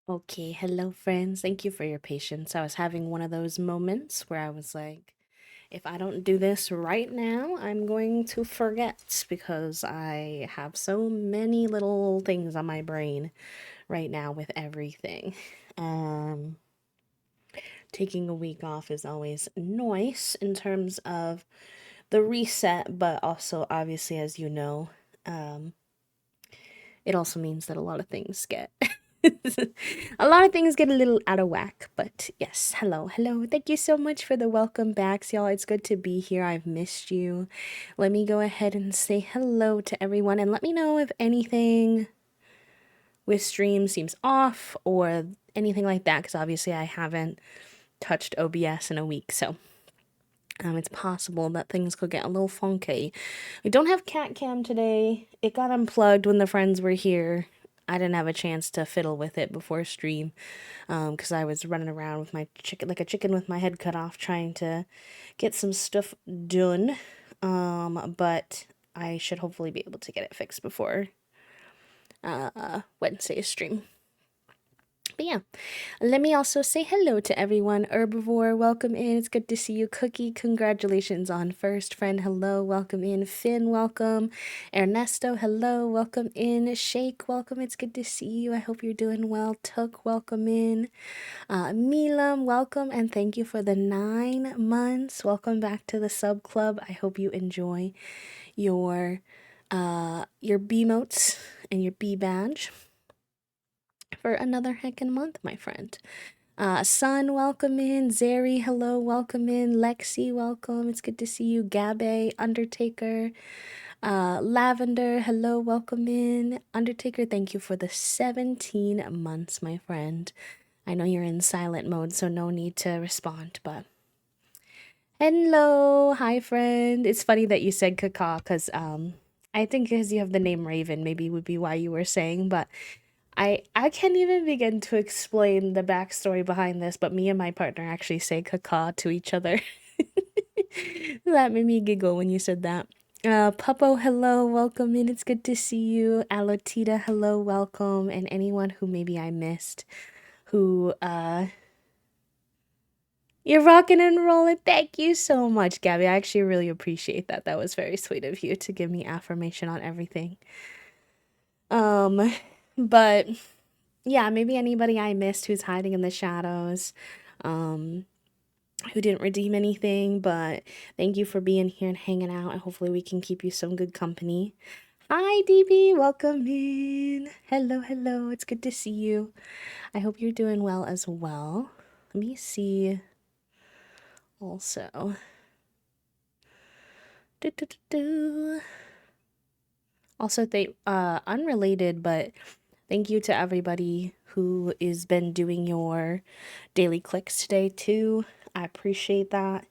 Okay, hello friends. Thank you for your patience. I was having one of those moments where I was like, if I don't do this right now, I'm going to forget because I have so many little things on my brain right now with everything. Um, Taking a week off is always nice in terms of the reset, but also obviously as you know, um, it also means that a lot of things get a lot of things get a little out of whack. But yes, hello. Thank you so much for the welcome backs, y'all. It's good to be here. I've missed you. Let me go ahead and say hello to everyone and let me know if anything with stream seems off or anything like that, because obviously I haven't touched OBS in a week, so it's possible that things could get a little funky. We don't have cat cam today. It got unplugged when the friends were here. I didn't have a chance to fiddle with it before stream, because I was running around with my chicken like a chicken with my head cut off, trying to get some stuff done. But I should hopefully be able to get it fixed before Wednesday's stream. But yeah, let me also say hello to everyone. Herbivore, welcome in. It's good to see you. Cookie, congratulations on first. Friend, hello, welcome in. Finn, welcome. Ernesto, hello, welcome in. Shake, welcome. It's good to see you. I hope you're doing well. Took, welcome in. Milam, welcome and thank you for the 9 months. Welcome back to the sub club. I hope you enjoy your B motes and your B badge for another heckin' month, my friend. Sun, welcome in. Zeri, hello, welcome in. Lexi, welcome. It's good to see you. Gabe, Undertaker, Lavender, hello, welcome in. Undertaker, thank you for the 17 months, my friend. I know you're in silent mode, so no need to respond, but hello, hi friend. It's funny that you said Kaka, because I think because you have the name Raven, maybe would be why you were saying, but I can't even begin to explain the backstory behind this, but me and my partner actually say Kaka to each other. That made me giggle when you said that. Puppo, hello, welcome in. It's good to see you. Alotita, hello, welcome. And anyone who maybe I missed, who you're rocking and rolling. Thank you so much, Gabby. I actually really appreciate that. That was very sweet of you to give me affirmation on everything. Um, but yeah, maybe anybody I missed who's hiding in the shadows, um, who didn't redeem anything, but thank you for being here and hanging out. And hopefully we can keep you some good company. Hi, DB. Welcome in. Hello. It's good to see you. I hope you're doing well as well. Let me see. Also. Do. Also, unrelated, but thank you to everybody who has been doing your daily clicks today too. I appreciate that.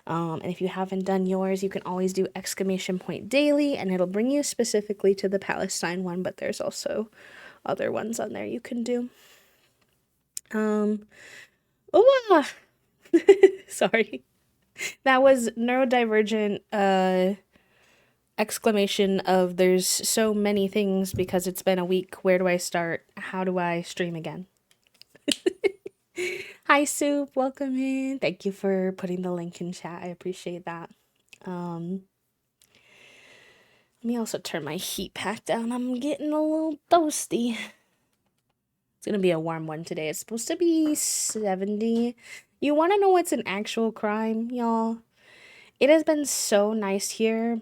And if you haven't done yours, you can always do exclamation point daily, and it'll bring you specifically to the Palestine one. But there's also other ones on there you can do. Oh, sorry, that was neurodivergent. Exclamation of there's so many things because it's been a week. Where do I start? How do I stream again? Hi Soup, welcome in. Thank you for putting the link in chat. I appreciate that. Let me also turn my heat pack down. I'm getting a little toasty. It's gonna be a warm one today. It's supposed to be 70. You wanna know what's an actual crime, y'all? It has been so nice here.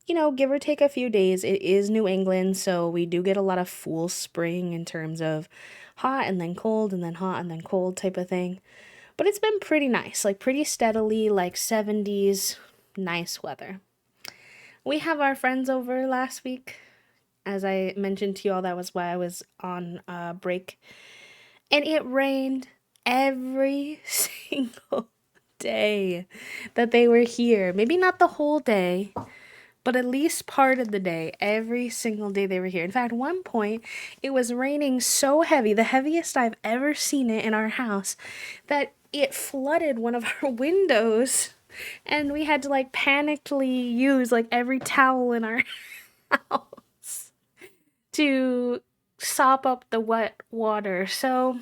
You know, give or take a few days. It is New England, so we do get a lot of fool spring in terms of hot and then cold and then hot and then cold type of thing. But it's been pretty nice, like pretty steadily, like 70s, nice weather. We have our friends over last week. As I mentioned to you all, that was why I was on break. And it rained every single day that they were here. Maybe not the whole day, but at least part of the day, every single day they were here. In fact, one point, it was raining so heavy, the heaviest I've ever seen it in our house, that it flooded one of our windows. And we had to like panically use like every towel in our house to sop up the wet water. So,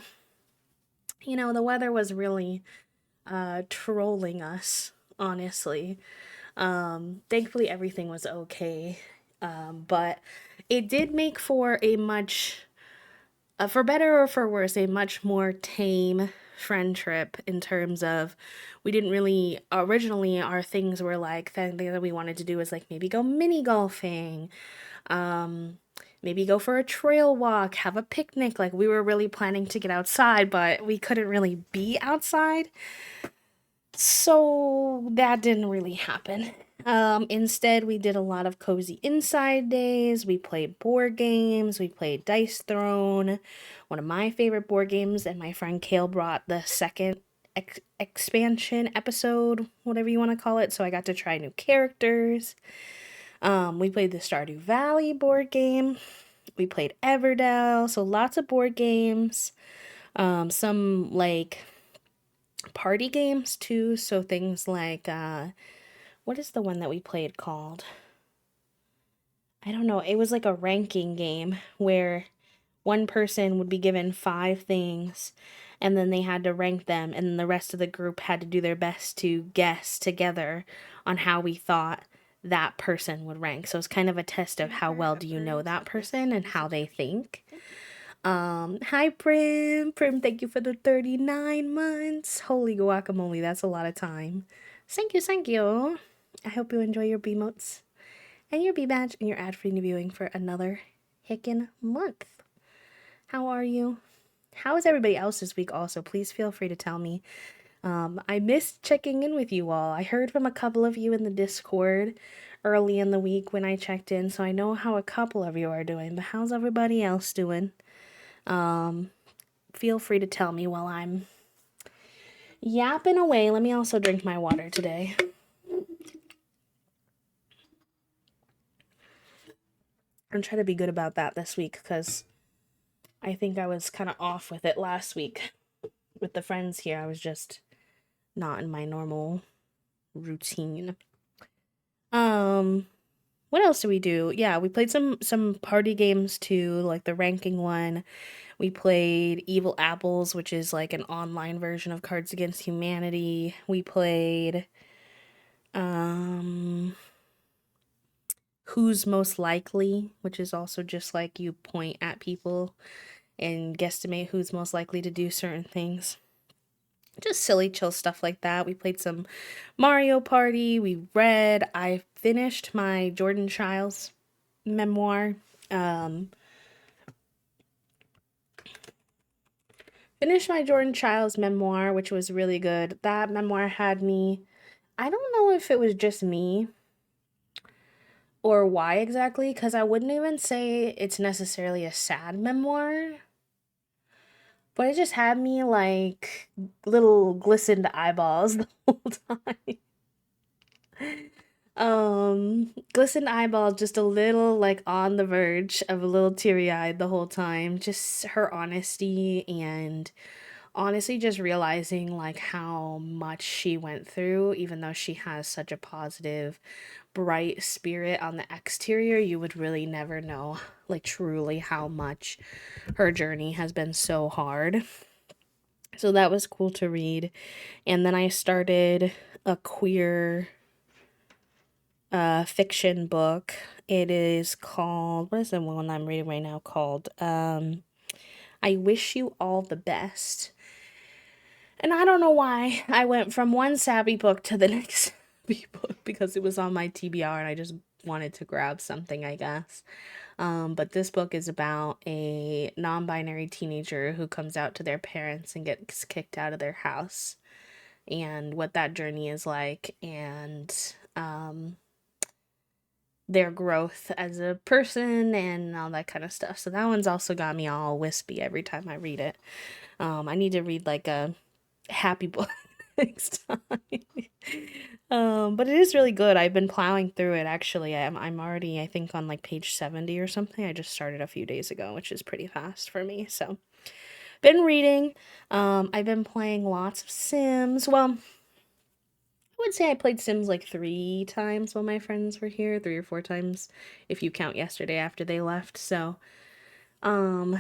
the weather was really trolling us, honestly. Thankfully everything was okay. But it did make for a much for better or for worse, a much more tame friend trip in terms of we didn't really originally our things were like the thing that we wanted to do was like maybe go mini golfing, um, maybe go for a trail walk, have a picnic. Like we were really planning to get outside, but we couldn't really be outside. So that didn't really happen. Instead, we did a lot of cozy inside days. We played board games. We played Dice Throne, one of my favorite board games. And my friend Kale brought the second expansion episode, whatever you want to call it. So I got to try new characters. We played the Stardew Valley board game. We played Everdell. So lots of board games. Some like party games too. So things like what is the one that we played called? I don't know. It was like a ranking game where one person would be given five things and then they had to rank them, and the rest of the group had to do their best to guess together on how we thought that person would rank. So it's kind of a test of how well do you know that person and how they think. Hi Prim. Prim, thank you for the 39 months. Holy guacamole, that's a lot of time. Thank you, thank you. I hope you enjoy your B-motes and your B-badge and your ad-free viewing for another hickin' month. How are you? How is everybody else this week also? Please feel free to tell me. I missed checking in with you all. I heard from a couple of you in the Discord early in the week when I checked in, so I know how a couple of you are doing, but how's everybody else doing? Feel free to tell me while I'm yapping away. Let me also drink my water today. I'm trying to be good about that this week because I think I was kind of off with it last week with the friends here. I was just not in my normal routine. What else do we do? Yeah, we played some party games too, like the ranking one. We played Evil Apples, which is like an online version of Cards Against Humanity. We played um Who's Most Likely, which is also just like you point at people and guesstimate who's most likely to do certain things. Just silly, chill stuff like that. We played some Mario Party. We read. I finished my Jordan Childs memoir. Finished my Jordan Childs memoir, which was really good. That memoir had me. I don't know if it was just me or why exactly, because I wouldn't even say it's necessarily a sad memoir. But it just had me like little glistened eyeballs the whole time. Glistened eyeballs, just a little like on the verge of a little teary eyed the whole time. Just her honesty and honestly just realizing like how much she went through, even though she has such a positive, bright spirit on the exterior, you would really never know like truly how much her journey has been so hard. So that was cool to read. And then I started a queer fiction book. It is called, what is the one I'm reading right now called? I Wish You All the Best. And I don't know why I went from one sappy book to the next sappy book because it was on my TBR and I just wanted to grab something, I guess. But this book is about a non-binary teenager who comes out to their parents and gets kicked out of their house and what that journey is like and their growth as a person and all that kind of stuff. So that one's also got me all wispy every time I read it. I need to read like a happy book next time. But it is really good. I've been plowing through it actually. I'm already I think on like page 70 or something. I just started a few days ago, which is pretty fast for me. So, been reading. I've been playing lots of Sims. Well, I would say I played Sims like 3 times while my friends were here, 3 or 4 times if you count yesterday after they left. So, Um,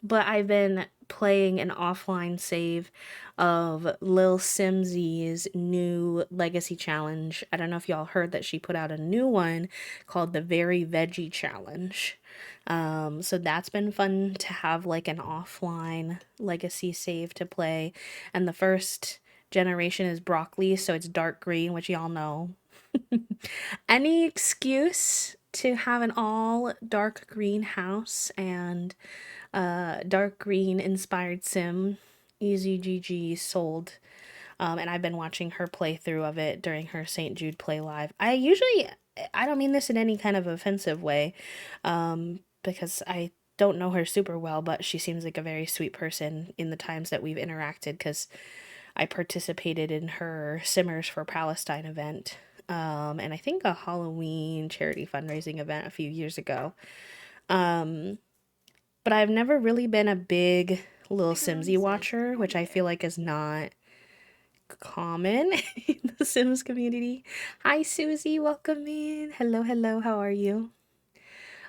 but I've been playing an offline save of Lil Simsy's new Legacy Challenge. I don't know if y'all heard that she put out a new one called the Very Veggie Challenge. So that's been fun to have like an offline Legacy save to play. And the first generation is broccoli, so it's dark green, which y'all know. Any excuse to have an all dark green house and dark green inspired sim, Easy GG sold. And I've been watching her playthrough of it during her St. Jude Play Live. I don't mean this in any kind of offensive way, because I don't know her super well, but she seems like a very sweet person in the times that we've interacted, because I participated in her Simmers for Palestine event, and I think a Halloween charity fundraising event a few years ago. Um, but I've never really been a big Lil Simsy watcher, which I feel like is not common in the Sims community. Hi, Susie, welcome in. Hello, hello, how are you?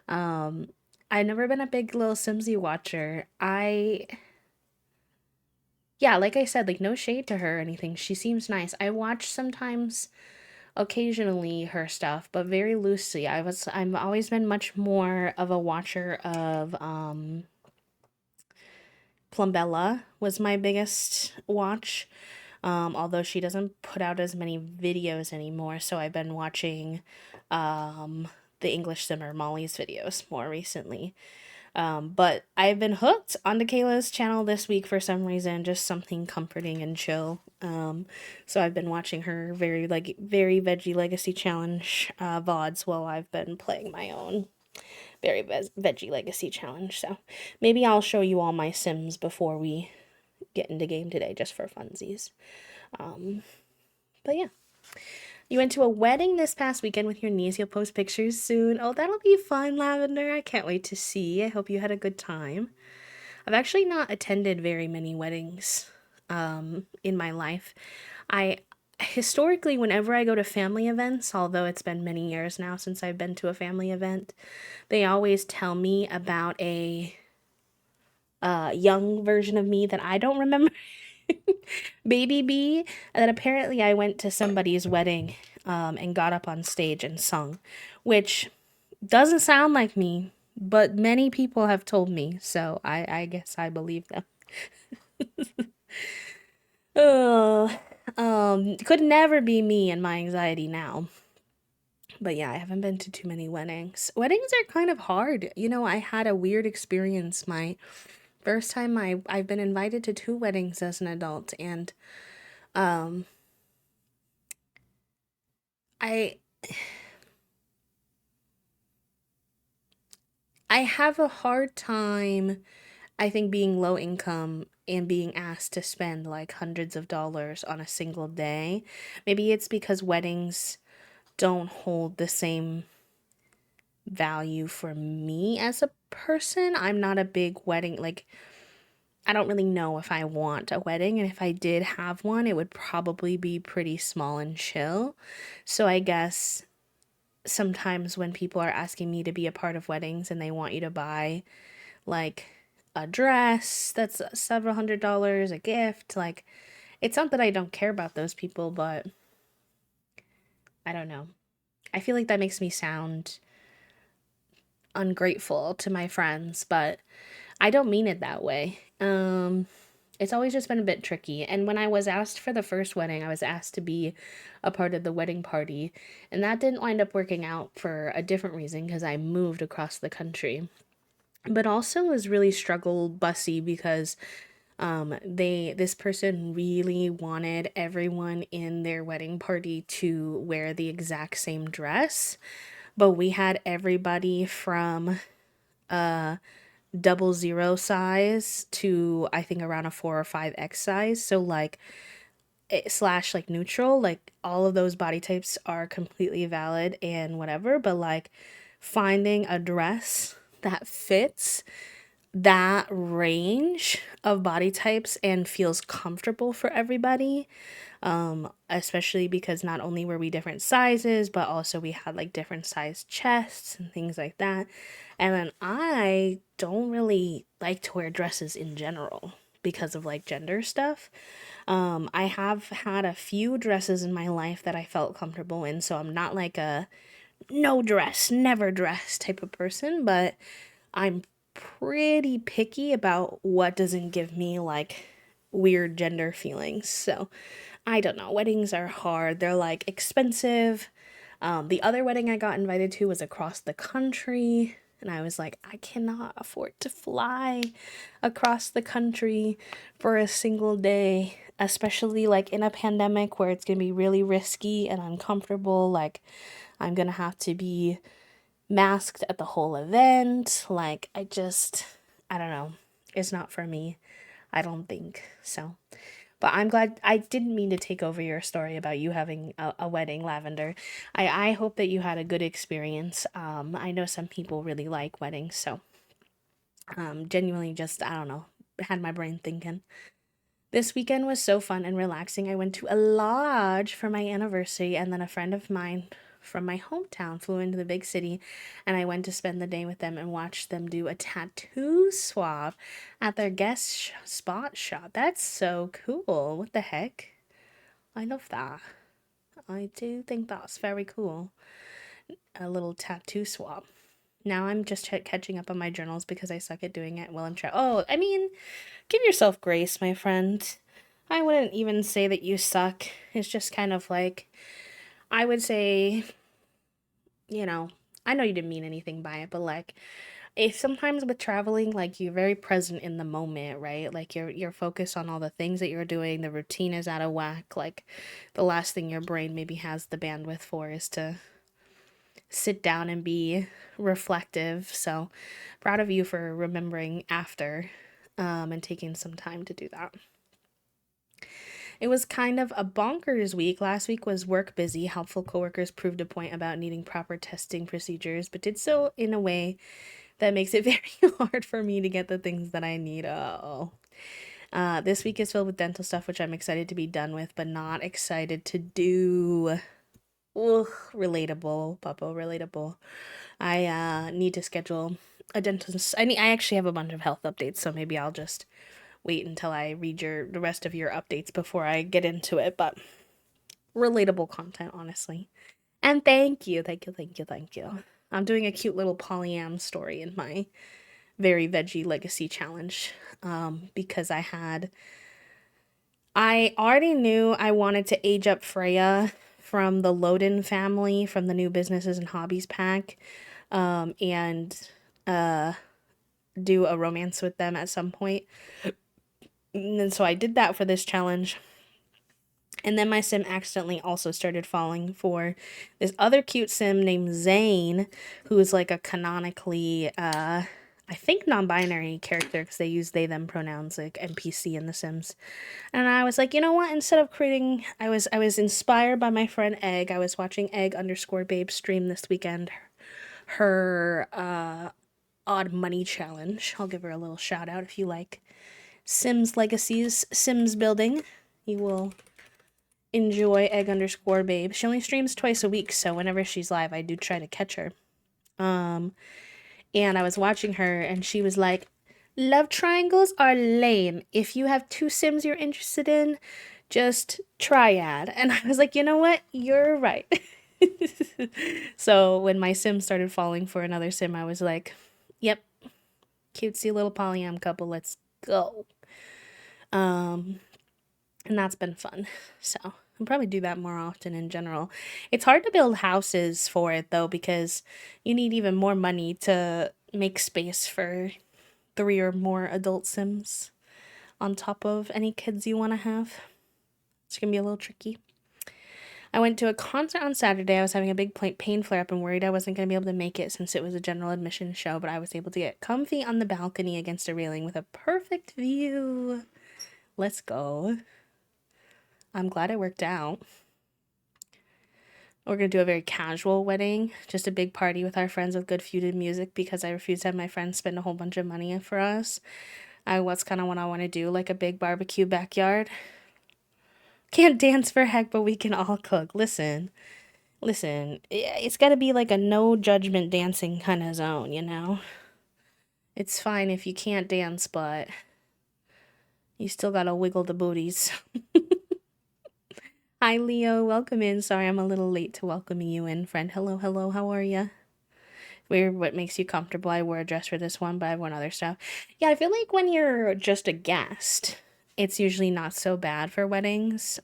Um, I've never been a big Lil Simsy watcher. Yeah, like I said, like no shade to her or anything. She seems nice. I watch sometimes, occasionally her stuff, but very loosely. I've always been much more of a watcher of Plumbella was my biggest watch. Although she doesn't put out as many videos anymore, so I've been watching the English Simmer Molly's videos more recently. But I've been hooked onto Kayla's channel this week for some reason, just something comforting and chill. So I've been watching her very veggie legacy challenge VODs while I've been playing my own veggie legacy challenge. So maybe I'll show you all my Sims before we get into game today, just for funsies. But yeah. You went to a wedding this past weekend with your niece. You'll post pictures soon. Oh, that'll be fun, Lavender. I can't wait to see. I hope you had a good time. I've actually not attended very many weddings in my life. I historically, whenever I go to family events, although it's been many years now since I've been to a family event, they always tell me about a young version of me that I don't remember. Baby B, that apparently I went to somebody's wedding and got up on stage and sung, which doesn't sound like me, but many people have told me, so I guess I believe them. Oh, could never be me and my anxiety now. But yeah, I haven't been to too many weddings. Weddings are kind of hard. You know, I had a weird experience. My first time I've been invited to 2 weddings as an adult, and um I I have a hard time, I think, being low income and being asked to spend like hundreds of dollars on a single day. Maybe it's because weddings don't hold the same value for me as a person. I'm not a big wedding, like, I don't really know if I want a wedding, and if I did have one, it would probably be pretty small and chill. So I guess sometimes when people are asking me to be a part of weddings and they want you to buy like a dress that's several $100s, a gift, like, it's not that I don't care about those people, but I don't know. I feel like that makes me sound ungrateful to my friends, but I don't mean it that way. It's always just been a bit tricky. And when I was asked for the first wedding, I was asked to be a part of the wedding party, and that didn't wind up working out for a different reason because I moved across the country. But also was really struggle bussy because this person really wanted everyone in their wedding party to wear the exact same dress, but we had everybody from 00 size to I think around a 4 or 5X size. So like slash like neutral, like all of those body types are completely valid and whatever, but like finding a dress that fits that range of body types and feels comfortable for everybody especially because not only were we different sizes, but also we had like different sized chests and things like that. And then I don't really like to wear dresses in general because of like gender stuff. I have had a few dresses in my life that I felt comfortable in, so I'm not like a no dress, never dress type of person, but I'm pretty picky about what doesn't give me like weird gender feelings. So I don't know. Weddings are hard. They're like expensive. The other wedding I got invited to was across the country. And I was like, I cannot afford to fly across the country for a single day, especially like in a pandemic where it's going to be really risky and uncomfortable. Like, I'm going to have to be masked at the whole event. Like, I don't know. It's not for me. I don't think so. But I'm glad. I didn't mean to take over your story about you having a wedding, Lavender. I hope that you had a good experience. I know some people really like weddings, so genuinely just, I don't know, had my brain thinking. This weekend was so fun and relaxing. I went to a lodge for my anniversary, and then a friend of mine from my hometown flew into the big city, and I went to spend the day with them and watched them do a tattoo swap at their spot shop. That's so cool. What the heck? I love that. I do think that's very cool. A little tattoo swap. Now I'm just catching up on my journals because I suck at doing it while I'm trying. Oh, I mean, give yourself grace, my friend. I wouldn't even say that you suck. It's just kind of like, I would say, you know, I know you didn't mean anything by it, but like, if sometimes with traveling, like you're very present in the moment, right? Like you're focused on all the things that you're doing, the routine is out of whack. Like the last thing your brain maybe has the bandwidth for is to sit down and be reflective. So proud of you for remembering after and taking some time to do that. It was kind of a bonkers week. Last week was work busy. Helpful coworkers proved a point about needing proper testing procedures, but did so in a way that makes it very hard for me to get the things that I need. Oh. This week is filled with dental stuff, which I'm excited to be done with, but not excited to do. Ugh, relatable, Puppo, relatable. I need to schedule a dentist. I actually have a bunch of health updates, so maybe I'll just wait until I read the rest of your updates before I get into it. But relatable content, honestly. And thank you, thank you, thank you, thank you. I'm doing a cute little polyam story in my very veggie legacy challenge because I already knew I wanted to age up Freya from the Loden family from the new businesses and hobbies pack, and do a romance with them at some point. And so I did that for this challenge. And then my sim accidentally also started falling for this other cute sim named Zane, who is like a canonically, I think non-binary character because they use they them pronouns like NPC in The Sims. And I was like, you know what? Instead of creating, I was inspired by my friend Egg. I was watching Egg_Babe stream this weekend. Her odd money challenge. I'll give her a little shout out if you like Sims Legacies, Sims building. You will enjoy Egg_Babe. She only streams twice a week, so whenever she's live, I do try to catch her. And I was watching her, and she was like, "Love triangles are lame. If you have two Sims you're interested in, just triad." And I was like, you know what? You're right. So when my Sim started falling for another Sim, I was like, yep, cutesy little polyam couple, let's go. And that's been fun. So I'll probably do that more often in general. It's hard to build houses for it though, because you need even more money to make space for 3 or more adult Sims on top of any kids you want to have. It's gonna be a little tricky. I went to a concert on Saturday. I was having a big pain flare up and worried I wasn't going to be able to make it since it was a general admission show, but I was able to get comfy on the balcony against a railing with a perfect view. Let's go. I'm glad it worked out. We're going to do a very casual wedding, just a big party with our friends with good food and music because I refuse to have my friends spend a whole bunch of money for us. What's kind of what I want to do, like a big barbecue backyard. Can't dance for heck, but we can all cook. Listen, it's gotta be like a no judgment dancing kind of zone, you know? It's fine if you can't dance, but you still gotta wiggle the booties. Hi, Leo. Welcome in. Sorry, I'm a little late to welcoming you in, friend. Hello, hello. How are ya? Weird what makes you comfortable. I wore a dress for this one, but I've worn other stuff. Yeah, I feel like when you're just a guest, it's usually not so bad for weddings.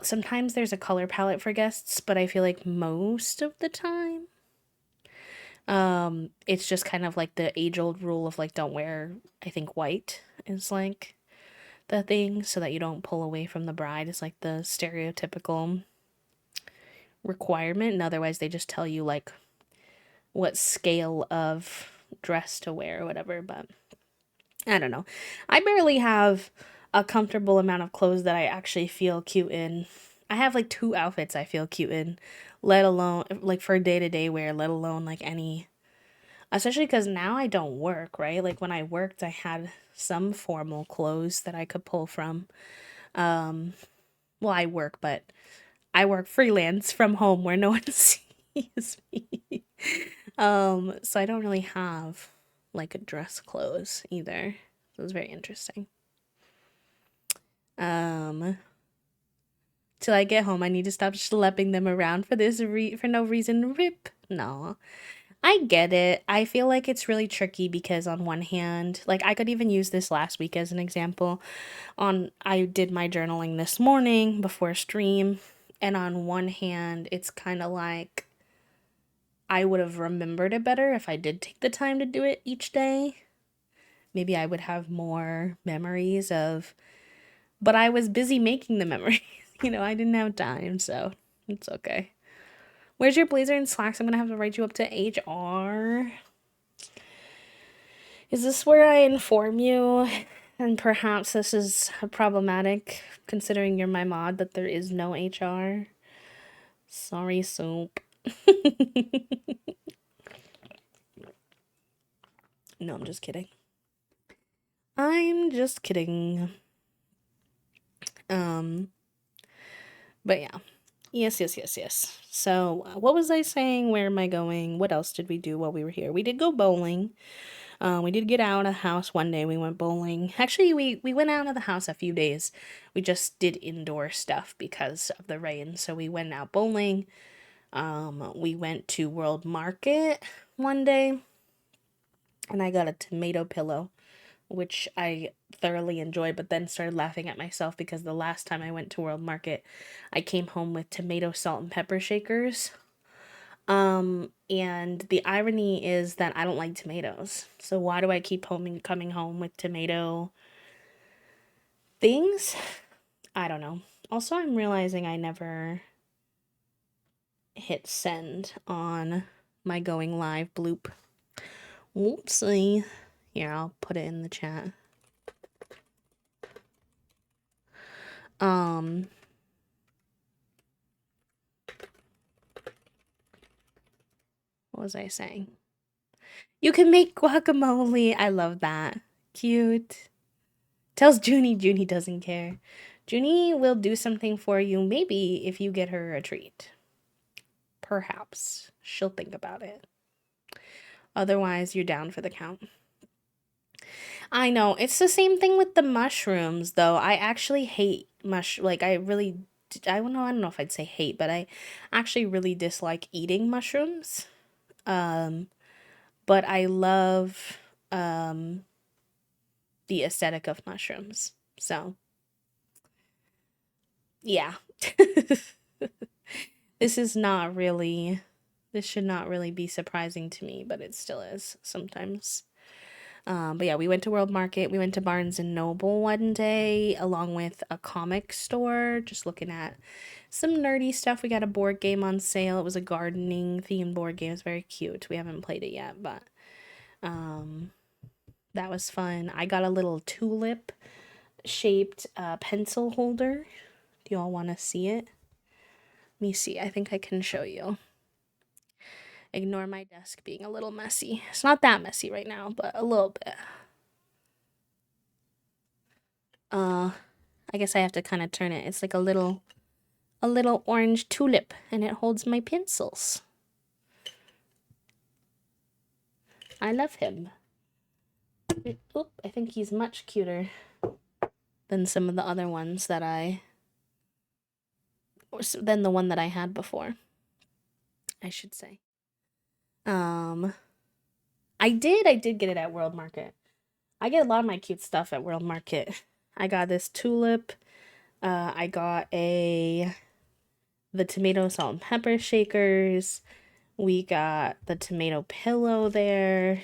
Sometimes there's a color palette for guests, but I feel like most of the time, it's just kind of like the age-old rule of like don't wear, I think white is like the thing so that you don't pull away from the bride is like the stereotypical requirement, and otherwise they just tell you like what scale of dress to wear or whatever, but I don't know. I barely have a comfortable amount of clothes that I actually feel cute in. I have like 2 outfits I feel cute in, let alone like for day-to-day wear, let alone like any, especially because now I don't work, right? Like when I worked, I had some formal clothes that I could pull from. Um, well, I work, but I work freelance from home where no one sees me. So I don't really have like a dress clothes either. So it was very interesting. Um, till I get home, I need to stop schlepping them around for for no reason. Rip. No. I get it. I feel like it's really tricky because on one hand, like I could even use this last week as an example. I did my journaling this morning before stream, and on one hand, it's kind of like I would have remembered it better if I did take the time to do it each day. Maybe I would have more memories of, but I was busy making the memories. I didn't have time, so it's okay. Where's your blazer and slacks? I'm gonna have to write you up to HR. Is this where I inform you? And perhaps this is problematic considering you're my mod that there is no HR. Sorry, Soup. No, I'm just kidding. I'm just kidding. But yeah. Yes. So, what was I saying? Where am I going? What else did we do while we were here? We did go bowling. We did get out of the house one day. We went bowling. Actually, we went out of the house a few days. We just did indoor stuff because of the rain. So we went out bowling. We went to World Market one day, and I got a tomato pillow, which I thoroughly enjoyed, but then started laughing at myself because the last time I went to World Market, I came home with tomato salt and pepper shakers. And the irony is that I don't like tomatoes. So why do I keep coming home with tomato things? I don't know. Also, I'm realizing I never hit send on my going live bloop. Whoopsie. Here, I'll put it in the chat. What was I saying? You can make guacamole. I love that. Cute. Tells Junie doesn't care. Junie will do something for you, maybe if you get her a treat. Perhaps. She'll think about it. Otherwise, you're down for the count. I know. It's the same thing with the mushrooms, though. I actually hate like, I don't know if I'd say hate, but I actually really dislike eating mushrooms. But I love, the aesthetic of mushrooms. So, yeah. This should not really be surprising to me, but it still is sometimes. But yeah, we went to World Market. We went to Barnes and Noble one day, along with a comic store, just looking at some nerdy stuff. We got a board game on sale. It was a gardening themed board game. It's very cute. We haven't played it yet, but that was fun. I got a little tulip shaped pencil holder. Do y'all want to see it? Let me see. I think I can show you. Ignore my desk being a little messy. It's not that messy right now, but a little bit. I guess I have to kind of turn it. It's like a little orange tulip, and it holds my pencils. I love him. Oop, I think he's much cuter than some of the other ones that than the one that I had before, I should say. I did get it at World Market. I get a lot of my cute stuff at World Market. I got this tulip. I got the tomato salt and pepper shakers. We got the tomato pillow there.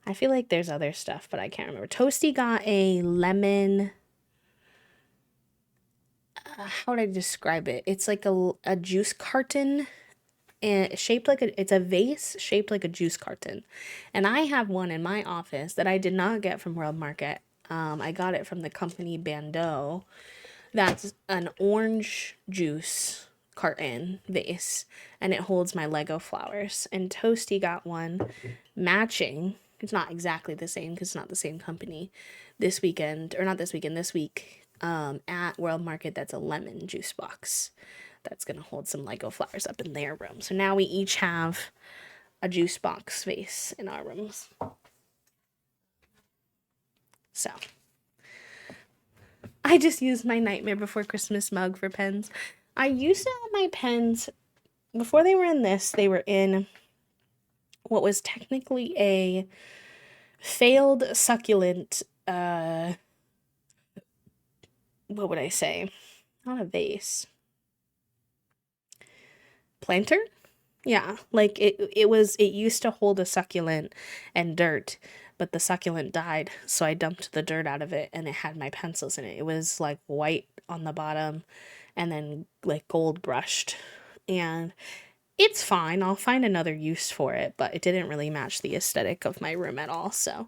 I feel like there's other stuff, but I can't remember. Toasty got a lemon. How would I describe it? It's like a juice carton, and shaped like it's a vase shaped like a juice carton. And I have one in my office that I did not get from World Market. I got it from the company Bando. That's an orange juice carton vase, and it holds my Lego flowers. And Toasty got one matching. It's not exactly the same because it's not the same company. This week at World Market, that's a lemon juice box that's gonna hold some Lego flowers up in their room. So now we each have a juice box vase in our rooms. So I just used my Nightmare Before Christmas mug for pens. I used to have my pens, before they were in this, they were in what was technically a failed succulent, what would I say? Not a vase. Planter? Yeah, like it used to hold a succulent and dirt, but the succulent died, so I dumped the dirt out of it and it had my pencils in it. It was like white on the bottom and then like gold brushed. And it's fine. I'll find another use for it, but it didn't really match the aesthetic of my room at all. So,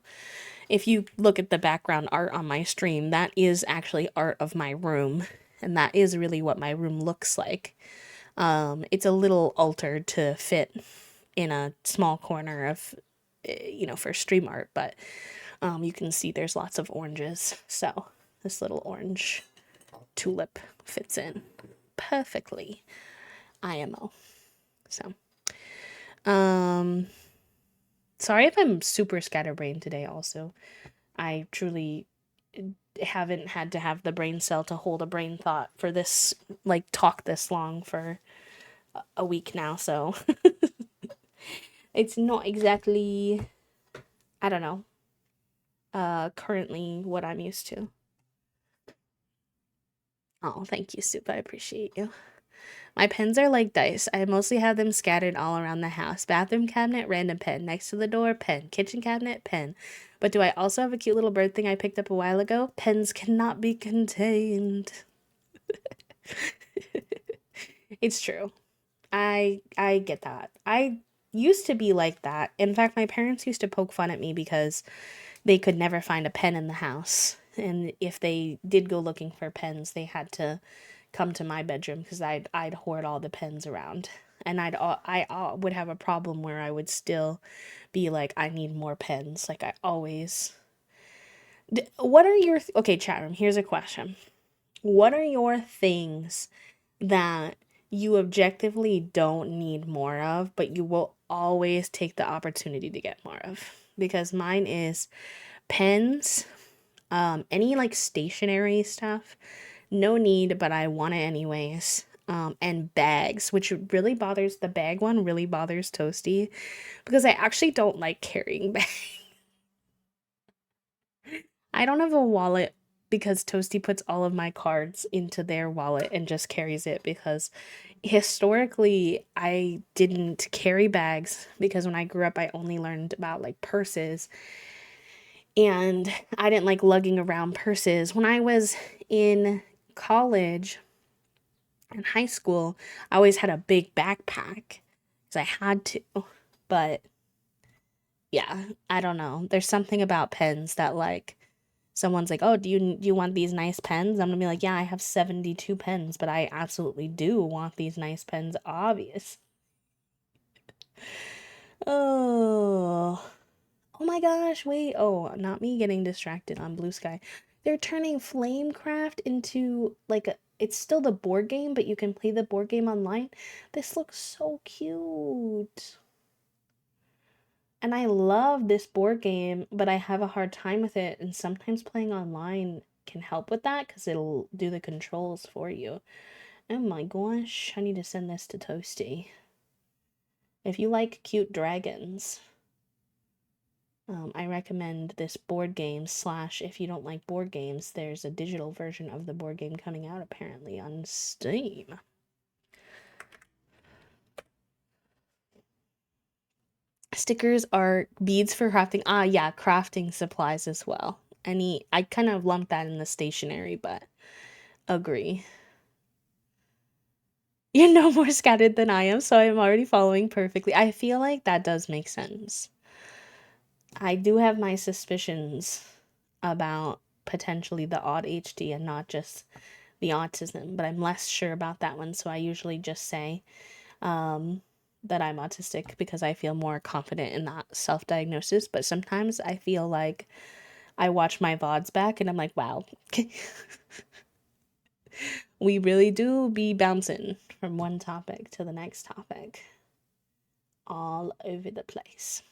if you look at the background art on my stream, that is actually art of my room, and that is really what my room looks like. It's a little altered to fit in a small corner of, for stream art, but you can see there's lots of oranges. So this little orange tulip fits in perfectly. IMO. So, sorry if I'm super scatterbrained today also. I truly haven't had to have the brain cell to hold a brain thought for this, like, talk this long for a week now, so it's not exactly, I don't know, currently what I'm used to. Oh, thank you, Soup. I appreciate you. My pens are like dice. I mostly have them scattered all around the house. Bathroom cabinet, random pen. Next to the door, pen. Kitchen cabinet, pen. But do I also have a cute little bird thing I picked up a while ago? Pens cannot be contained. It's true. I get that. I used to be like that. In fact, my parents used to poke fun at me because they could never find a pen in the house. And if they did go looking for pens, they had to come to my bedroom because I'd hoard all the pens around. And I would have a problem where I would still be like, I need more pens. Like I always. What are your okay, chat room? Here's a question. What are your things that you objectively don't need more of, but you will always take the opportunity to get more of? Because mine is pens, any like stationery stuff, no need, but I want it anyways. And bags, which really bothers the bag one, really bothers Toasty because I actually don't like carrying bags. I don't have a wallet because Toasty puts all of my cards into their wallet and just carries it because historically I didn't carry bags because when I grew up I only learned about like purses and I didn't like lugging around purses. When I was in college and high school, I always had a big backpack because I had to. But yeah, I don't know. There's something about pens that like someone's like, "Oh, do you want these nice pens?" I'm gonna be like, "Yeah, I have 72 pens, but I absolutely do want these nice pens, obvious." Oh. Oh my gosh, wait. Oh, not me getting distracted on Blue Sky. they're turning Flamecraft into like it's still the board game, but you can play the board game online. This looks so cute. And I love this board game, but I have a hard time with it. And sometimes playing online can help with that because it'll do the controls for you. Oh my gosh, I need to send this to Toasty. If you like cute dragons, I recommend this board game / if you don't like board games, there's a digital version of the board game coming out apparently on Steam. Stickers are beads for crafting. Ah, yeah, crafting supplies as well. I kind of lump that in the stationery, but agree. You're no more scattered than I am, so I'm already following perfectly. I feel like that does make sense. I do have my suspicions about potentially the odd HD and not just the autism, but I'm less sure about that one, so I usually just say that I'm autistic because I feel more confident in that self-diagnosis, but sometimes I feel like I watch my VODs back and I'm like, wow, we really do be bouncing from one topic to the next topic all over the place.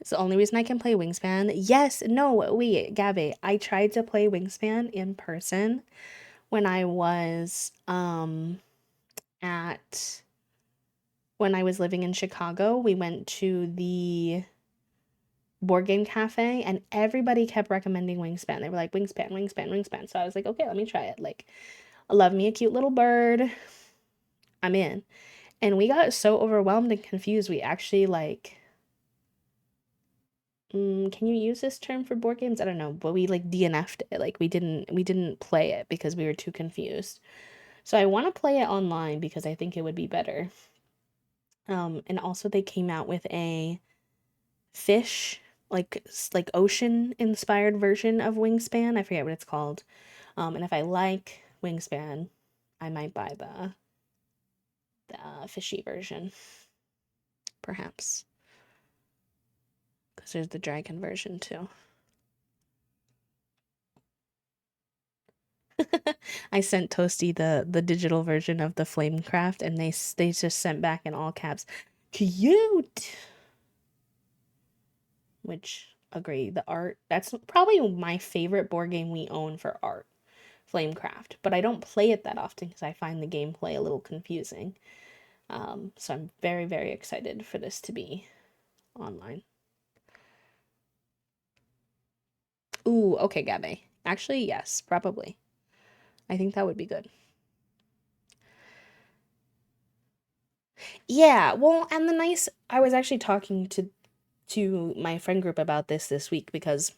It's the only reason I can play Wingspan. Yes, no, wait, Gabby, I tried to play Wingspan in person when I was when I was living in Chicago. We went to the board game cafe and everybody kept recommending Wingspan. They were like, Wingspan, Wingspan, Wingspan. So I was like, okay, let me try it. Like, I love me a cute little bird. I'm in. And we got so overwhelmed and confused. We actually like, can you use this term for board games? I don't know, but we like DNF'd it. Like we didn't play it because we were too confused. So I want to play it online because I think it would be better. And also they came out with a fish like ocean inspired version of Wingspan. I forget what it's called. And if I like Wingspan, I might buy the fishy version, perhaps, because there's the dragon version too. I sent Toasty the digital version of the Flamecraft, and they just sent back in all caps, cute. Which agree, the art, that's probably my favorite board game we own for art, Flamecraft. But I don't play it that often because I find the gameplay a little confusing. So I'm very, very excited for this to be online. Ooh, okay, Gabby. Actually, yes, probably. I think that would be good. Yeah, well, and I was actually talking to my friend group about this week because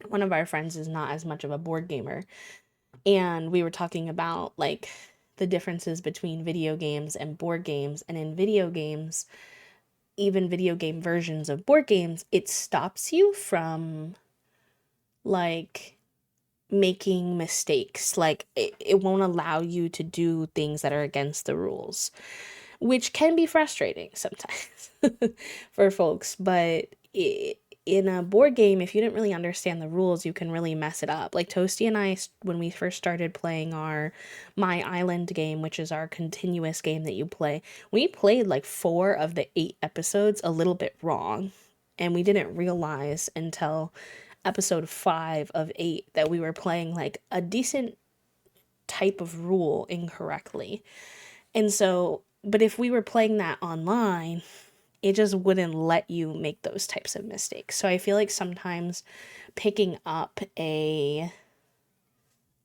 one of our friends is not as much of a board gamer, and we were talking about like the differences between video games and board games, and in video games, even video game versions of board games, it stops you from like making mistakes. Like it won't allow you to do things that are against the rules, which can be frustrating sometimes for folks. But in a board game, if you didn't really understand the rules, you can really mess it up. Like Toasty and I, when we first started playing our My Island game, which is our continuous game that you play, we played like 4 of the 8 episodes a little bit wrong. And we didn't realize until episode 5 of 8 that we were playing like a decent type of rule incorrectly. And so, but if we were playing that online, it just wouldn't let you make those types of mistakes. So I feel like sometimes picking up a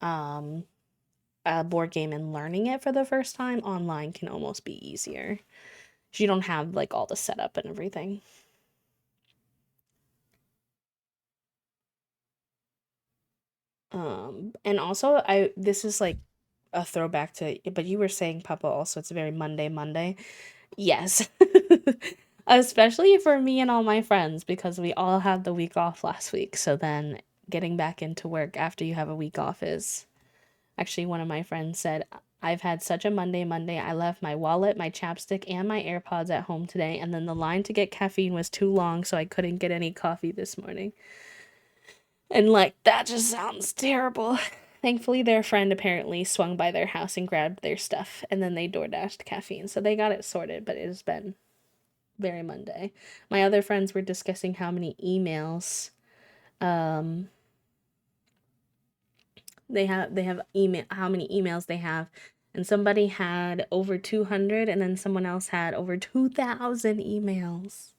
board game and learning it for the first time online can almost be easier. You don't have like all the setup and everything. And also this is like a throwback to, but you were saying, Papa, also it's a very Monday. Yes. Especially for me and all my friends because we all had the week off last week. So then getting back into work after you have a week off is actually, one of my friends said, I've had such a Monday. I left my wallet, my chapstick, and my AirPods at home today, and then the line to get caffeine was too long, so I couldn't get any coffee this morning. And like, that just sounds terrible. Thankfully, their friend apparently swung by their house and grabbed their stuff, and then they DoorDashed caffeine. So they got it sorted, but it has been very Monday. My other friends were discussing how many emails um they have email how many emails they have, and somebody had over 200 and then someone else had over 2,000 emails,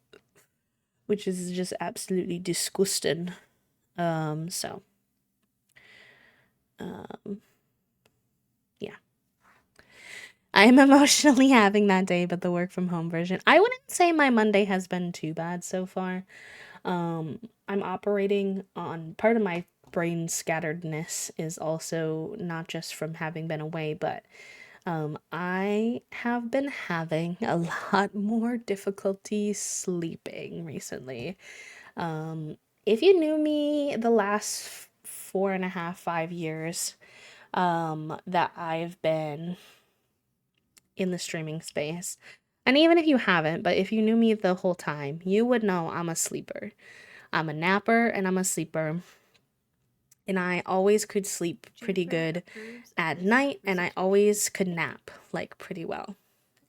which is just absolutely disgusting. So um yeah. I'm emotionally having that day, but the work from home version. I wouldn't say my Monday has been too bad so far. I'm operating on part of my brain scatteredness is also not just from having been away, but I have been having a lot more difficulty sleeping recently. If you knew me the last 4.5, 5 years, that I've been in the streaming space, and even if you haven't, but if you knew me the whole time, you would know I'm a sleeper. I'm a napper and I'm a sleeper. And I always could sleep pretty good at night, and I always could nap like pretty well.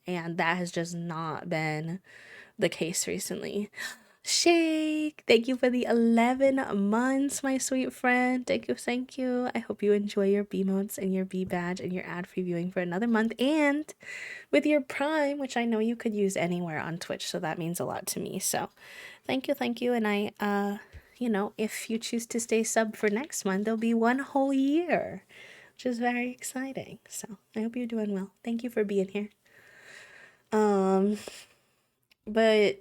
And that has just not been the case recently. Shake, thank you for the 11 months, my sweet friend. Thank you, thank you. I hope you enjoy your B modes and your B badge and your ad free viewing for another month. And with your Prime, which I know you could use anywhere on Twitch, so that means a lot to me. So thank you, thank you. And if you choose to stay sub for next month, there'll be one whole year, which is very exciting. So I hope you're doing well. Thank you for being here. But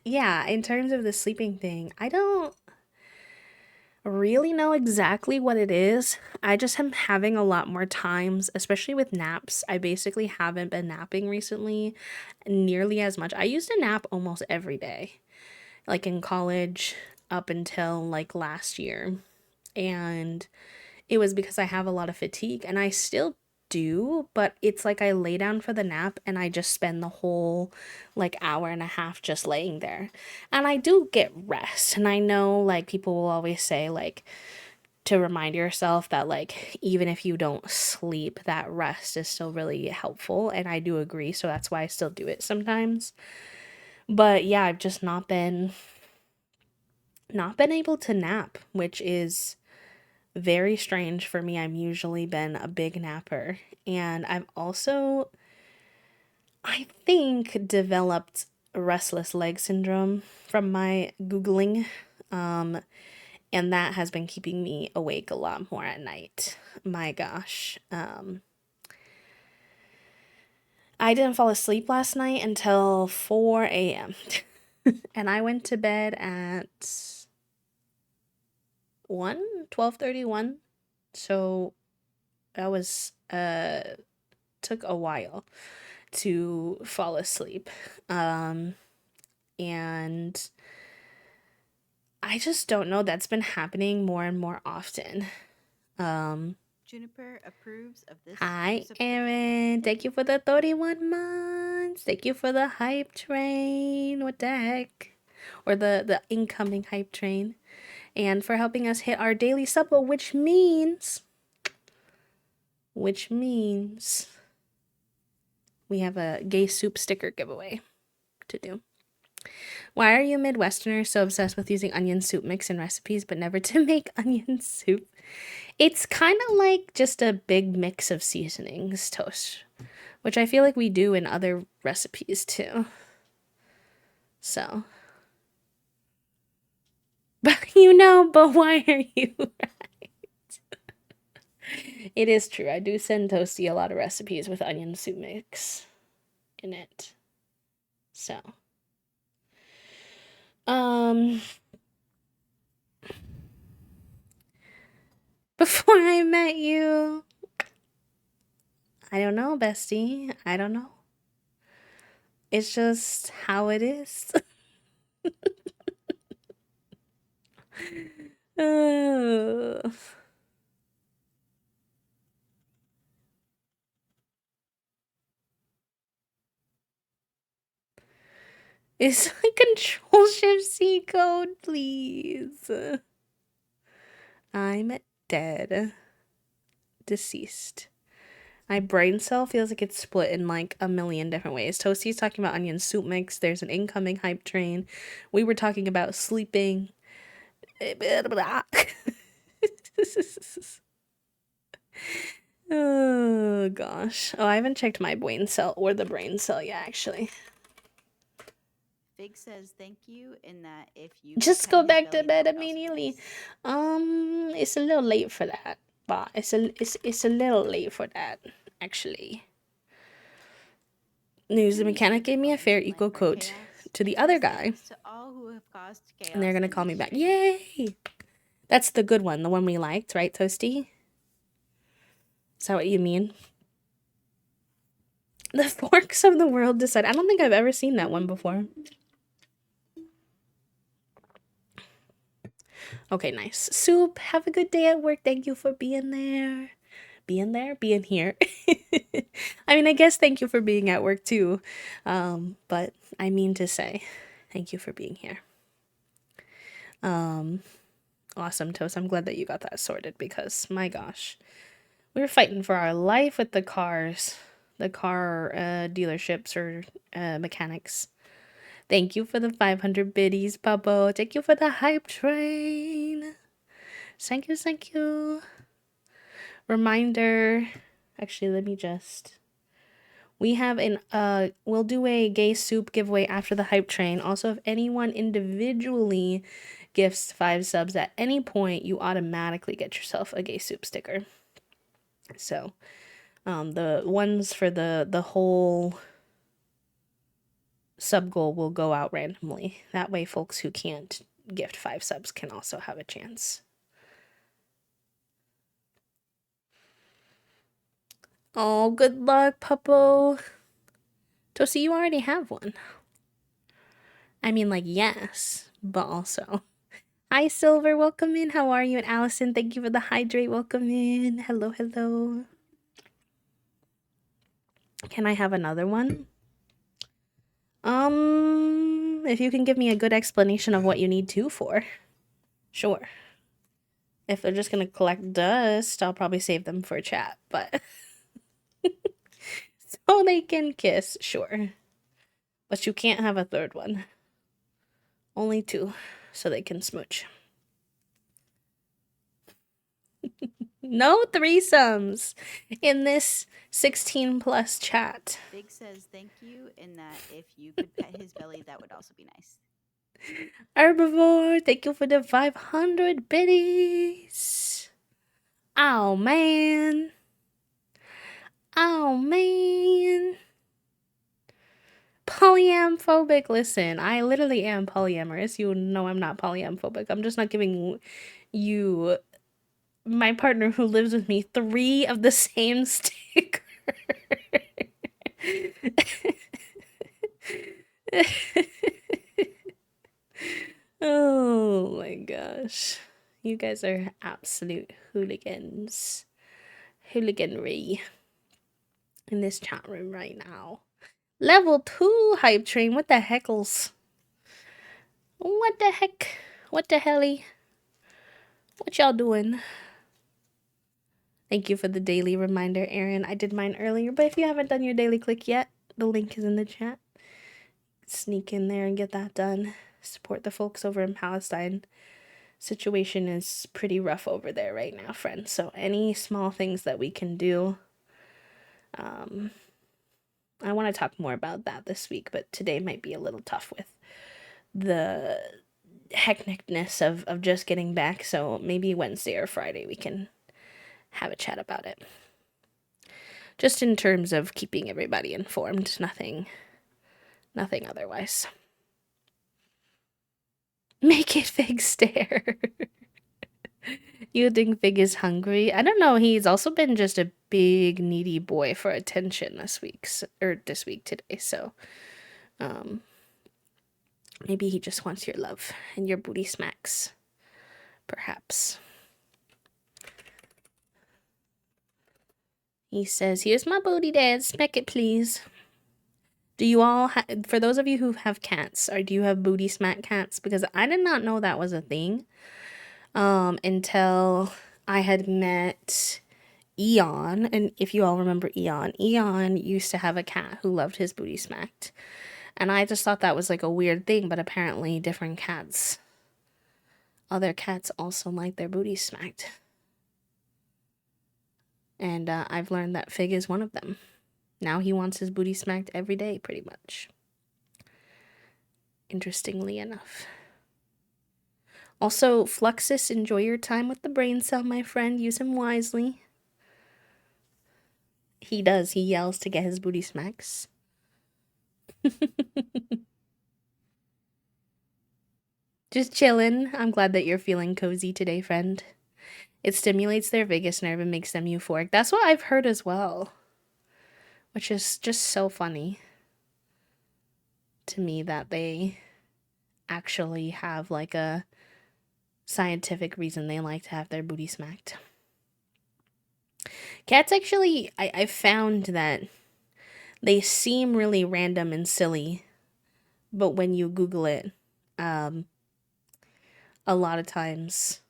yeah, in terms of the sleeping thing, I don't really know exactly what it is. I just am having a lot more times, especially with naps. I basically haven't been napping recently nearly as much. I used to nap almost every day, like in college up until like last year. And it was because I have a lot of fatigue, and I still do, but it's like I lay down for the nap and I just spend the whole like hour and a half just laying there. And I do get rest. And I know like people will always say like to remind yourself that like even if you don't sleep, that rest is still really helpful, and I do agree, so that's why I still do it sometimes. But yeah, I've just not been able to nap, which is very strange for me. I'm usually been a big napper. And I've also, I think, developed restless leg syndrome from my Googling. Um, and that has been keeping me awake a lot more at night. My gosh. I didn't fall asleep last night until 4 a.m. And I went to bed at 12:31. So that was took a while to fall asleep. Um, and I just don't know. That's been happening more and more often. Um, Juniper approves of this Hi, subscription. Aaron. Thank you for the 31 months. Thank you for the hype train. What the heck? Or the incoming hype train. And for helping us hit our daily supper, which means we have a gay soup sticker giveaway to do. Why are you Midwesterners so obsessed with using onion soup mix in recipes but never to make onion soup? It's kind of like just a big mix of seasonings, toast, which I feel like we do in other recipes too. So, but why are you right? It is true. I do send Toasty a lot of recipes with onion soup mix in it. So, um, before I met you, I don't know, bestie. I don't know. It's just how it is. Uh, it's like Control Shift C code, please. I'm dead. Deceased. My brain cell feels like it's split in like a million different ways. Toasty's talking about onion soup mix. There's an incoming hype train. We were talking about sleeping. Oh gosh. Oh, I haven't checked my brain cell or the brain cell yet, actually. Fig says thank you, in that if you could Just pet go his back to belly, bed that would also be immediately. nice. It's a little late for that, but it's a little late for that, actually. News the Too many mechanic gave me a speakerphones fair in life, equal right, quote Chaos? to the He other says guy, thanks to all who have caused and they're chaos gonna in call me this back. stream. Yay! That's the good one, the one we liked, right, Toasty? Is that what you mean? The forks of the world decide. I don't think I've ever seen that one before. Okay, nice. Soup, have a good day at work. Thank you for being there. Being here. I mean, I guess thank you for being at work too. But I mean to say, thank you for being here. Awesome, Toast. I'm glad that you got that sorted because my gosh. We were fighting for our life with the cars, the car dealerships or mechanics. Thank you for the 500 biddies, Pablo. Thank you for the hype train. Thank you, thank you. Reminder. Actually, let me just. We have we'll do a gay soup giveaway after the hype train. Also, if anyone individually gifts 5 subs at any point, you automatically get yourself a gay soup sticker. So, the ones for the whole sub goal will go out randomly. That way, folks who can't gift 5 subs can also have a chance. Oh, good luck, Puppo. Toasty, you already have one. I mean, like, yes, but also. Hi, Silver, welcome in. How are you? And Allison, thank you for the hydrate. Welcome in. Hello, hello. Can I have another one? If you can give me a good explanation of what you need 2 for. Sure. If they're just gonna collect dust, I'll probably save them for chat, but so they can kiss, sure. But you can't have a third one. Only 2, so they can smooch. No threesomes in this 16 plus chat. Fig says thank you, in that if you could pet his belly, that would also be nice. Herbivore, thank you for the 500 biddies. Oh, man. Oh, man. Polyamophobic. Listen, I literally am polyamorous. You know I'm not polyamophobic. I'm just not giving you, my partner who lives with me, 3 of the same sticker. Oh my gosh. You guys are absolute hooligans. Hooliganry in this chat room right now. Level 2 hype train. What the heckles? What the heck? What the helly? What y'all doing? Thank you for the daily reminder, Aaron. I did mine earlier, but if you haven't done your daily click yet, the link is in the chat. Sneak in there and get that done. Support the folks over in Palestine. Situation is pretty rough over there right now, friends. So any small things that we can do. I want to talk more about that this week, but today might be a little tough with the hecticness of just getting back. So maybe Wednesday or Friday we can have a chat about it. Just in terms of keeping everybody informed, nothing otherwise. Make it Fig stare. You think Fig is hungry? I don't know. He's also been just a big needy boy for attention this week today. So, maybe he just wants your love and your booty smacks. Perhaps. He says, "Here's my booty, Dad. Smack it, please." Do you all for those of you who have cats, or do you have booty smack cats? Because I did not know that was a thing. until I had met Eon. And if you all remember Eon, Eon used to have a cat who loved his booty smacked. And I just thought that was like a weird thing, but apparently different cats, other cats also like their booty smacked. And I've learned that Fig is one of them. Now he wants his booty smacked every day, pretty much. Interestingly enough. Also, Fluxus, enjoy your time with the brain cell, my friend. Use him wisely. He does. He yells to get his booty smacks. Just chillin'. I'm glad that you're feeling cozy today, friend. It stimulates their vagus nerve and makes them euphoric. That's what I've heard as well. Which is just so funny to me that they actually have like a scientific reason they like to have their booty smacked. Cats actually, I found that they seem really random and silly, but when you Google it, a lot of times,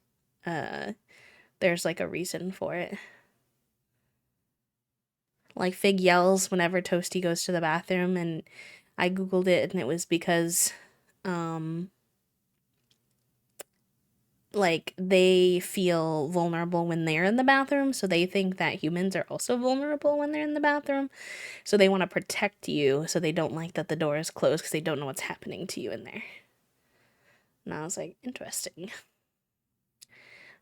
there's like a reason for it. Like Fig yells whenever Toasty goes to the bathroom, and I Googled it, and it was because, like, they feel vulnerable when they're in the bathroom, so they think that humans are also vulnerable when they're in the bathroom. So they want to protect you, so they don't like that the door is closed because they don't know what's happening to you in there. And I was like, interesting.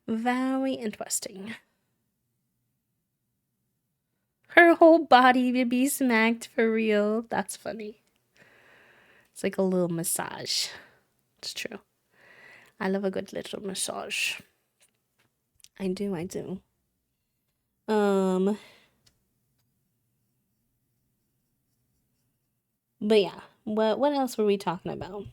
Very interesting. Her whole body would be smacked for real. That's funny. It's like a little massage. It's true. I love a good little massage. I do. But yeah, what else were we talking about?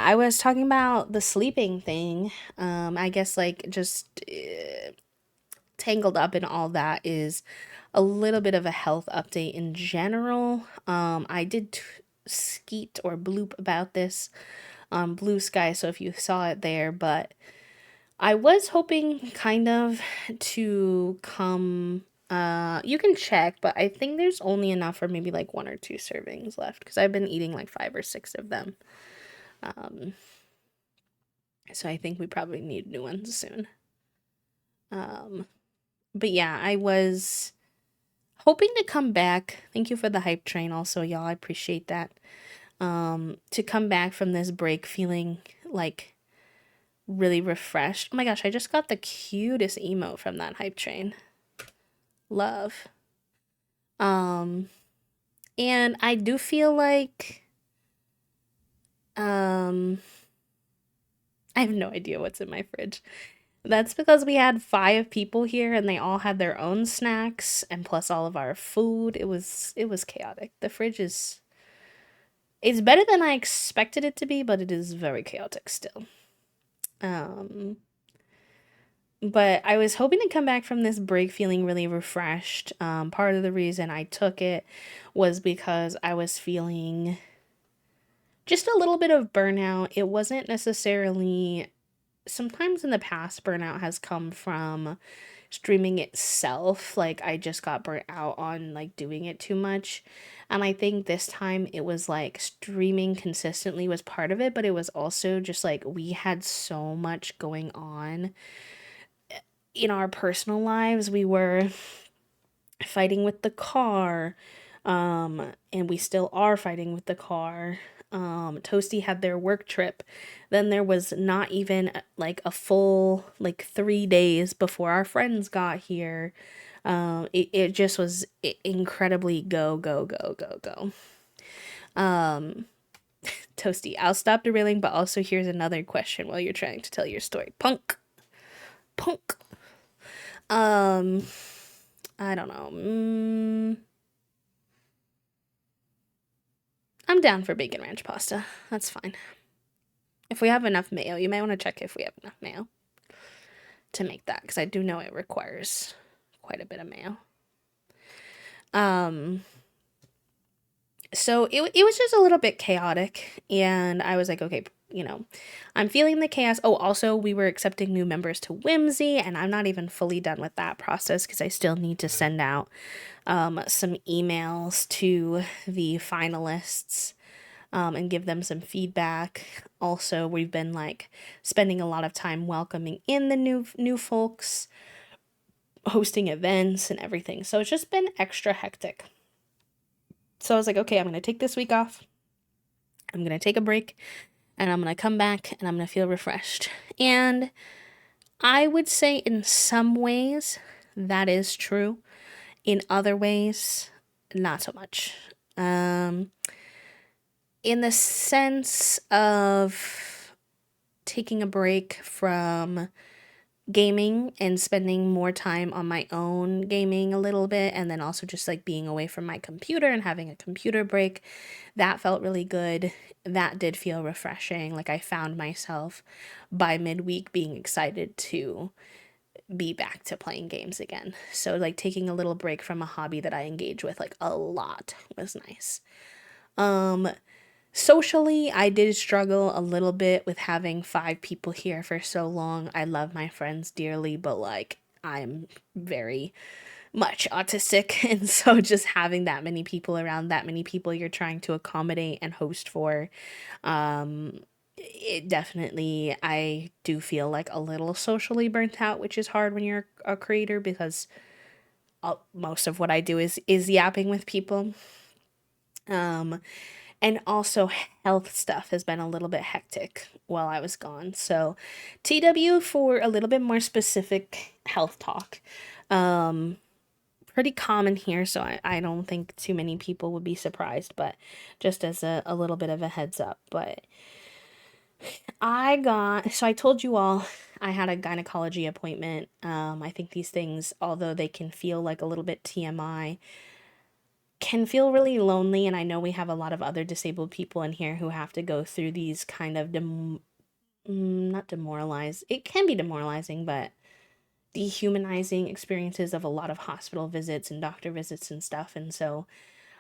I was talking about the sleeping thing. I guess like just tangled up in all that is a little bit of a health update in general. I did skeet or bloop about this on Blue Sky, so if you saw it there, but I was hoping kind of to come. You can check, but I think there's only enough for maybe like 1 or 2 servings left because I've been eating like 5 or 6 of them. So I think we probably need new ones soon. But yeah, I was hoping to come back. Thank you for the hype train also, y'all. I appreciate that. To come back from this break feeling like really refreshed. Oh my gosh, I just got the cutest emote from that hype train. Love. And I do feel like I have no idea what's in my fridge. That's because we had 5 people here and they all had their own snacks and plus all of our food. It was chaotic. The fridge is it's better than I expected it to be, but it is very chaotic still. But I was hoping to come back from this break feeling really refreshed. Part of the reason I took it was because I was feeling just a little bit of burnout. It wasn't necessarily, sometimes in the past, burnout has come from streaming itself. Like I just got burnt out on like doing it too much. And I think this time it was like streaming consistently was part of it, but it was also just like we had so much going on in our personal lives. We were fighting with the car, and we still are fighting with the car. Toasty had their work trip. Then there was not even like a full like 3 days before our friends got here. It just was incredibly go go go go go. Toasty, I'll stop derailing, but also here's another question while you're trying to tell your story. Punk. I don't know. I'm down for bacon ranch pasta. That's fine. If we have enough mayo, you may want to check if we have enough mayo to make that, because I do know it requires quite a bit of mayo. So it was just a little bit chaotic, and I was like, okay, I'm feeling the chaos. Oh, also, we were accepting new members to Whimsy, and I'm not even fully done with that process because I still need to send out some emails to the finalists and give them some feedback. Also, we've been like spending a lot of time welcoming in the new folks, hosting events and everything. So it's just been extra hectic. So I was like, okay, I'm gonna take this week off. I'm gonna take a break, and I'm gonna come back, and I'm gonna feel refreshed. And I would say, in some ways, that is true. In other ways, not so much. Um, in the sense of taking a break from gaming and spending more time on my own gaming a little bit, and then also just like being away from my computer and having a computer break, that felt really good. That did feel refreshing. Like I found myself by midweek being excited to be back to playing games again. So like taking a little break from a hobby that I engage with like a lot was nice. Um Socially, I did struggle a little bit with having 5 people here for so long. I love my friends dearly, but like I'm very much autistic, and so just having that many people around, that many people you're trying to accommodate and host for, um it definitely, I do feel like a little socially burnt out, which is hard when you're a creator because most of what I do is yapping with people. Um and also health stuff has been a little bit hectic while I was gone. So, TW for a little bit more specific health talk. Um Pretty common here, so I don't think too many people would be surprised, but just as a little bit of a heads up. But so I told you all I had a gynecology appointment. I think these things, although they can feel like a little bit TMI, can feel really lonely. And I know we have a lot of other disabled people in here who have to go through these kind of, not demoralized, it can be demoralizing, but dehumanizing experiences of a lot of hospital visits and doctor visits and stuff. And so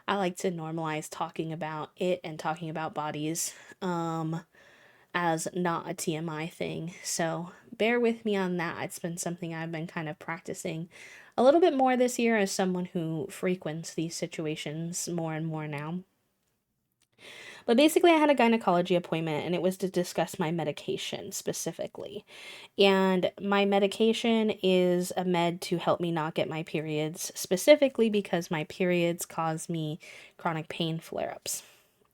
I like to normalize talking about it and talking about bodies. As not a TMI thing. So bear with me on that. It's been something I've been kind of practicing a little bit more this year as someone who frequents these situations more and more now. But basically, I had a gynecology appointment and it was to discuss my medication specifically. And my medication is a med to help me not get my periods, specifically because my periods cause me chronic pain flare ups.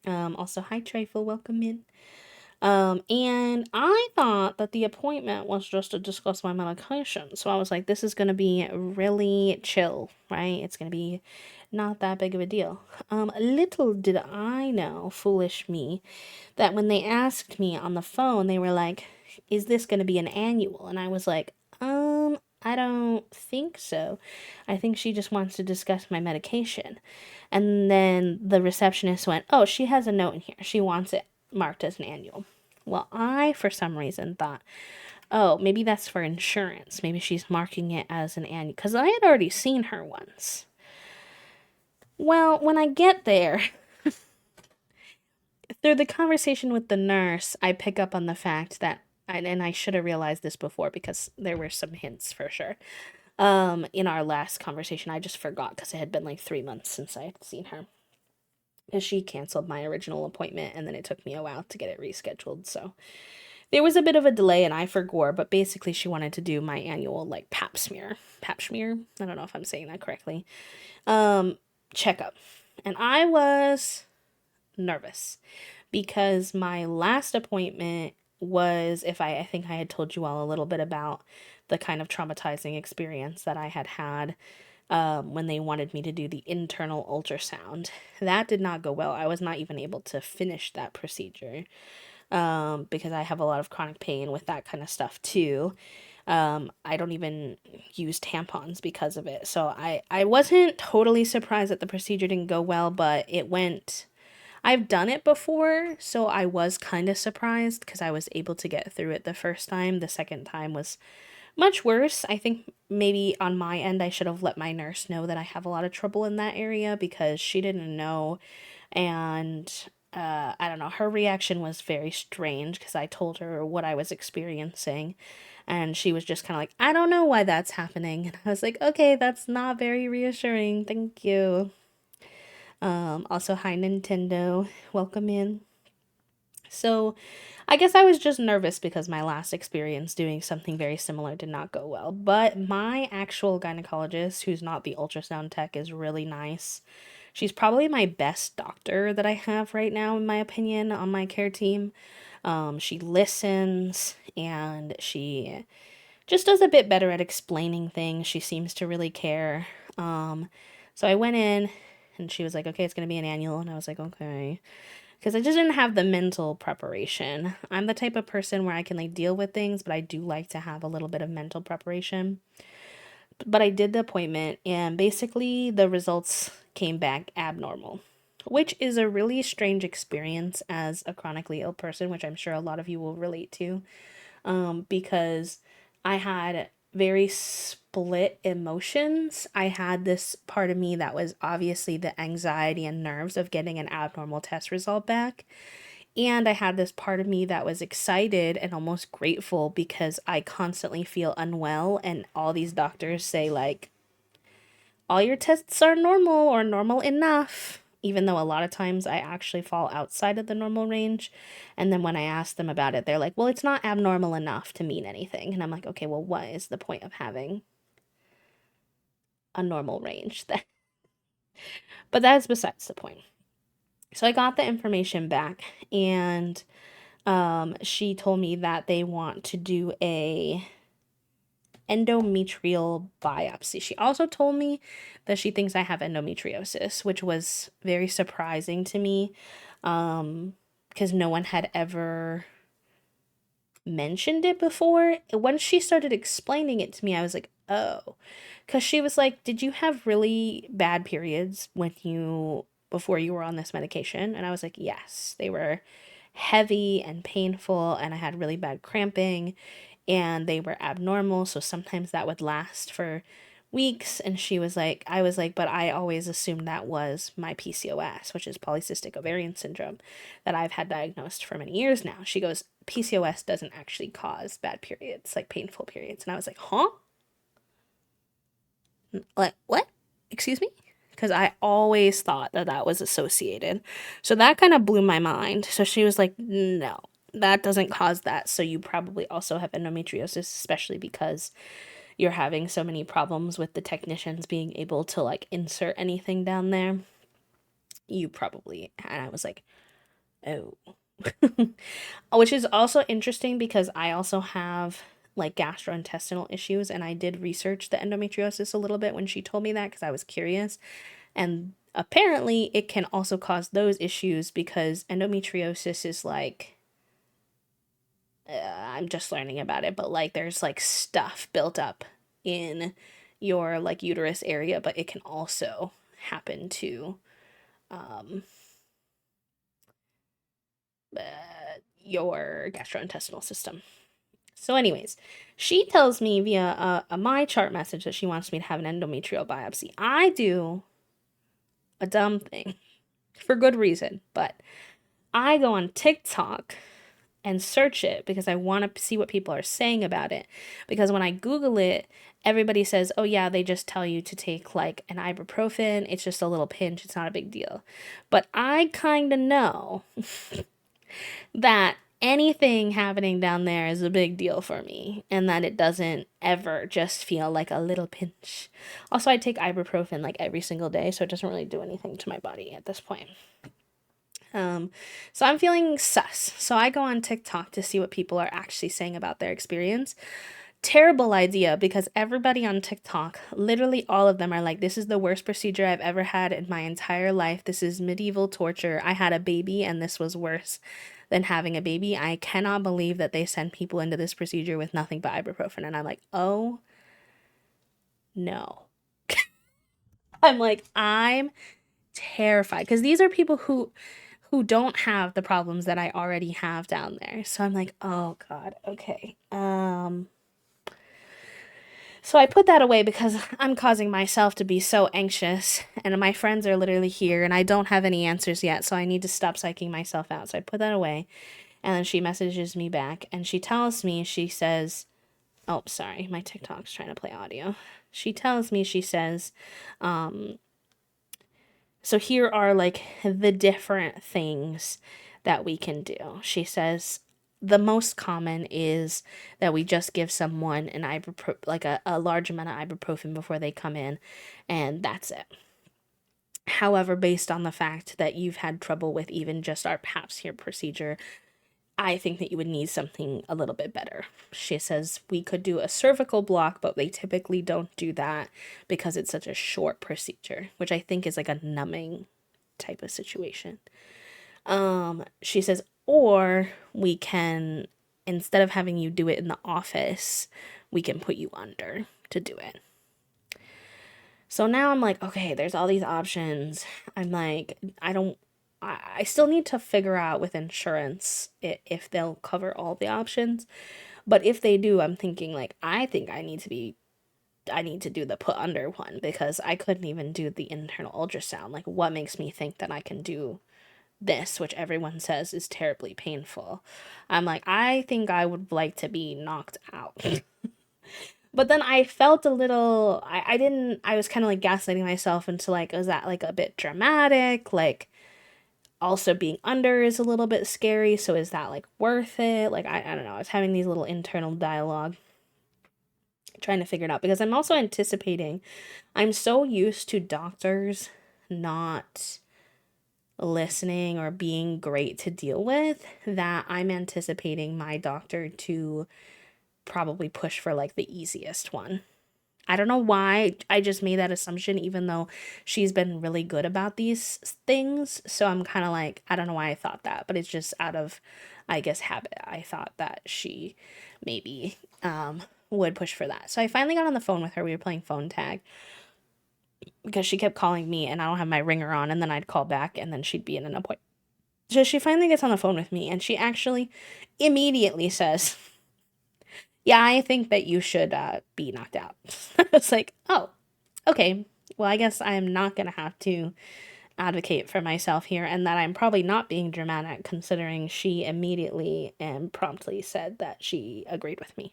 Also, hi Trifle, welcome in. And I thought that the appointment was just to discuss my medication. So I was like, this is going to be really chill, right? It's going to be not that big of a deal. Little did I know, foolish me, that when they asked me on the phone, they were like, is this going to be an annual? And I was like, I don't think so. I think she just wants to discuss my medication. And then the receptionist went, oh, she has a note in here. She wants it marked as an annual. Well, I, for some reason, thought, oh, maybe that's for insurance. Maybe she's marking it as an annual. Because I had already seen her once. Well, when I get there, through the conversation with the nurse, I pick up on the fact that, and I should have realized this before because there were some hints for sure. In our last conversation, I just forgot because it had been like 3 months since I had seen her. Because she canceled my original appointment and then it took me a while to get it rescheduled. So there was a bit of a delay and I forgot, but basically she wanted to do my annual like pap smear. Pap smear? I don't know if I'm saying that correctly. Checkup. And I was nervous because my last appointment was, if I think I had told you all a little bit about the kind of traumatizing experience that I had had when they wanted me to do the internal ultrasound. That did not go well. I was not even able to finish that procedure because I have a lot of chronic pain with that kind of stuff too. I don't even use tampons because of it. So I wasn't totally surprised that the procedure didn't go well, but it went. I've done it before, so I was kind of surprised because I was able to get through it the first time. The second time was much worse. I think maybe on my end, I should have let my nurse know that I have a lot of trouble in that area because she didn't know And I don't know, her reaction was very strange because I told her what I was experiencing. And she was just kind of like, I don't know why that's happening. And I was like, okay, that's not very reassuring. Thank you. Also, hi, Nintendo. Welcome in. So, I guess I was just nervous because my last experience doing something very similar did not go well. But my actual gynecologist, who's not the ultrasound tech, is really nice. She's probably my best doctor that I have right now, in my opinion, on my care team. She listens and she just does a bit better at explaining things. She seems to really care. So I went in and she was like, okay, it's going to be an annual. And I was like, okay. Because I just didn't have the mental preparation. I'm the type of person where I can like deal with things, but I do like to have a little bit of mental preparation. But I did the appointment and basically the results came back abnormal, which is a really strange experience as a chronically ill person, which I'm sure a lot of you will relate to, because I had very split emotions. I had this part of me that was obviously the anxiety and nerves of getting an abnormal test result back. And I had this part of me that was excited and almost grateful because I constantly feel unwell, and all these doctors say, like, all your tests are normal or normal enough, even though a lot of times I actually fall outside of the normal range. And then when I ask them about it, they're like, well, it's not abnormal enough to mean anything. And I'm like, okay, well, what is the point of having a normal range then? But that's besides the point. So I got the information back, and she told me that they want to do a endometrial biopsy. She also told me that she thinks I have endometriosis, which was very surprising to me, because no one had ever mentioned it before. When she started explaining it to me, I was like, oh, because she was like, did you have really bad periods before you were on this medication? And I was like, yes, they were heavy and painful, and I had really bad cramping, and they were abnormal, so sometimes that would last for weeks. And she was like, I was like, but I always assumed that was my PCOS, which is polycystic ovarian syndrome, that I've had diagnosed for many years now. She goes, PCOS doesn't actually cause bad periods, like painful periods. And I was like, huh? Like, what? Excuse me? Because I always thought that that was associated. So that kind of blew my mind. So she was like, no, that doesn't cause that. So you probably also have endometriosis, especially because you're having so many problems with the technicians being able to like insert anything down there. You probably, and I was like, oh. Which is also interesting because I also have like gastrointestinal issues, and I did research the endometriosis a little bit when she told me that because I was curious. And apparently it can also cause those issues because endometriosis is like, I'm just learning about it, but like there's like stuff built up in your like uterus area, but it can also happen to um, uh, your gastrointestinal system. So, anyways, she tells me via a my chart message that she wants me to have an endometrial biopsy. I do a dumb thing for good reason, but I go on TikTok and search it because I want to see what people are saying about it. Because when I Google it, everybody says, oh, yeah, they just tell you to take like an ibuprofen. It's just a little pinch. It's not a big deal. But I kind of know that anything happening down there is a big deal for me, and that it doesn't ever just feel like a little pinch. Also, I take ibuprofen like every single day, so it doesn't really do anything to my body at this point. So I'm feeling sus. So I go on TikTok to see what people are actually saying about their experience. Terrible idea because everybody on TikTok, literally all of them are like, this is the worst procedure I've ever had in my entire life. This is medieval torture. I had a baby and this was worse than having a baby. I cannot believe that they send people into this procedure with nothing but ibuprofen. And I'm like, oh no. I'm like, I'm terrified because these are people who don't have the problems that I already have down there. So I'm like, oh God, okay. So I put that away because I'm causing myself to be so anxious, and my friends are literally here, and I don't have any answers yet, so I need to stop psyching myself out. So I put that away, and then she messages me back, and she tells me, she says, oh, sorry, my TikTok's trying to play audio. She tells me, she says, so here are like the different things that we can do. She says the most common is that we just give someone an like a large amount of ibuprofen before they come in, and that's it. However, based on the fact that you've had trouble with even just our PAPS here procedure, I think that you would need something a little bit better. She says we could do a cervical block, but they typically don't do that because it's such a short procedure, which I think is like a numbing type of situation. She says, or we can, instead of having you do it in the office, we can put you under to do it. So now I'm like, okay, there's all these options. I'm like, I still need to figure out with insurance if they'll cover all the options. But if they do, I'm thinking like, I think I need to do the put under one because I couldn't even do the internal ultrasound. Like, what makes me think that I can do this, which everyone says is terribly painful? I'm like, I think I would like to be knocked out. But then I felt a little, I was kind of like gaslighting myself into like, is that like a bit dramatic? Like, also being under is a little bit scary, so is that like worth it? Like, I don't know. I was having these little internal dialogue trying to figure it out because I'm also anticipating, I'm so used to doctors not listening or being great to deal with that I'm anticipating my doctor to probably push for like the easiest one. I don't know why I just made that assumption, even though she's been really good about these things. So I'm kind of like, I don't know why I thought that, but it's just out of, I guess, habit. I thought that she maybe would push for that. So I finally got on the phone with her. We were playing phone tag because she kept calling me and I don't have my ringer on. And then I'd call back and then she'd be in an appointment. So she finally gets on the phone with me and she actually immediately says, yeah, I think that you should be knocked out. I was like, oh, okay. Well, I guess I am not going to have to advocate for myself here, and that I'm probably not being dramatic considering she immediately and promptly said that she agreed with me.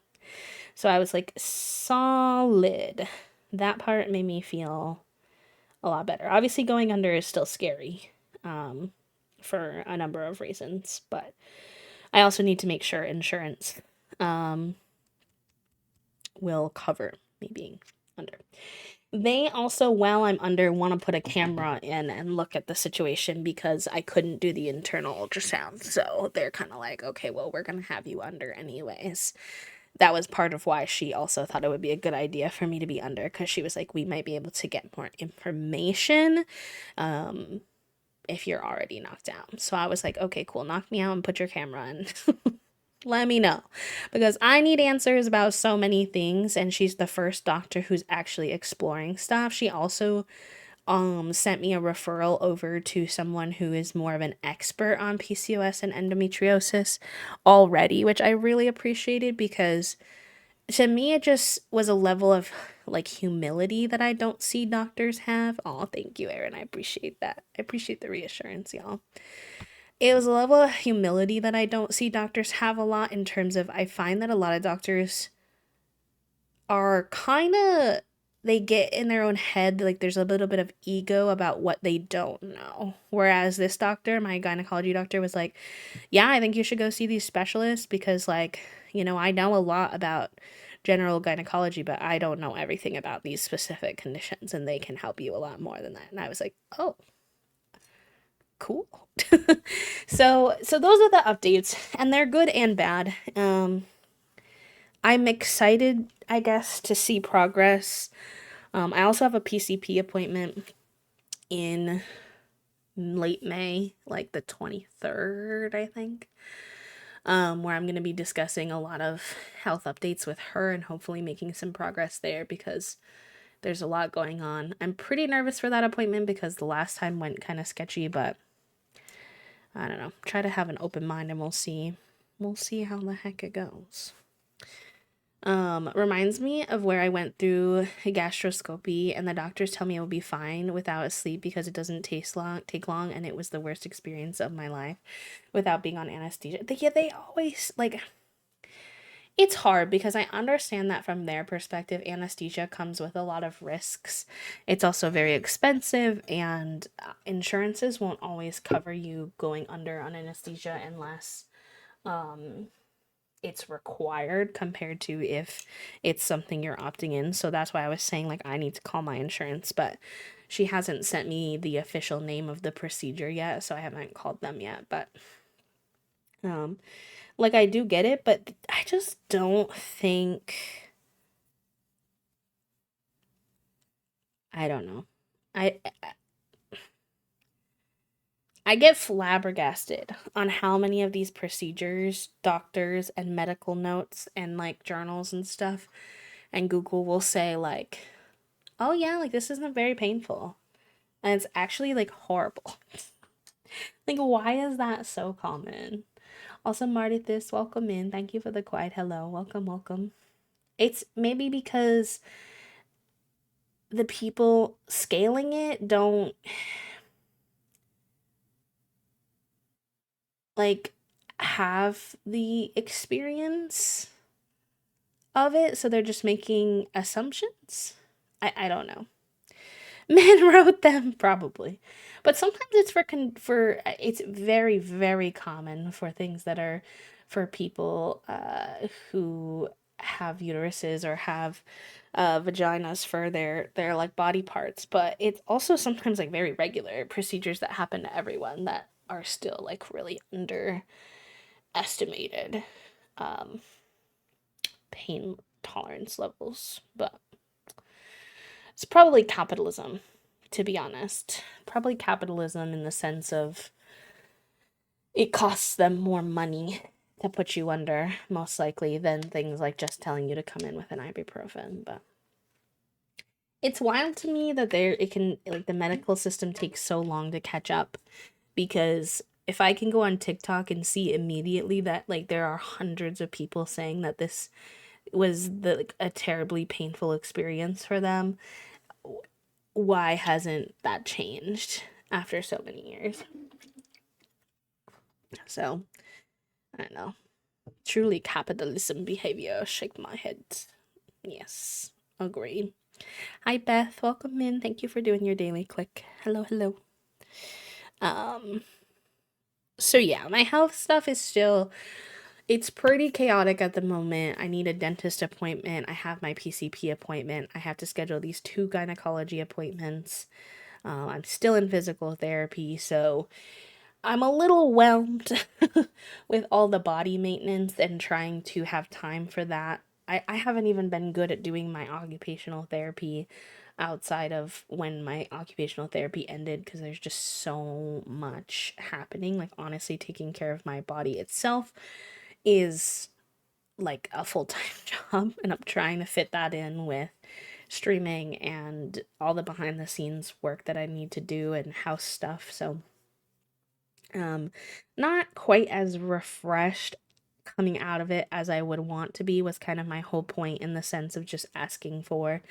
So I was like, solid. That part made me feel a lot better. Obviously, going under is still scary for a number of reasons, but I also need to make sure insurance will cover me being under. They also, while I'm under, want to put a camera in and look at the situation because I couldn't do the internal ultrasound. So they're kind of like, okay, well, we're going to have you under anyways. That was part of why she also thought it would be a good idea for me to be under, because she was like, we might be able to get more information if you're already knocked out. So I was like, okay, cool, knock me out and put your camera in. Let me know, because I need answers about so many things, and she's the first doctor who's actually exploring stuff. She also sent me a referral over to someone who is more of an expert on PCOS and endometriosis already, which I really appreciated, because to me it just was a level of like humility that I don't see doctors have. Oh, thank you, Erin. I appreciate that. I appreciate the reassurance, y'all. It was a level of humility that I don't see doctors have a lot, in terms of, I find that a lot of doctors are kind of, they get in their own head, like there's a little bit of ego about what they don't know. Whereas this doctor, my gynecology doctor, was like, yeah, I think you should go see these specialists because, like, you know, I know a lot about general gynecology, but I don't know everything about these specific conditions, and they can help you a lot more than that. And I was like, oh, cool. So those are the updates, and they're good and bad. I'm excited, I guess, to see progress. I also have a PCP appointment in late May, like the 23rd, I think, where I'm going to be discussing a lot of health updates with her and hopefully making some progress there, because there's a lot going on. I'm pretty nervous for that appointment because the last time went kind of sketchy, but I don't know. Try to have an open mind and we'll see. We'll see how the heck it goes. Reminds me of where I went through a gastroscopy and the doctors tell me I will be fine without sleep because it doesn't take long, and it was the worst experience of my life without being on anesthesia. They always like it's hard because I understand that from their perspective, anesthesia comes with a lot of risks. It's also very expensive, and insurances won't always cover you going under on anesthesia unless um it's required compared to if it's something you're opting in. So that's why I was saying like I need to call my insurance, but she hasn't sent me the official name of the procedure yet, so I haven't called them yet. But um like I do get it, but I just don't think I don't know. I I get flabbergasted on how many of these procedures, doctors and medical notes and like journals and stuff and Google will say like, "Oh yeah, like this isn't very painful." And it's actually like horrible. Like why is that so common? Also, Martithis, welcome in. Thank you for the quiet hello. Welcome, welcome. It's maybe because the people scaling it don't like have the experience of it, so they're just making assumptions. I don't know. Men wrote them probably, but sometimes it's for it's very common for things that are for people who have uteruses or have vaginas for their like body parts, but it's also sometimes like very regular procedures that happen to everyone that are still like really underestimated um pain tolerance levels. But it's probably capitalism, to be honest. Probably capitalism in the sense of it costs them more money to put you under, most likely, than things like just telling you to come in with an ibuprofen. But it's wild to me that it can like the medical system takes so long to catch up, because if I can go on TikTok and see immediately that like there are hundreds of people saying that this was like a terribly painful experience for them, why hasn't that changed after so many years? So, I don't know. Truly capitalism behavior. Shake my head. Yes, agree. Hi, Beth. Welcome in. Thank you for doing your daily click. Hello, hello. Um, so yeah, my health stuff is still it's pretty chaotic at the moment. I need a dentist appointment. I have my PCP appointment. I have to schedule these 2 gynecology appointments. I'm still in physical therapy, so I'm a little whelmed with all the body maintenance and trying to have time for that. I haven't even been good at doing my occupational therapy outside of when my occupational therapy ended because there's just so much happening. Like, honestly, taking care of my body itself is like a full time job, and I'm trying to fit that in with streaming and all the behind the scenes work that I need to do and house stuff. So, um, not quite as refreshed coming out of it as I would want to be was kind of my whole point, in the sense of just asking for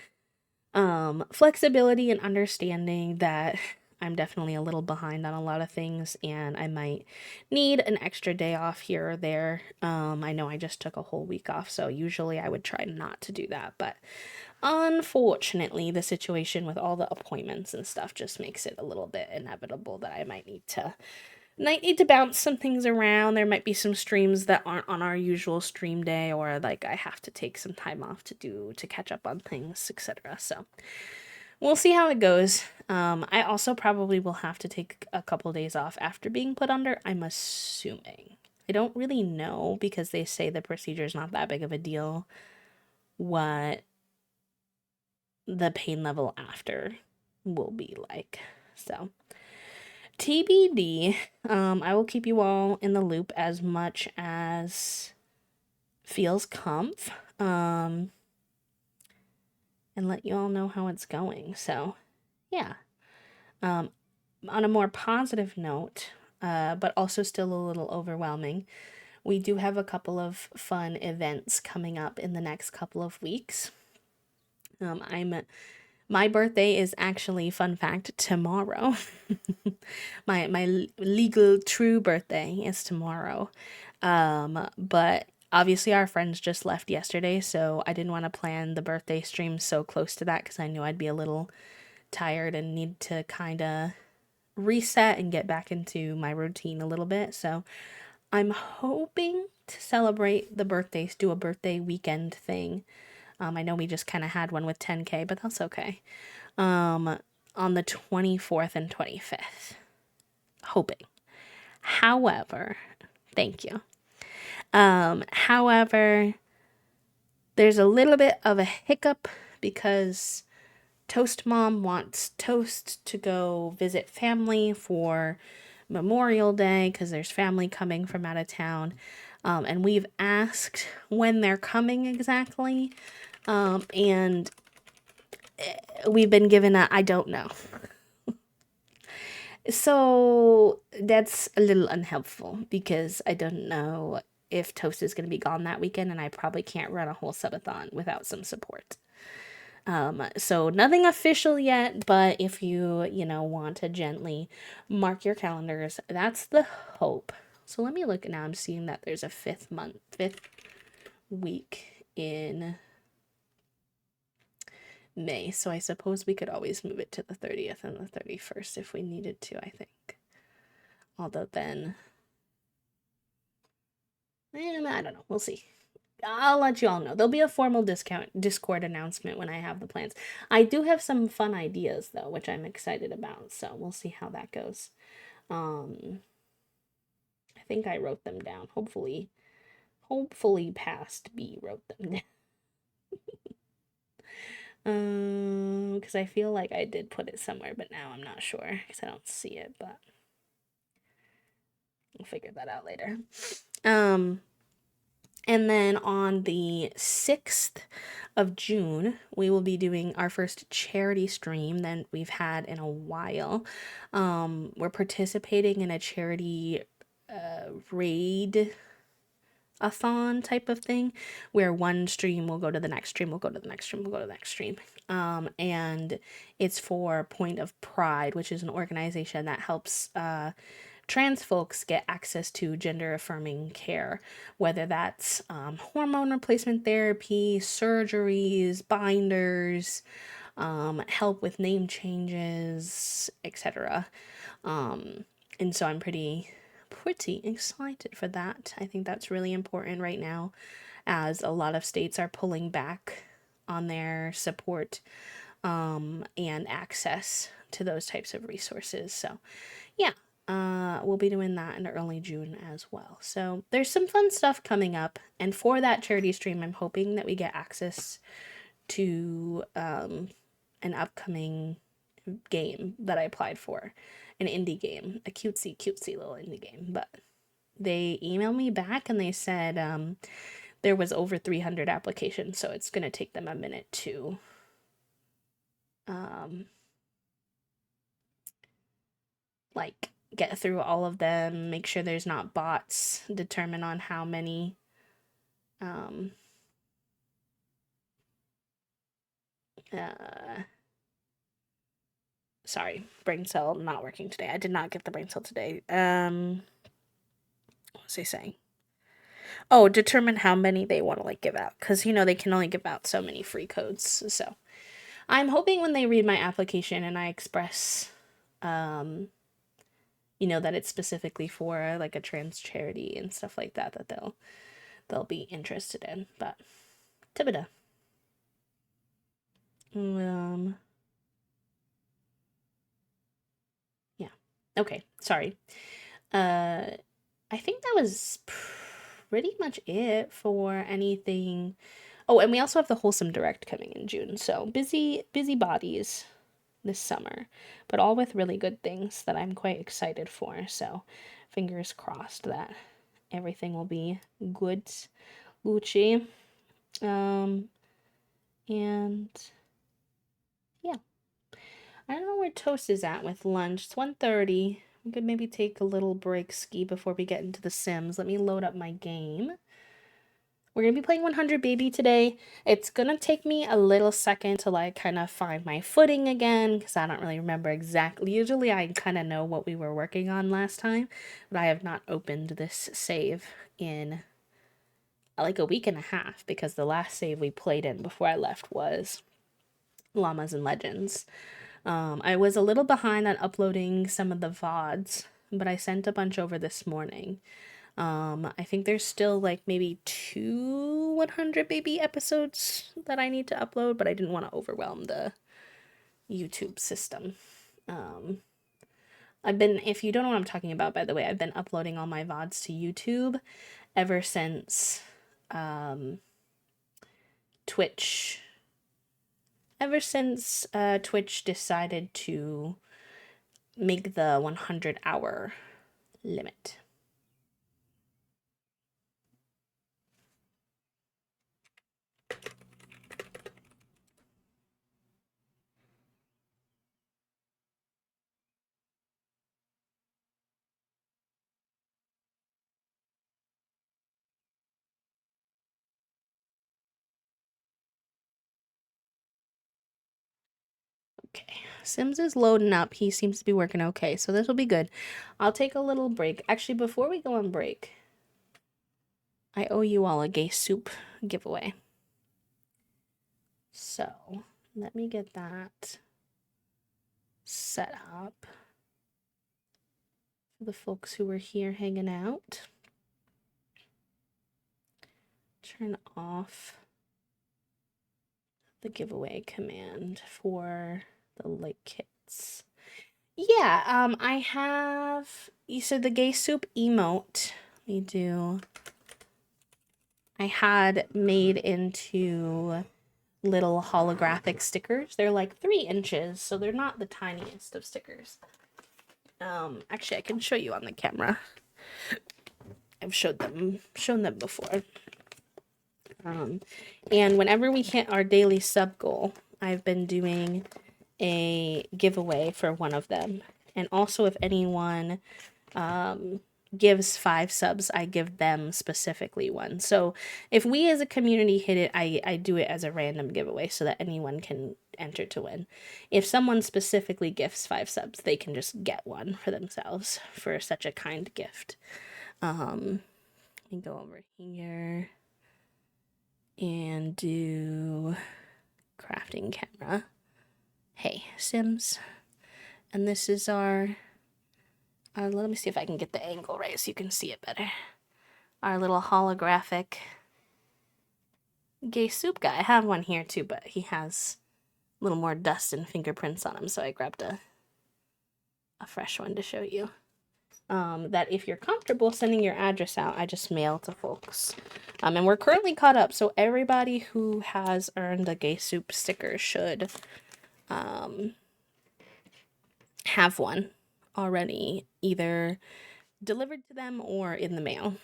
flexibility and understanding that I'm definitely a little behind on a lot of things and I might need an extra day off here or there. I know I just took a whole week off, so usually I would try not to do that, but unfortunately, the situation with all the appointments and stuff just makes it a little bit inevitable that I might need to bounce some things around. There might be some streams that aren't on our usual stream day, or like I have to take some time off to catch up on things, etc. So we'll see how it goes. I also probably will have to take a couple days off after being put under, I'm assuming. I don't really know because they say the procedure is not that big of a deal, what the pain level after will be like. So TBD. I will keep you all in the loop as much as feels comf. And let you all know how it's going. So, yeah. Um, on a more positive note, but also still a little overwhelming, we do have a couple of fun events coming up in the next couple of weeks. My birthday is actually, fun fact, tomorrow. My legal true birthday is tomorrow. But obviously our friends just left yesterday, so I didn't want to plan the birthday stream so close to that because I knew I'd be a little tired and need to kind of reset and get back into my routine a little bit. So I'm hoping to celebrate the birthdays, do a birthday weekend thing. I know we just kind of had one with 10K, but that's okay. On the 24th and 25th. Hoping. However, thank you. However, there's a little bit of a hiccup because Toast Mom wants Toast to go visit family for Memorial Day because there's family coming from out of town. And we've asked when they're coming exactly. And we've been given a I don't know. So that's a little unhelpful because I don't know if Toast is going to be gone that weekend, and I probably can't run a whole subathon without some support. So nothing official yet, but if you want to gently mark your calendars, that's the hope. So let me look now. I'm seeing that there's a fifth week in May. So I suppose we could always move it to the 30th and the 31st if we needed to, I think. Although then, I don't know. We'll see. I'll let you all know. There'll be a formal Discord announcement when I have the plans. I do have some fun ideas though, which I'm excited about. So we'll see how that goes. I think I wrote them down. Hopefully past B wrote them down. Because I feel like I did put it somewhere, but now I'm not sure because I don't see it. But we'll figure that out later. And then on the 6th of June, we will be doing our first charity stream that we've had in a while. We're participating in a charity raid-a-thon type of thing, where one stream will go to the next stream, will go to the next stream, will go to the next stream. And it's for Point of Pride, which is an organization that helps trans folks get access to gender affirming care, whether that's hormone replacement therapy, surgeries, binders, help with name changes, etc. And so I'm pretty excited for that. I think that's really important right now, as a lot of states are pulling back on their support and access to those types of resources. So yeah, we'll be doing that in early June as well. So there's some fun stuff coming up. And for that charity stream, I'm hoping that we get access to an upcoming game that I applied for. An indie game. A cutesy little indie game. But they emailed me back and they said there was over 300 applications. So it's going to take them a minute to get through all of them, make sure there's not bots, determine on how many sorry, brain cell not working today. I did not get the brain cell today. What was I saying? Oh, determine how many they want to give out, because they can only give out so many free codes. So I'm hoping when they read my application and I express that it's specifically for a trans charity and stuff like that, that they'll be interested in. But Tibida. Yeah. Okay, sorry. I think that was pretty much it for anything. Oh, and we also have the Wholesome Direct coming in June. So busy bodies this summer, but all with really good things that I'm quite excited for. So fingers crossed that everything will be good, Gucci. And yeah, I don't know where Toast is at with lunch. It's 1:30. We could maybe take a little break ski before we get into The Sims. Let me load up my game. We're going to be playing 100 Baby today. It's going to take me a little second to like kind of find my footing again because I don't really remember exactly. Usually I kind of know what we were working on last time, but I have not opened this save in like a week and a half because the last save we played in before I left was Llamas and Legends. I was a little behind on uploading some of the VODs, but I sent a bunch over this morning. I think there's still like maybe 100 Baby episodes that I need to upload, but I didn't want to overwhelm the YouTube system. If you don't know what I'm talking about, by the way, I've been uploading all my VODs to YouTube ever since Twitch. Twitch decided to make the 100-hour limit. Okay, Sims is loading up. He seems to be working okay, so this will be good. I'll take a little break. Actually, before we go on break, I owe you all a gay soup giveaway. So, let me get that set up for the folks who are here hanging out. Turn off the giveaway command for the light kits. Yeah, I have, you said the gay soup emote. I had made into little holographic stickers. They're like 3 inches, so they're not the tiniest of stickers. Actually, I can show you on the camera. I've shown them before. And whenever we hit our daily sub goal, I've been doing a giveaway for one of them. And also if anyone gives 5 subs, I give them specifically one. So if we as a community hit it, I do it as a random giveaway so that anyone can enter to win. If someone specifically gifts 5 subs, they can just get one for themselves for such a kind gift. Let me go over here and do crafting camera. Hey, Sims. And this is our let me see if I can get the angle right so you can see it better. Our little holographic gay soup guy. I have one here too, but he has a little more dust and fingerprints on him, so I grabbed a fresh one to show you. That if you're comfortable sending your address out, I just mail to folks. And we're currently caught up, so everybody who has earned a gay soup sticker should have one already either delivered to them or in the mail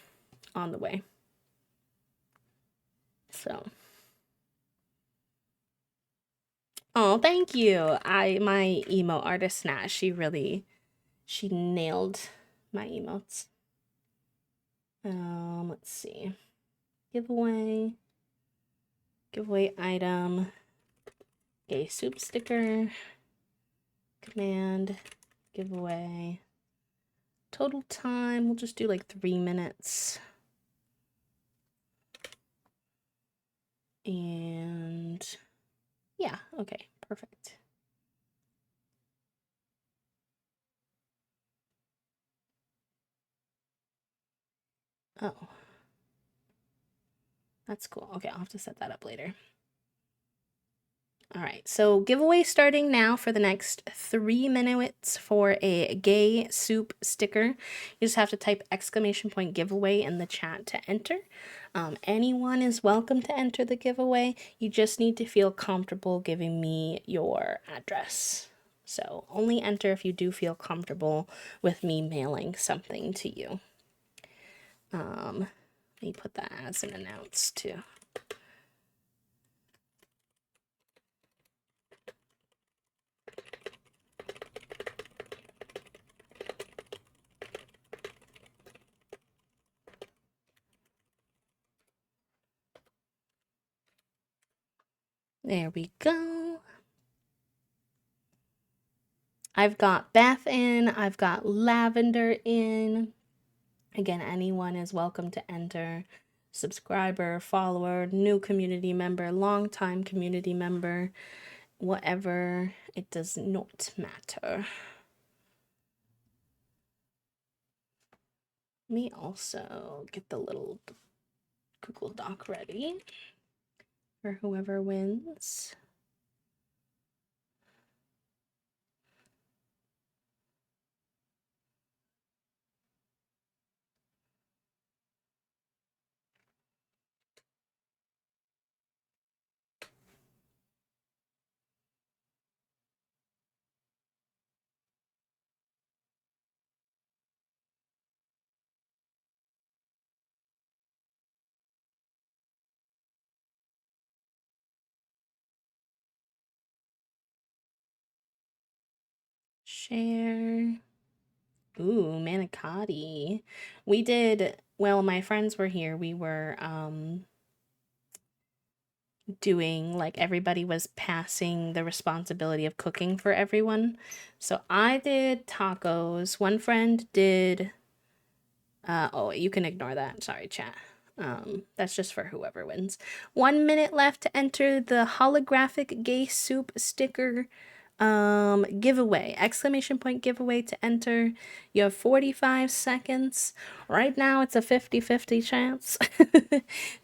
on the way. So, oh, thank you. My emo artist Nat, she nailed my emotes. Let's see. Giveaway item, gay soup sticker, command, giveaway. Total time, we'll just do like 3 minutes. And yeah, okay, perfect. Oh, that's cool. Okay, I'll have to set that up later. All right, so giveaway starting now for the next 3 minutes for a gay soup sticker. You just have to type !giveaway in the chat to enter. Anyone is welcome to enter the giveaway. You just need to feel comfortable giving me your address. So only enter if you do feel comfortable with me mailing something to you. Let me put that as an announce too. There we go. I've got Beth in. I've got Lavender in. Again, anyone is welcome to enter. Subscriber, follower, new community member, longtime community member, whatever. It does not matter. Let me also get the little Google Doc ready for whoever wins. Share. Ooh, manicotti. We did, well, my friends were here. We were doing, like, everybody was passing the responsibility of cooking for everyone. So I did tacos. One friend did oh, you can ignore that. Sorry, chat. That's just for whoever wins. 1 minute left to enter the holographic gay soup sticker giveaway. Exclamation point giveaway to enter. You have 45 seconds. Right now it's a 50-50 chance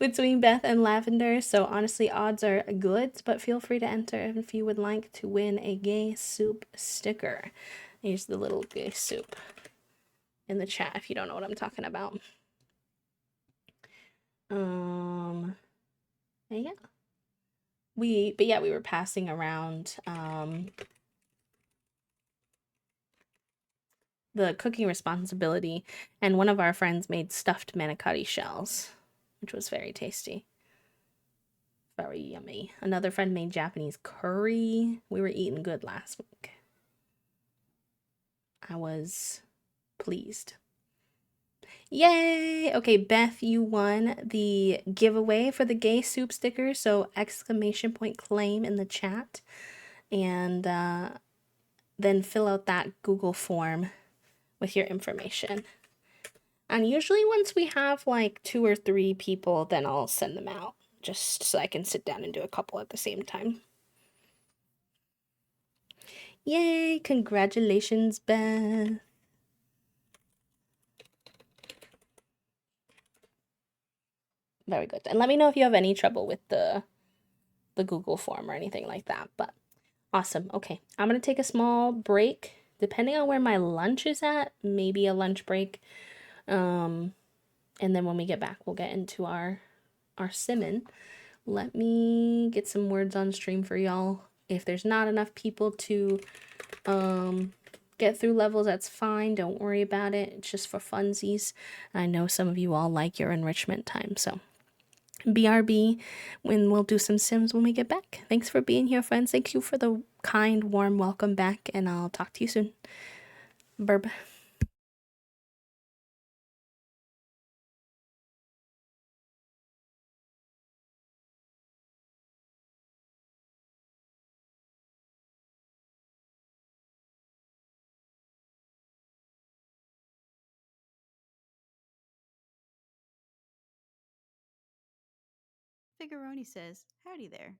between Beth and Lavender, so honestly odds are good, but feel free to enter if you would like to win a gay soup sticker. Here's the little gay soup in the chat if you don't know what I'm talking about. Yeah. We were passing around the cooking responsibility, and one of our friends made stuffed manicotti shells, which was very tasty. Very yummy. Another friend made Japanese curry. We were eating good last week. I was pleased. Yay! Okay, Beth, you won the giveaway for the gay soup sticker, so exclamation point claim in the chat, and then fill out that Google form with your information. And usually once we have like 2 or 3 people, then I'll send them out, just so I can sit down and do a couple at the same time. Yay! Congratulations, Beth. Very good. And let me know if you have any trouble with the Google form or anything like that. But awesome. Okay, I'm gonna take a small break. Depending on where my lunch is at, maybe a lunch break. And then when we get back, we'll get into our simon. Let me get some words on stream for y'all. If there's not enough people to get through levels, that's fine. Don't worry about it. It's just for funsies. I know some of you all like your enrichment time, so BRB, when we'll do some sims when we get back. Thanks for being here, friends. Thank you for the kind, warm welcome back, and I'll talk to you soon. Burb. Figuroni says, howdy there.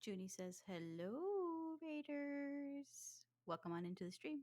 Junie says, hello, Raiders. Welcome on into the stream.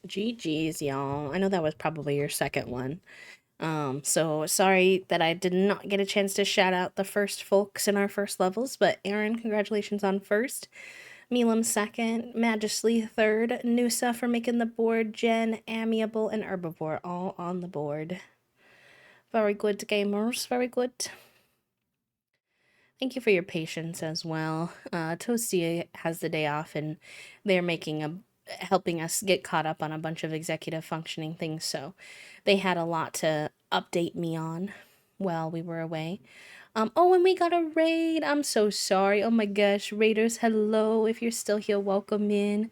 GG's, y'all. I know that was probably your second one. So sorry that I did not get a chance to shout out the first folks in our first levels, but Aaron, congratulations on first. Milam second, Majesty third, Nusa for making the board, Jen, Amiable, and Herbivore all on the board. Very good, gamers. Very good. Thank you for your patience as well. Toasty has the day off, and they're helping us get caught up on a bunch of executive functioning things. So they had a lot to update me on while we were away. Oh, and we got a raid. I'm so sorry. Oh my gosh, raiders, hello. If you're still here, welcome in.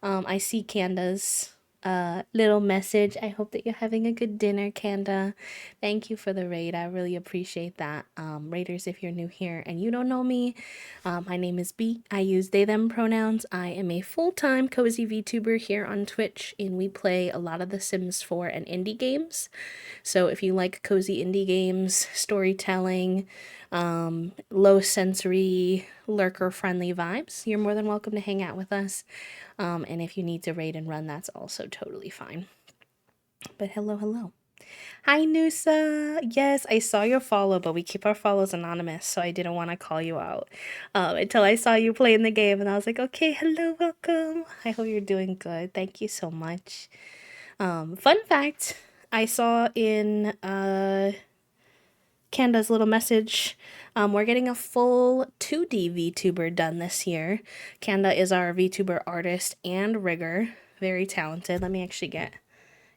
I see Canda's little message. I hope that you're having a good dinner, Kanda. Thank you for the raid. I really appreciate that. Raiders, if you're new here and you don't know me, my name is B. I use they them pronouns. I am a full-time cozy VTuber here on Twitch, and we play a lot of the Sims 4 and indie games. So if you like cozy indie games, storytelling, low sensory, lurker friendly vibes, you're more than welcome to hang out with us. And if you need to raid and run, that's also totally fine. But hello. Hi, Noosa. Yes, I saw your follow, but we keep our follows anonymous, so I didn't want to call you out until I saw you playing the game, and I was like, okay, hello, welcome. I hope you're doing good. Thank you so much. Fun fact, I saw in Canda's little message, we're getting a full 2D VTuber done this year. Kanda is our VTuber artist and rigger. Very talented. Let me actually get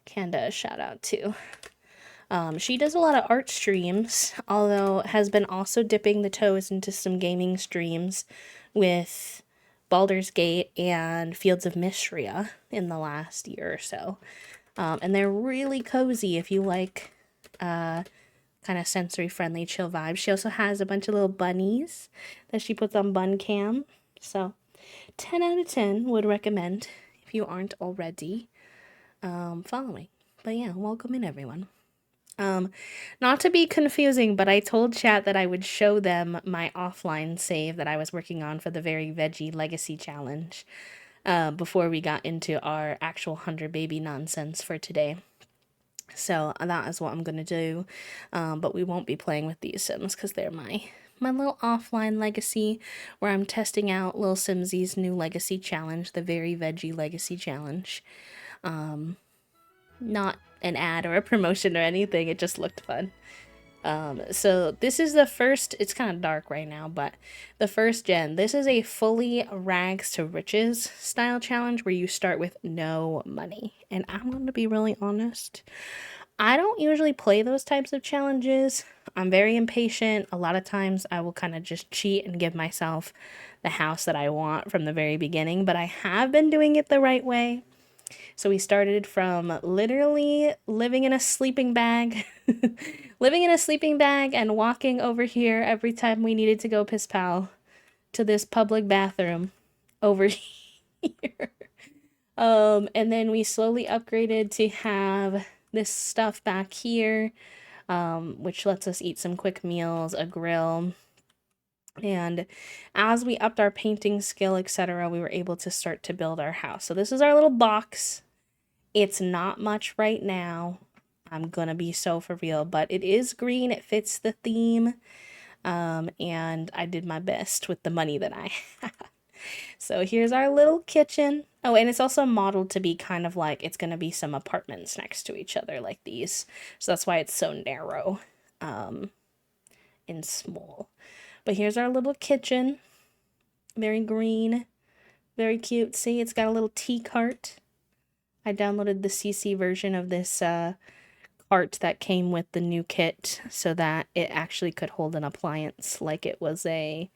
Kanda a shout out too. She does a lot of art streams, although has been also dipping the toes into some gaming streams with Baldur's Gate and Fields of Mistria in the last year or so. And they're really cozy if you like kind of sensory friendly chill vibes. She also has a bunch of little bunnies that she puts on bun cam. So 10 out of 10 would recommend if you aren't already following. But yeah, welcome in everyone. Not to be confusing, but I told chat that I would show them my offline save that I was working on for the Very Veggie Legacy Challenge before we got into our actual 100 baby nonsense for today. So that is what I'm gonna do, but we won't be playing with these Sims because they're my little offline legacy where I'm testing out Lil Simsy's new legacy challenge, the Very Veggie Legacy Challenge. Not an ad or a promotion or anything, it just looked fun. So this is the first, it's kind of dark right now, but the first gen, this is a fully rags to riches style challenge where you start with no money. And I'm going to be really honest, I don't usually play those types of challenges. I'm very impatient. A lot of times I will kind of just cheat and give myself the house that I want from the very beginning, but I have been doing it the right way. So we started from literally living in a sleeping bag, and walking over here every time we needed to go piss pal to this public bathroom over here. And then we slowly upgraded to have this stuff back here, which lets us eat some quick meals, a grill. And as we upped our painting skill, etc., we were able to start to build our house. So this is our little box. It's not much right now. I'm gonna be so for real, but it is green. It fits the theme. And I did my best with the money that I have. So here's our little kitchen. Oh, and it's also modeled to be kind of like it's gonna be some apartments next to each other like these. So that's why it's so narrow and small. But here's our little kitchen. Very green, very cute. See, it's got a little tea cart. I downloaded the CC version of this cart that came with the new kit so that it actually could hold an appliance like it was a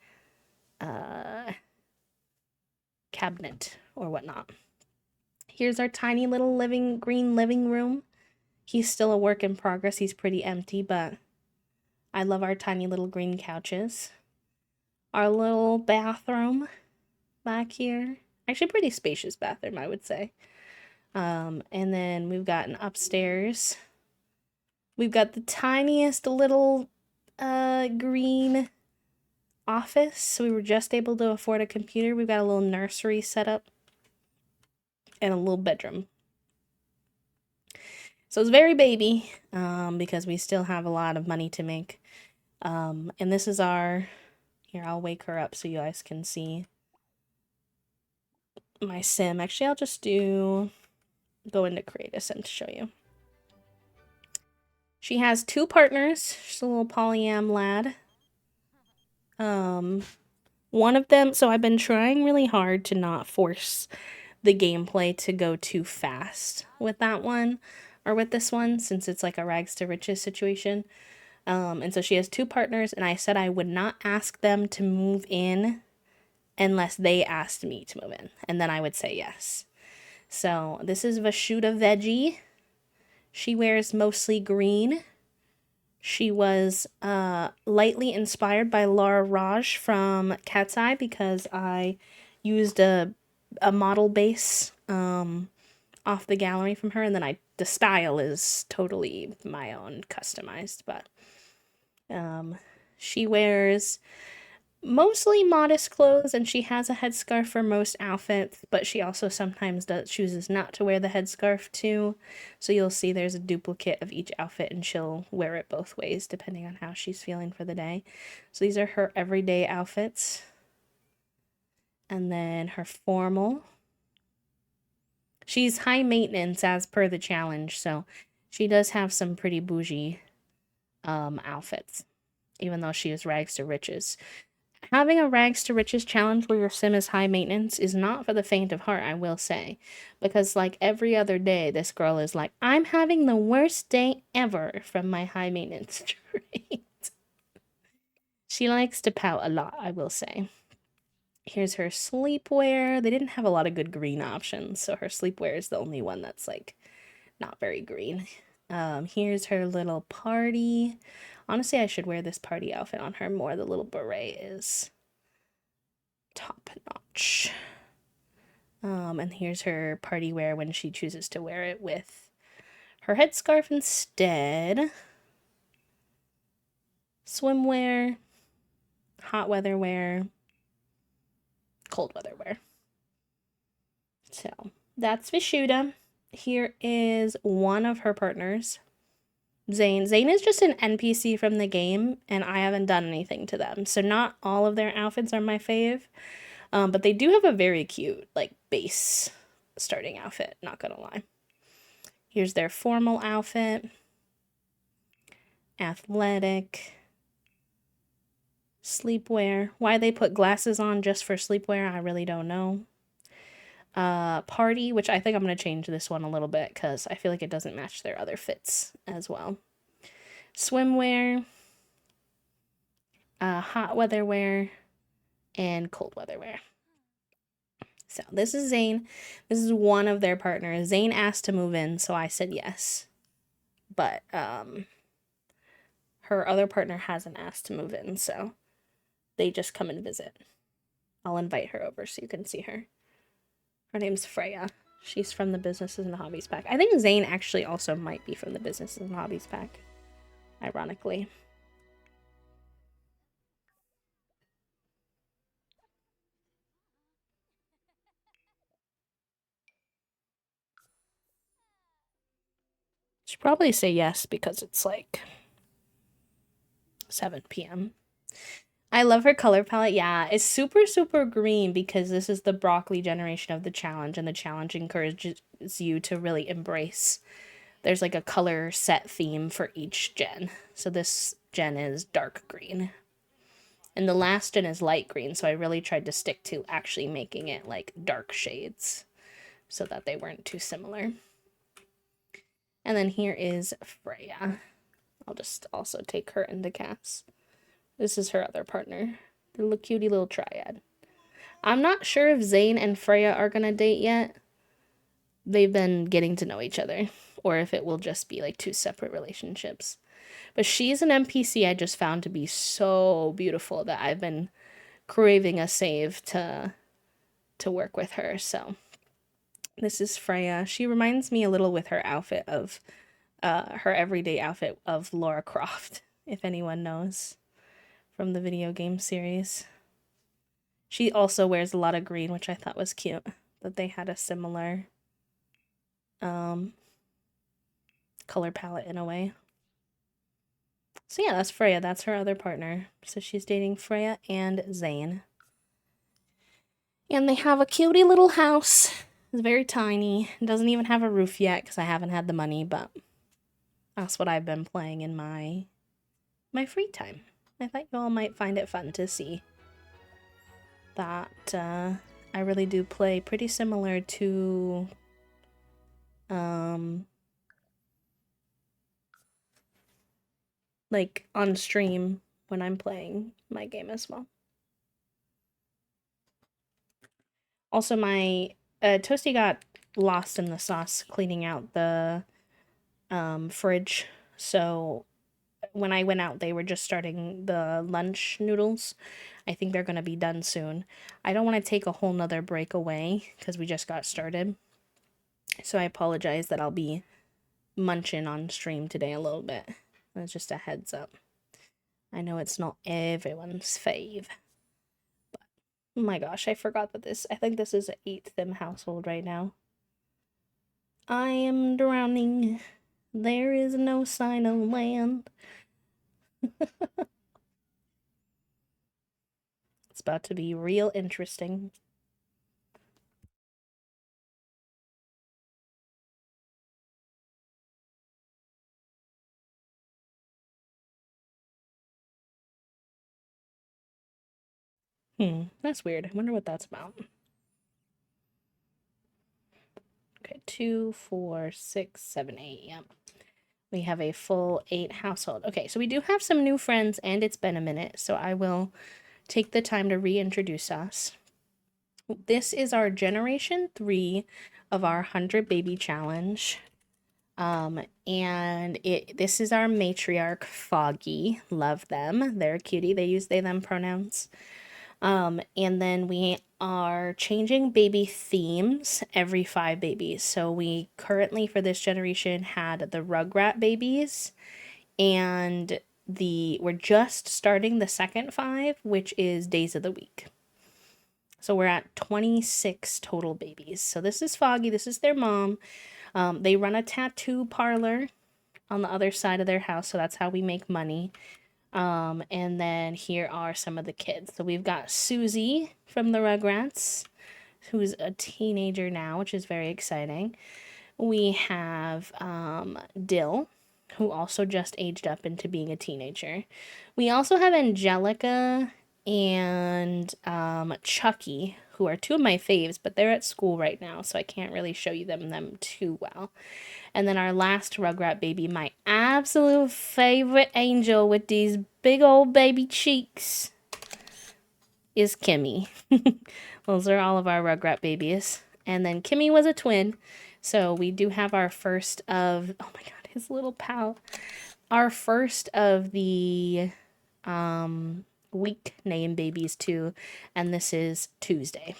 cabinet or whatnot. Here's our tiny little green living room. He's still a work in progress. He's pretty empty, but I love our tiny little green couches. Our little bathroom back here. Actually, pretty spacious bathroom, I would say. And then we've got an upstairs. We've got the tiniest little green office. So we were just able to afford a computer. We've got a little nursery set up and a little bedroom. So it's very baby, because we still have a lot of money to make. And this is our, here, I'll wake her up so you guys can see my sim. Actually, I'll just go into create a sim to show you. She has 2 partners. She's a little polyam lad. One of them, so I've been trying really hard to not force the gameplay to go too fast with that one, or with this one, since it's like a rags to riches situation. And so she has 2 partners, and I said I would not ask them to move in unless they asked me to move in, and then I would say yes. So this is Vashuda Veggie. She wears mostly green. She was lightly inspired by Laura Raj from Cat's Eye, because I used a model base off the gallery from her, and then the style is totally my own, customized. But she wears mostly modest clothes, and she has a headscarf for most outfits, but she also sometimes chooses not to wear the headscarf too. So you'll see there's a duplicate of each outfit, and she'll wear it both ways depending on how she's feeling for the day. So these are her everyday outfits. And then her formal. She's high maintenance as per the challenge, so she does have some pretty bougie outfits, even though she is rags to riches. Having a rags to riches challenge where your sim is high maintenance is not for the faint of heart, I will say. Because like every other day, this girl is like, I'm having the worst day ever from my high maintenance trait. She likes to pout a lot, I will say. Here's her sleepwear. They didn't have a lot of good green options, so her sleepwear is the only one that's like not very green. Here's her little party. Honestly, I should wear this party outfit on her more. The little beret is top notch. And here's her party wear when she chooses to wear it with her headscarf instead. Swimwear, hot weather wear, cold weather wear. So that's Vishuda. Here is one of her partners, Zane. Zane is just an NPC from the game, and I haven't done anything to them. So not all of their outfits are my fave. But they do have a very cute, like, base starting outfit, not gonna lie. Here's their formal outfit. Athletic. Sleepwear. Why they put glasses on just for sleepwear, I really don't know. Party, which I think I'm gonna change this one a little bit, because I feel like it doesn't match their other fits as well. Swimwear. Hot weather wear. And cold weather wear. So this is Zane. This is one of their partners. Zane asked to move in, so I said yes. But her other partner hasn't asked to move in, so they just come and visit. I'll invite her over so you can see her. Her name's Freya. She's from the Businesses and Hobbies pack. I think Zane actually also might be from the Businesses and Hobbies pack, ironically. Should probably say yes because it's like 7 p.m. I love her color palette. Yeah, it's super, super green because this is the broccoli generation of the challenge, and the challenge encourages you to really embrace. There's like a color set theme for each gen. So this gen is dark green. And the last gen is light green, so I really tried to stick to actually making it like dark shades so that they weren't too similar. And then here is Freya. I'll just also take her into cast. This is her other partner, the little cutie little triad. I'm not sure if Zane and Freya are gonna date yet. They've been getting to know each other, or if it will just be like 2 separate relationships. But she's an NPC I just found to be so beautiful that I've been craving a save to work with her. So this is Freya. She reminds me a little with her outfit of her everyday outfit of Lara Croft, if anyone knows from the video game series. She also wears a lot of green, which I thought was cute, that they had a similar color palette in a way. So yeah, that's Freya. That's her other partner. So she's dating Freya and Zane. And they have a cutie little house. It's very tiny. It doesn't even have a roof yet because I haven't had the money, but that's what I've been playing in my free time. I thought you all might find it fun to see that I really do play pretty similar to like on stream when I'm playing my game as well. Also, my Toasty got lost in the sauce cleaning out the fridge, so when I went out, they were just starting the lunch noodles. I think they're going to be done soon. I don't want to take a whole nother break away because we just got started. So I apologize that I'll be munching on stream today a little bit. That's just a heads up. I know it's not everyone's fave. But, oh my gosh, I forgot that I think this is an 8th household right now. I am drowning. There is no sign of land. It's about to be real interesting. That's weird. I wonder what that's about. Okay, 2, 4, 6, 7, 8. Yep. We have a full 8 household. Okay, so we do have some new friends, and it's been a minute, so I will take the time to reintroduce us. This is our generation 3 of our 100 baby challenge. And this is our matriarch, Foggy. Love them. They're a cutie. They use they, them pronouns. And then we are changing baby themes every 5 babies. So we currently, for this generation, had the Rugrat babies, and we're just starting the second 5, which is days of the week. So we're at 26 total babies. So this is Foggy. This is their mom. They run a tattoo parlor on the other side of their house, so that's how we make money. And then here are some of the kids. So we've got Susie from the Rugrats, who's a teenager now, which is very exciting. We have Dill, who also just aged up into being a teenager. We also have Angelica and Chucky, who are 2 of my faves, but they're at school right now, so I can't really show you them too well. And then our last Rugrat baby, my absolute favorite angel with these big old baby cheeks, is Kimmy. Those are all of our Rugrat babies. And then Kimmy was a twin, so we do have our first of, oh my god, his little pal. Our first of the week name babies too, and this is Tuesday.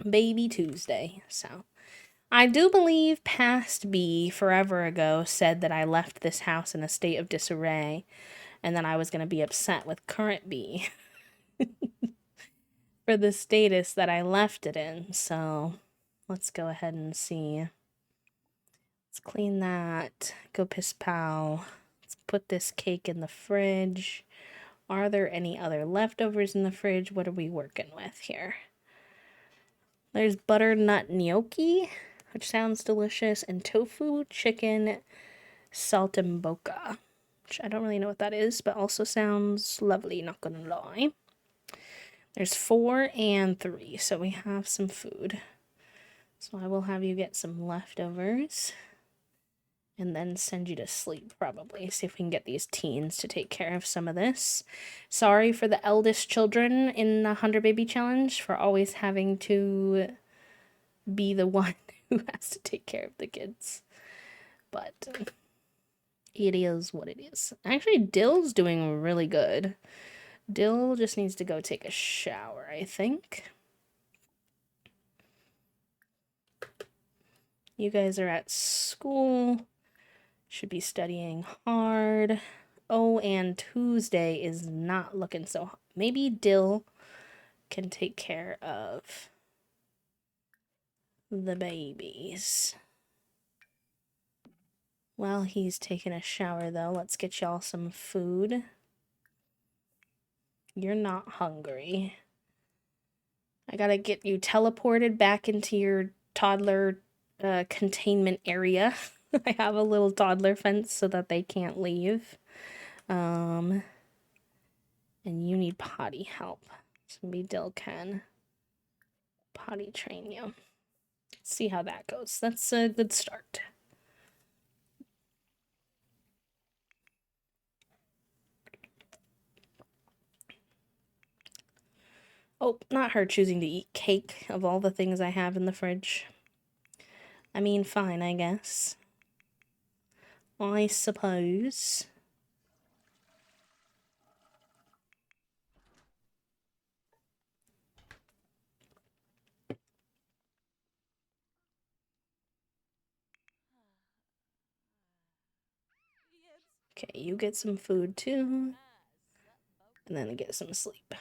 Baby Tuesday, so. I do believe past B forever ago said that I left this house in a state of disarray and that I was going to be upset with current B for the status that I left it in. So let's go ahead and see. Let's clean that. Go piss pow. Let's put this cake in the fridge. Are there any other leftovers in the fridge? What are we working with here? There's butternut gnocchi, which sounds delicious, and tofu chicken saltimbocca, which I don't really know what that is, but also sounds lovely, not gonna lie. There's 4 and 3, so we have some food. So I will have you get some leftovers and then send you to sleep, probably. See if we can get these teens to take care of some of this. Sorry for the eldest children in the 100 Baby Challenge for always having to be the one who has to take care of the kids. But it is what it is. Actually, Dill's doing really good. Dill just needs to go take a shower, I think. You guys are at school. Should be studying hard. Oh, and Tuesday is not looking so hot. Maybe Dill can take care of the babies. While he's taking a shower, though, let's get y'all some food. You're not hungry. I gotta get you teleported back into your toddler containment area. I have a little toddler fence so that they can't leave. And you need potty help. So maybe Dill can potty train you. See how that goes. That's a good start. Oh, not her choosing to eat cake of all the things I have in the fridge. I mean, fine, I guess. I suppose. Okay, you get some food too. And then get some sleep.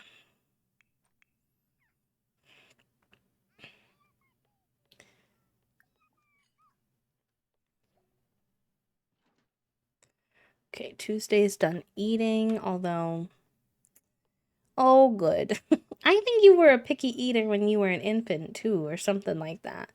Okay, Tuesday's done eating, although... Oh, good. I think you were a picky eater when you were an infant, too, or something like that.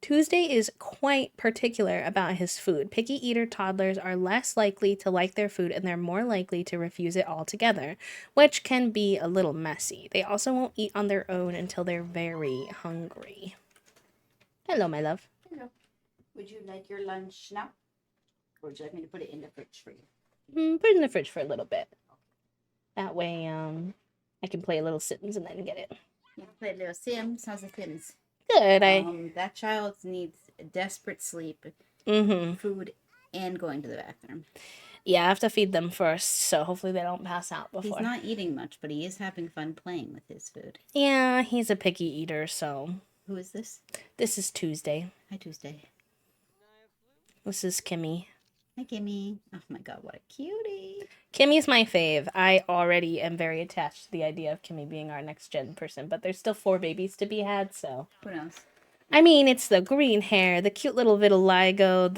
Tuesday is quite particular about his food. Picky eater toddlers are less likely to like their food and they're more likely to refuse it altogether, which can be a little messy. They also won't eat on their own until they're very hungry. Hello, my love. Hello. Would you like your lunch now? Or would you like me to put it in the fridge for you? Put it in the fridge for a little bit. That way, I can play a little Sims and then get it. Yeah, play a little Sims. How's the Sims? Good. That child needs desperate sleep, food, and going to the bathroom. Yeah, I have to feed them first, so hopefully they don't pass out before. He's not eating much, but he is having fun playing with his food. Yeah, he's a picky eater, so... Who is this? This is Tuesday. Hi, Tuesday. This is Kimmy. Hi, Kimmy. Oh my god, what a cutie. Kimmy's my fave. I already am very attached to the idea of Kimmy being our next gen person, but there's still 4 babies to be had, so... Who knows? I mean, it's the green hair, the cute little vitiligo,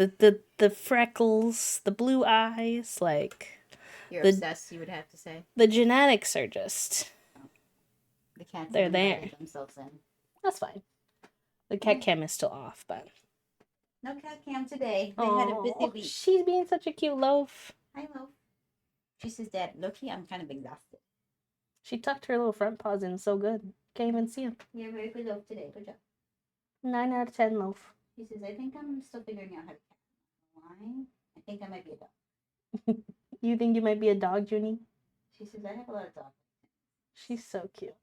the freckles, the blue eyes, like... You're obsessed, you would have to say. The genetics are just... The cats they're there. Themselves in. That's fine. The cat cam is still off, but... No cat cam today. They had a busy week. She's being such a cute loaf. Hi, Loaf. She says, Dad, look-y, I'm kind of exhausted. She tucked her little front paws in so good. Can't even see him. You're very good, Loaf, today. Good job. 9 out of 10, Loaf. She says, I think I'm still figuring out how to cat. Why? I think I might be a dog. You think you might be a dog, Junie? She says, I have a lot of dogs. She's so cute.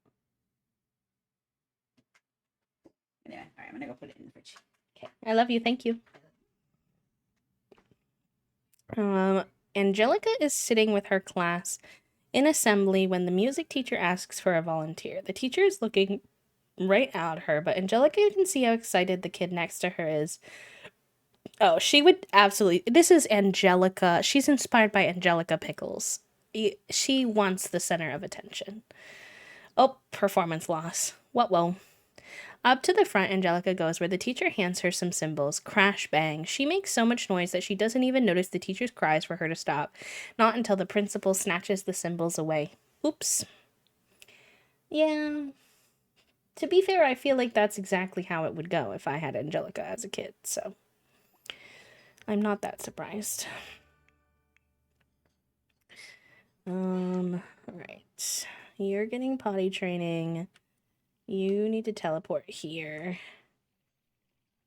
Anyway, all right, I'm going to go put it in the fridge. Okay. I love you. Thank you. Angelica is sitting with her class in assembly when the music teacher asks for a volunteer. The teacher is looking right at her, but Angelica can see how excited the kid next to her is. Oh, she would absolutely... This is Angelica. She's inspired by Angelica Pickles. She wants the center of attention. Oh, performance loss. What will? Up to the front, Angelica goes, where the teacher hands her some cymbals. Crash, bang. She makes so much noise that she doesn't even notice the teacher's cries for her to stop. Not until the principal snatches the cymbals away. Oops. Yeah. To be fair, I feel like that's exactly how it would go if I had Angelica as a kid, so... I'm not that surprised. Alright. You're getting potty training. You need to teleport here.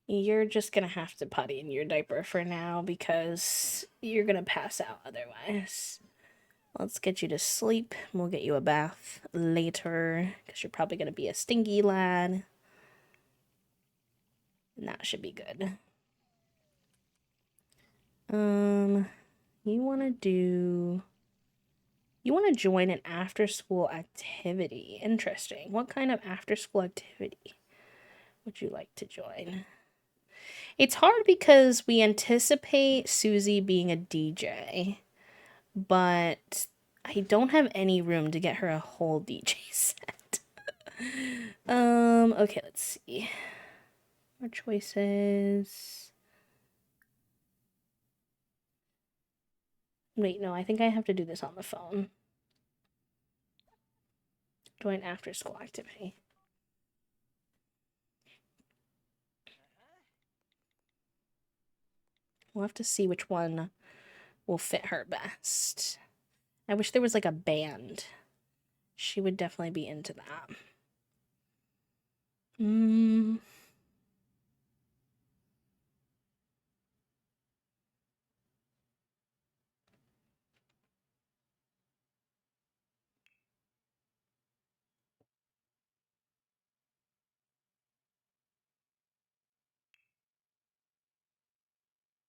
You're just gonna have to potty in your diaper for now because you're gonna pass out otherwise. Let's get you to sleep. We'll get you a bath later because you're probably gonna be a stinky lad. And that should be good. You want to join an after-school activity. Interesting. What kind of after-school activity would you like to join? It's hard because we anticipate Susie being a DJ, but I don't have any room to get her a whole DJ set. Okay, let's see. Our choices. Wait, no, I think I have to do this on the phone. Join after school activity. We'll have to see which one will fit her best. I wish there was like a band. She would definitely be into that.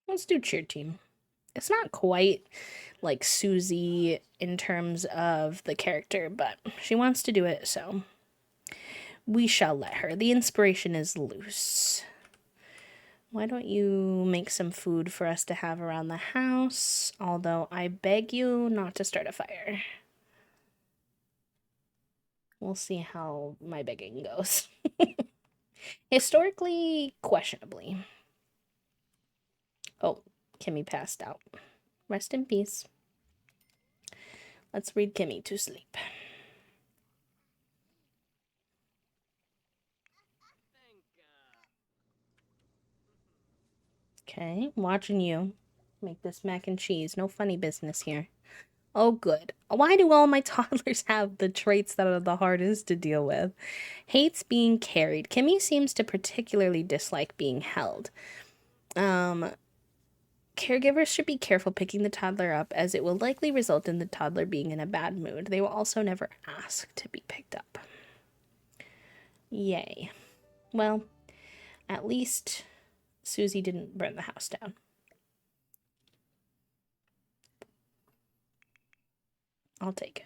Let's do cheer team. It's not quite like Susie in terms of the character, but she wants to do it, so we shall let her. The inspiration is loose. Why don't you make some food for us to have around the house? Although I beg you not to start a fire. We'll see how my begging goes. Historically, questionably. Oh, Kimmy passed out. Rest in peace. Let's read Kimmy to sleep. Okay, watching you make this mac and cheese. No funny business here. Oh, good. Why do all my toddlers have the traits that are the hardest to deal with? Hates being carried. Kimmy seems to particularly dislike being held. Caregivers should be careful picking the toddler up, as it will likely result in the toddler being in a bad mood. They will also never ask to be picked up. Yay. Well, at least Susie didn't burn the house down. I'll take it.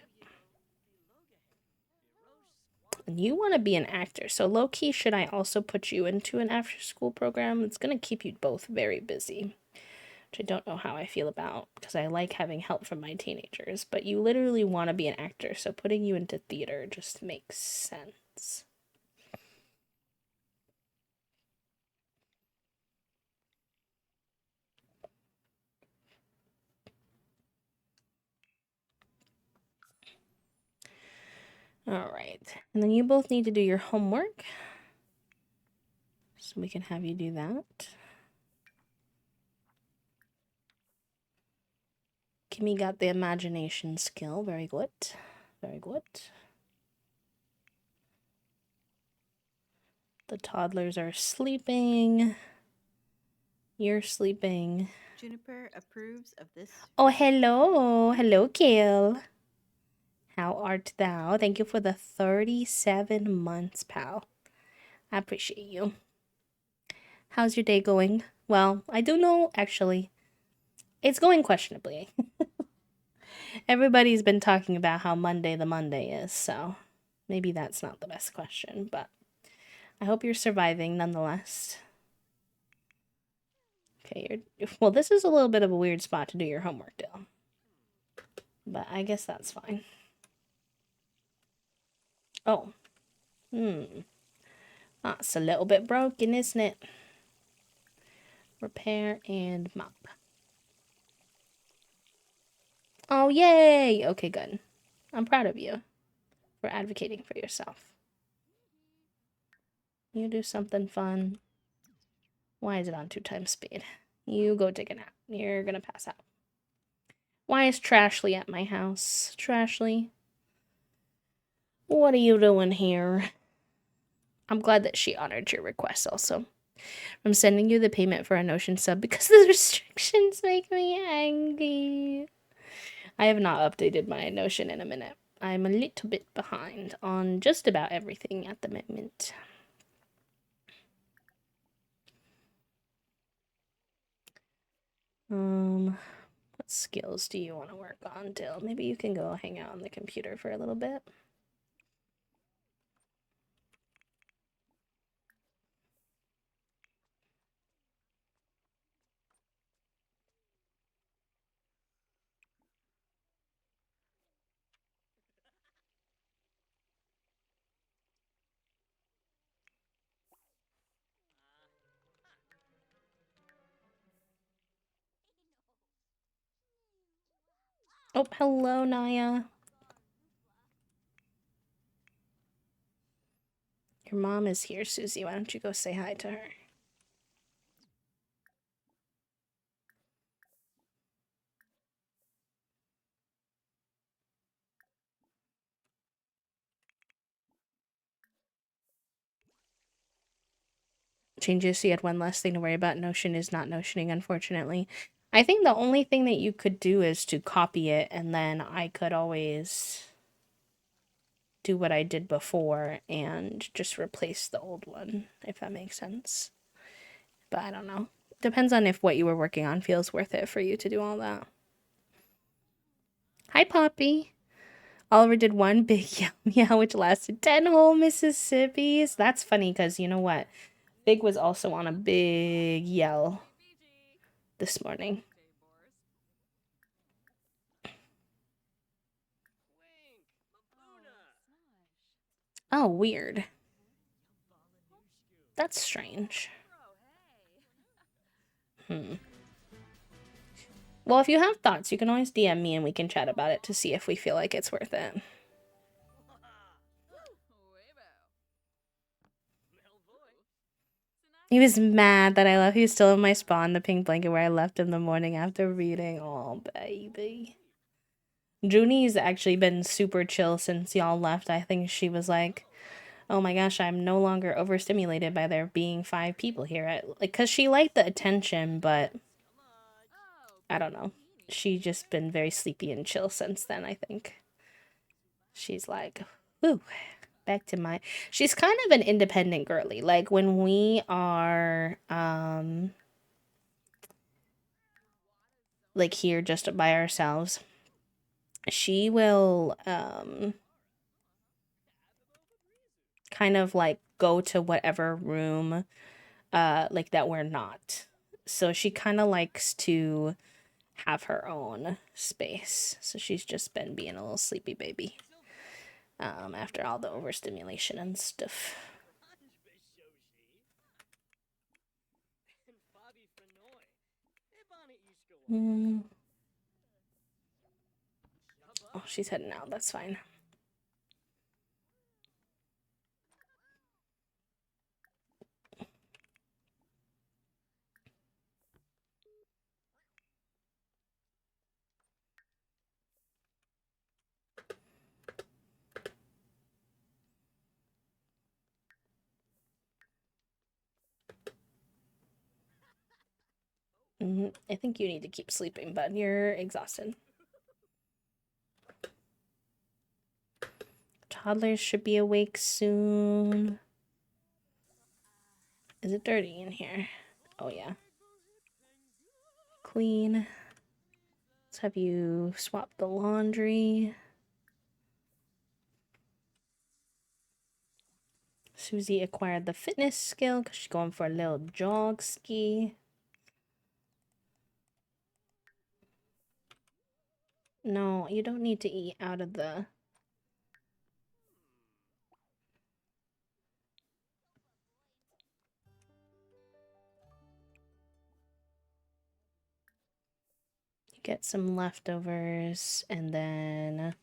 And you want to be an actor, so low-key, should I also put you into an after-school program? It's going to keep you both very busy, which I don't know how I feel about, because I like having help from my teenagers, but you literally want to be an actor, so putting you into theater just makes sense. Alright, and then you both need to do your homework, so we can have you do that. Kimmy got the imagination skill, very good, very good. The toddlers are sleeping. You're sleeping. Juniper approves of this. Oh, hello. Hello, Kale. How art thou? Thank you for the 37 months, pal. I appreciate you. How's your day going? Well, I do know, actually. It's going questionably. Everybody's been talking about how Monday the Monday is, so maybe that's not the best question, but I hope you're surviving nonetheless. Okay, well, this is a little bit of a weird spot to do your homework, Dill. But I guess that's fine. Oh. That's a little bit broken, isn't it? Repair and mop. Oh, yay! Okay, good. I'm proud of you for advocating for yourself. You do something fun. Why is it on 2 times speed? You go take a nap. You're gonna pass out. Why is Trashly at my house? Trashly? What are you doing here? I'm glad that she honored your request also. I'm sending you the payment for a Notion sub because the restrictions make me angry. I have not updated my Notion in a minute. I'm a little bit behind on just about everything at the moment. What skills do you want to work on, Dill? Maybe you can go hang out on the computer for a little bit. Oh, hello, Naya. Your mom is here, Susie. Why don't you go say hi to her? Changes, so you had one less thing to worry about. Notion is not notioning, unfortunately. I think the only thing that you could do is to copy it, and then I could always do what I did before and just replace the old one, if that makes sense. But I don't know. Depends on if what you were working on feels worth it for you to do all that. Hi, Poppy. Oliver did one big yell meow, which lasted 10 whole Mississippis. That's funny because you know what? Big was also on a big yell this morning. Oh, weird. That's strange. Well, if you have thoughts, you can always DM me and we can chat about it to see if we feel like it's worth it. He was mad that I left. He was still in my spa in the pink blanket where I left him the morning after reading. Oh, baby. Junie's actually been super chill since y'all left. I think she was like, oh my gosh, I'm no longer overstimulated by there being 5 people here. Because she liked the attention, but I don't know. She's just been very sleepy and chill since then, I think. She's like, whew, back to my... She's kind of an independent girly. Like, when we are, like, here just by ourselves, she will, kind of, like, go to whatever room, like, that we're not. So she kind of likes to have her own space. So she's just been being a little sleepy baby. After all the overstimulation and stuff. Oh, she's heading out. That's fine. I think you need to keep sleeping, bud. You're exhausted. Toddlers should be awake soon. Is it dirty in here? Oh, yeah. Clean. Let's have you swap the laundry. Susie acquired the fitness skill because she's going for a little jog ski. No, you don't need to eat out of the... You get some leftovers and then...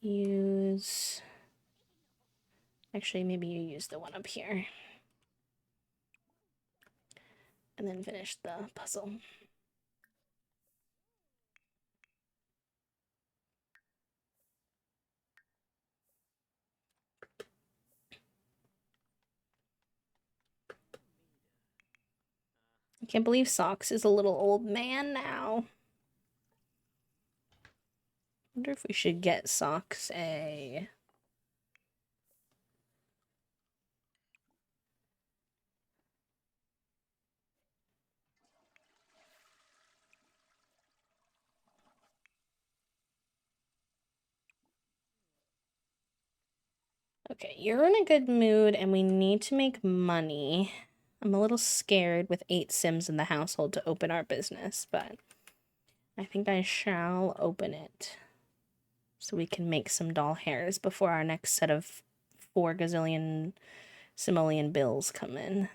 use... Actually, maybe you use the one up here. And then finish the puzzle. I can't believe Socks is a little old man now. Wonder if we should get Socks a... Okay, you're in a good mood and we need to make money. I'm a little scared with 8 Sims in the household to open our business, but I think I shall open it. So we can make some doll hairs before our next set of 4 gazillion simoleon bills come in.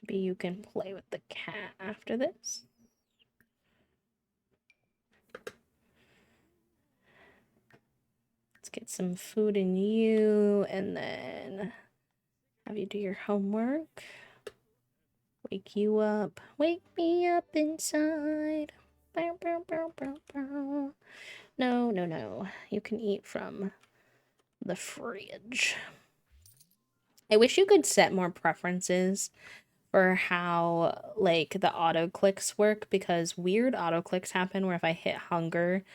Maybe you can play with the cat after this. Let's get some food in you and then have you do your homework. Wake you up. Wake me up inside. Bow, bow, bow, bow, bow. No, no, no. You can eat from the fridge. I wish you could set more preferences for how like the auto clicks work, because weird auto clicks happen where if I hit hunger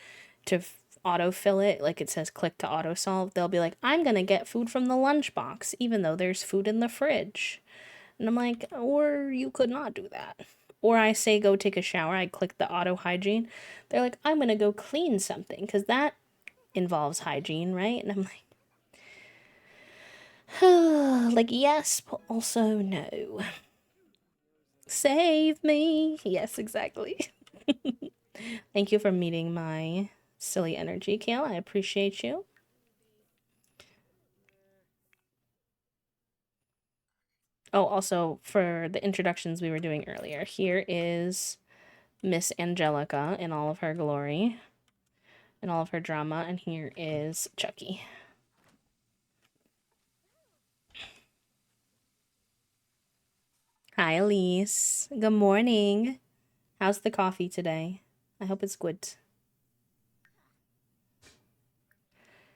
to autofill it, like it says click to auto solve, they'll be like, I'm gonna get food from the lunchbox even though there's food in the fridge. And I'm like, or you could not do that. Or I say go take a shower, I click the auto hygiene. They're like, I'm gonna go clean something because that involves hygiene, right? And I'm like, like yes, but also no. Save me. Yes, exactly. Thank you for meeting my silly energy, Kale. I appreciate you. Oh, also for the introductions we were doing earlier, here is Miss Angelica in all of her glory, in all of her drama, and here is Chucky. Hi, Elise. Good morning. How's the coffee today? I hope it's good.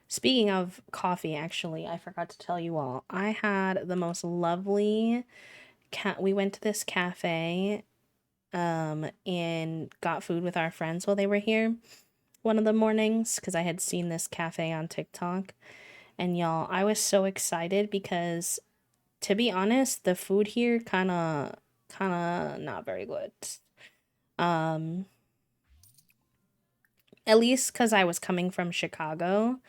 Speaking of coffee, actually, I forgot to tell you all, I had the most lovely we went to this cafe and got food with our friends while they were here one of the mornings because I had seen this cafe on TikTok. And y'all, I was so excited because to be honest, the food here kind of not very good. Um at least cuz I was coming from Chicago.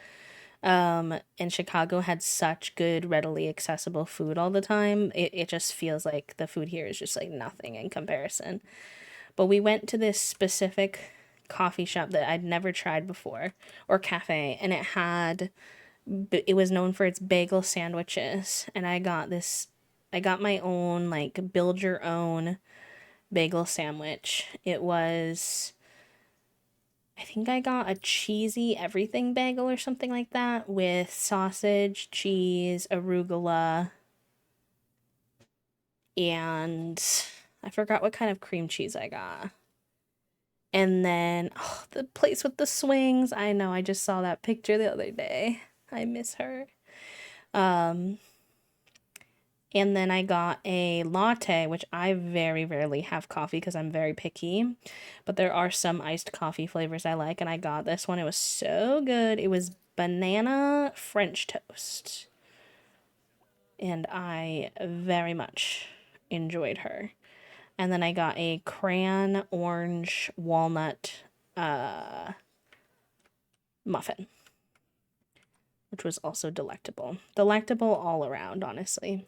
And Chicago had such good readily accessible food all the time. It just feels like the food here is just like nothing in comparison. But we went to this specific coffee shop that I'd never tried before, or cafe, and it was known for its bagel sandwiches. And I got my own, like, build your own bagel sandwich. I think I got a cheesy everything bagel or something like that with sausage, cheese, arugula, and I forgot what kind of cream cheese I got. And then, oh, the place with the swings. I know, I just saw that picture the other day. I miss her. And then I got a latte, which I very rarely have coffee because I'm very picky. But there are some iced coffee flavors I like, and I got this one. It was so good. It was banana French toast. And I very much enjoyed her. And then I got a crayon orange walnut muffin, which was also delectable. Delectable all around, honestly.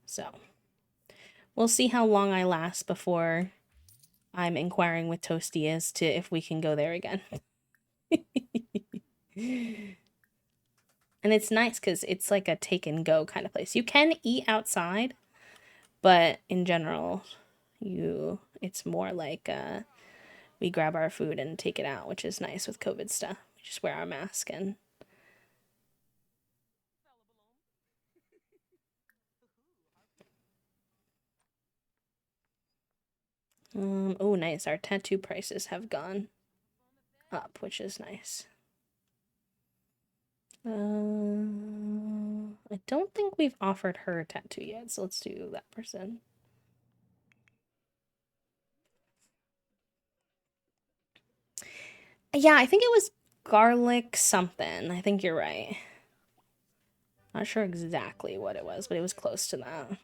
So, we'll see how long I last before I'm inquiring with Toasty as to if we can go there again. And it's nice because it's like a take and go kind of place. You can eat outside, but in general, it's more like we grab our food and take it out, which is nice with COVID stuff. We just wear our mask and oh nice. Our tattoo prices have gone up, which is nice. I don't think we've offered her a tattoo yet, so let's do that person. Yeah, I think it was garlic something. I think you're right. Not sure exactly what it was, but it was close to that.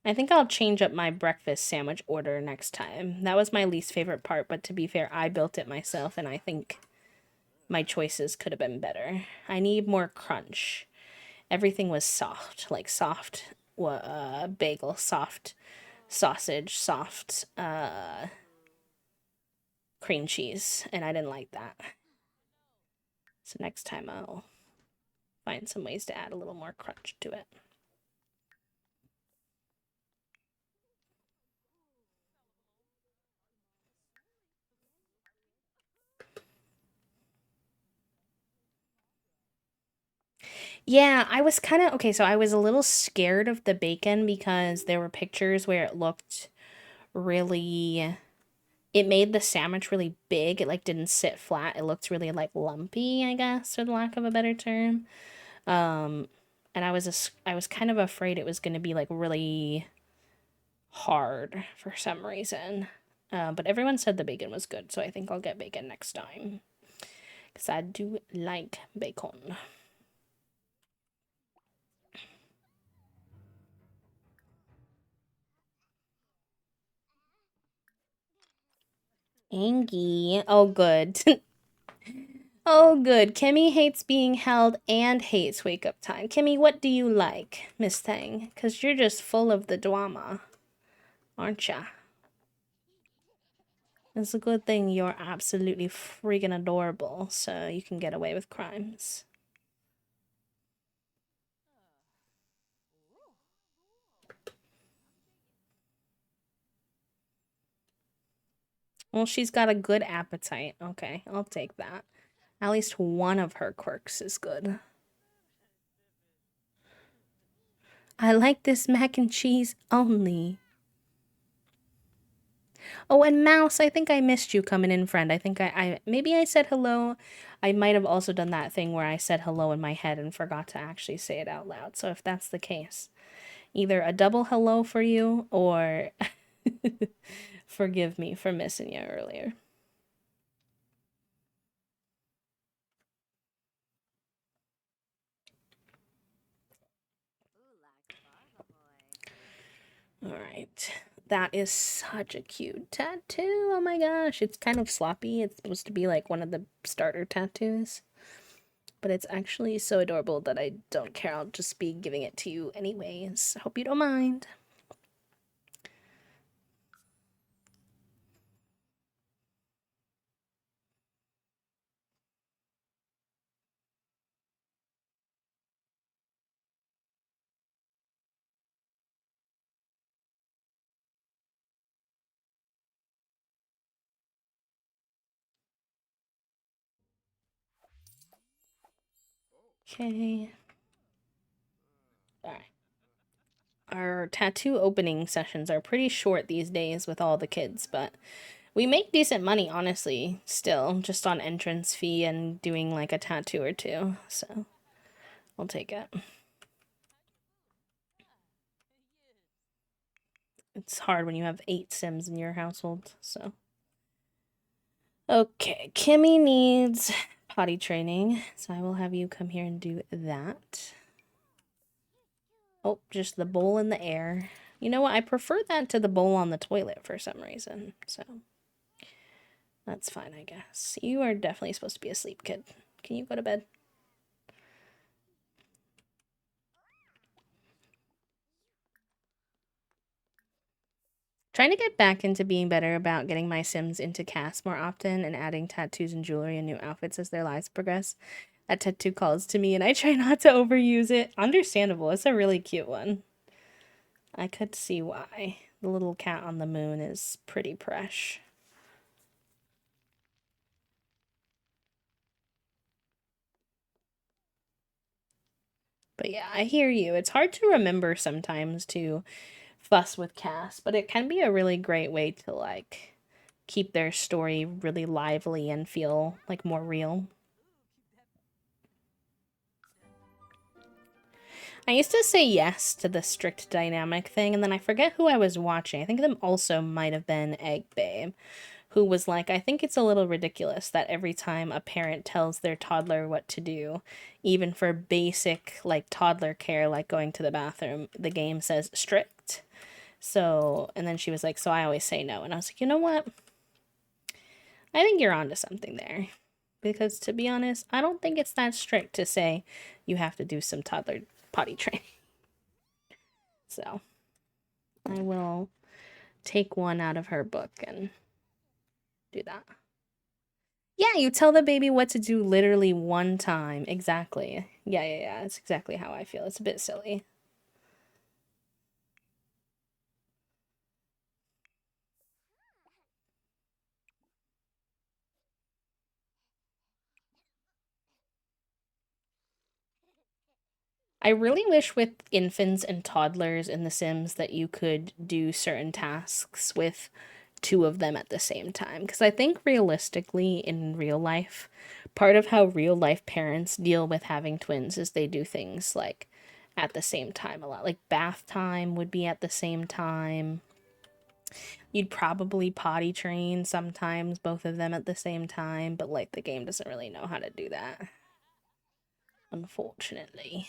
I think I'll change up my breakfast sandwich order next time. That was my least favorite part, but to be fair, I built it myself, and I think my choices could have been better. I need more crunch. Everything was soft, like soft bagel, soft sausage, soft cream cheese, and I didn't like that. So next time I'll find some ways to add a little more crunch to it. Yeah, I was kind of okay. So I was a little scared of the bacon because there were pictures where it looked really. It made the sandwich really big. It like didn't sit flat. It looked really like lumpy, I guess, for the lack of a better term. Um, and I was kind of afraid it was going to be like really hard for some reason. But everyone said the bacon was good, so I think I'll get bacon next time because I do like bacon. Angie. Oh, good. Oh, good. Kimmy hates being held and hates wake up time. Kimmy, what do you like, Miss Thing? Because you're just full of the drama, aren't ya? It's a good thing you're absolutely freaking adorable, so you can get away with crimes. Well, she's got a good appetite. Okay, I'll take that. At least one of her quirks is good. I like this mac and cheese only. Oh, and Mouse, I think I missed you coming in, friend. I think I maybe I said hello. I might have also done that thing where I said hello in my head and forgot to actually say it out loud. So if that's the case, either a double hello for you or forgive me for missing you earlier. All right. That is such a cute tattoo. Oh my gosh. It's kind of sloppy. It's supposed to be like one of the starter tattoos. But it's actually so adorable that I don't care. I'll just be giving it to you anyways. Hope you don't mind. Okay. Alright. Our tattoo opening sessions are pretty short these days with all the kids, but we make decent money, honestly, still, just on entrance fee and doing like a tattoo or two. So I'll take it. It's hard when you have 8 Sims in your household, so. Okay, Kimmy needs potty training, so I will have you come here and do that. Oh, just the bowl in the air. You know what? I prefer that to the bowl on the toilet for some reason, so that's fine, I guess. You are definitely supposed to be asleep, kid. Can you go to bed? Trying to get back into being better about getting my Sims into CAS more often and adding tattoos and jewelry and new outfits as their lives progress. That tattoo calls to me and I try not to overuse it. Understandable. It's a really cute one. I could see why. The little cat on the moon is pretty fresh. But yeah, I hear you. It's hard to remember sometimes to fuss with CAS, but it can be a really great way to like keep their story really lively and feel like more real. I used to say yes to the strict dynamic thing, and then I forget who I was watching. I think them also might have been Egg Babe, who was like, I think it's a little ridiculous that every time a parent tells their toddler what to do, even for basic like toddler care, like going to the bathroom, the game says strict. So, and then she was like, so I always say no. And I was like, you know what? I think you're onto something there. Because to be honest, I don't think it's that strict to say you have to do some toddler potty training. So, I will take one out of her book and do that. Yeah, you tell the baby what to do literally one time. Exactly. Yeah. It's exactly how I feel. It's a bit silly. I really wish with infants and toddlers in The Sims that you could do certain tasks with two of them at the same time. Because I think realistically, in real life, part of how real life parents deal with having twins is they do things like at the same time a lot. Like bath time would be at the same time. You'd probably potty train sometimes, both of them at the same time, but like the game doesn't really know how to do that, unfortunately.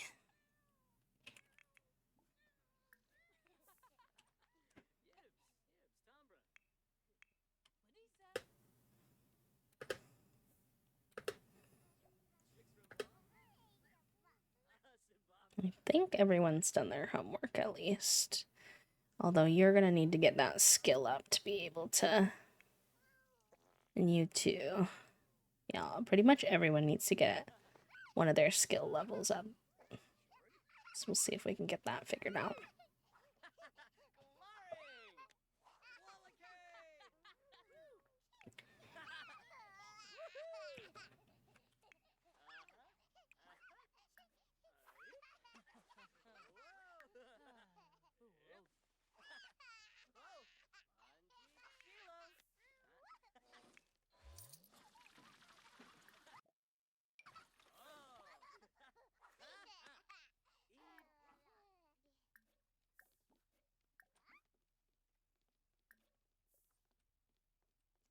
I think everyone's done their homework at least. Although you're gonna need to get that skill up to be able to. And you too. Yeah, pretty much everyone needs to get one of their skill levels up. So we'll see if we can get that figured out.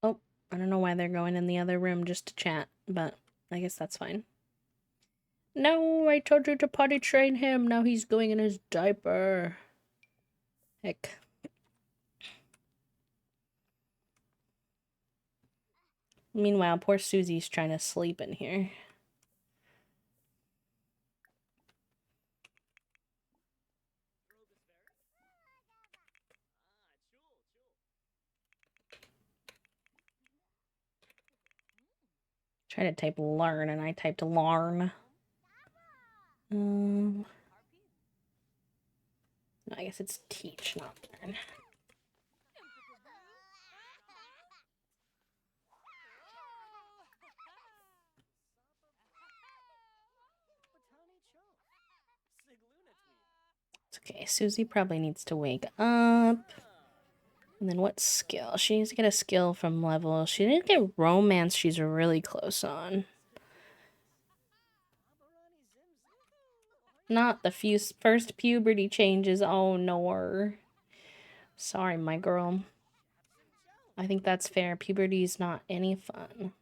Oh, I don't know why they're going in the other room just to chat, but I guess that's fine. No, I told you to potty train him. Now he's going in his diaper. Heck. Meanwhile, poor Susie's trying to sleep in here. Try to type learn and I typed larn. No, I guess it's teach, not learn. It's okay. Susie probably needs to wake up. And then what skill? She needs to get a skill from level. She didn't get romance. She's really close on. Not the first puberty changes. Oh, no. Sorry, my girl. I think that's fair. Puberty's not any fun.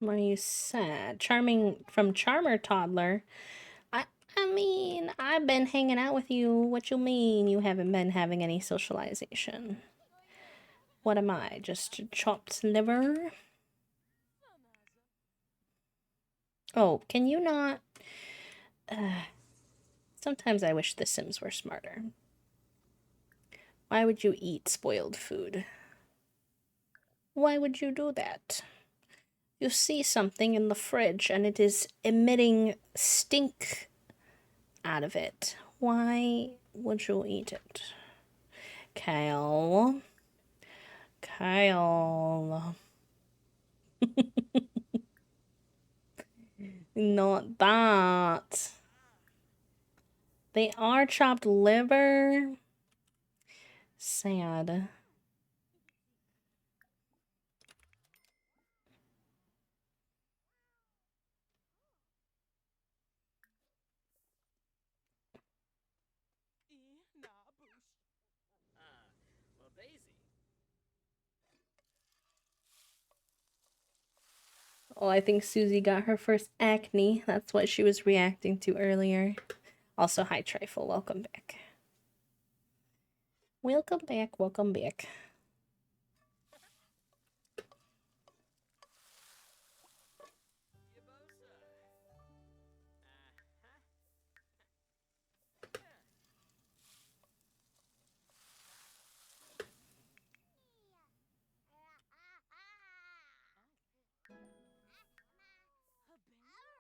Why are you sad? Charming from Charmer Toddler. I mean, I've been hanging out with you. What you mean you haven't been having any socialization? What am I, just a chopped liver? Oh, can you not? Sometimes I wish The Sims were smarter. Why would you eat spoiled food? Why would you do that? You see something in the fridge and it is emitting stink out of it. Why would you eat it? Kyle. Kyle. Not that. They are chopped liver. Sad. Oh, I think Susie got her first acne. That's what she was reacting to earlier. Also, hi Trifle, welcome back. Welcome back, welcome back.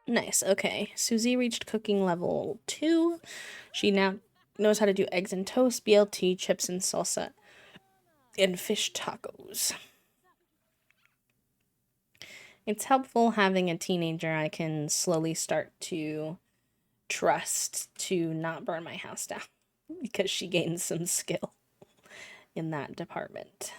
Nice, okay. Susie reached cooking level 2. She now knows how to do eggs and toast, BLT, chips and salsa, and fish tacos. It's helpful having a teenager I can slowly start to trust to not burn my house down because she gains some skill in that department.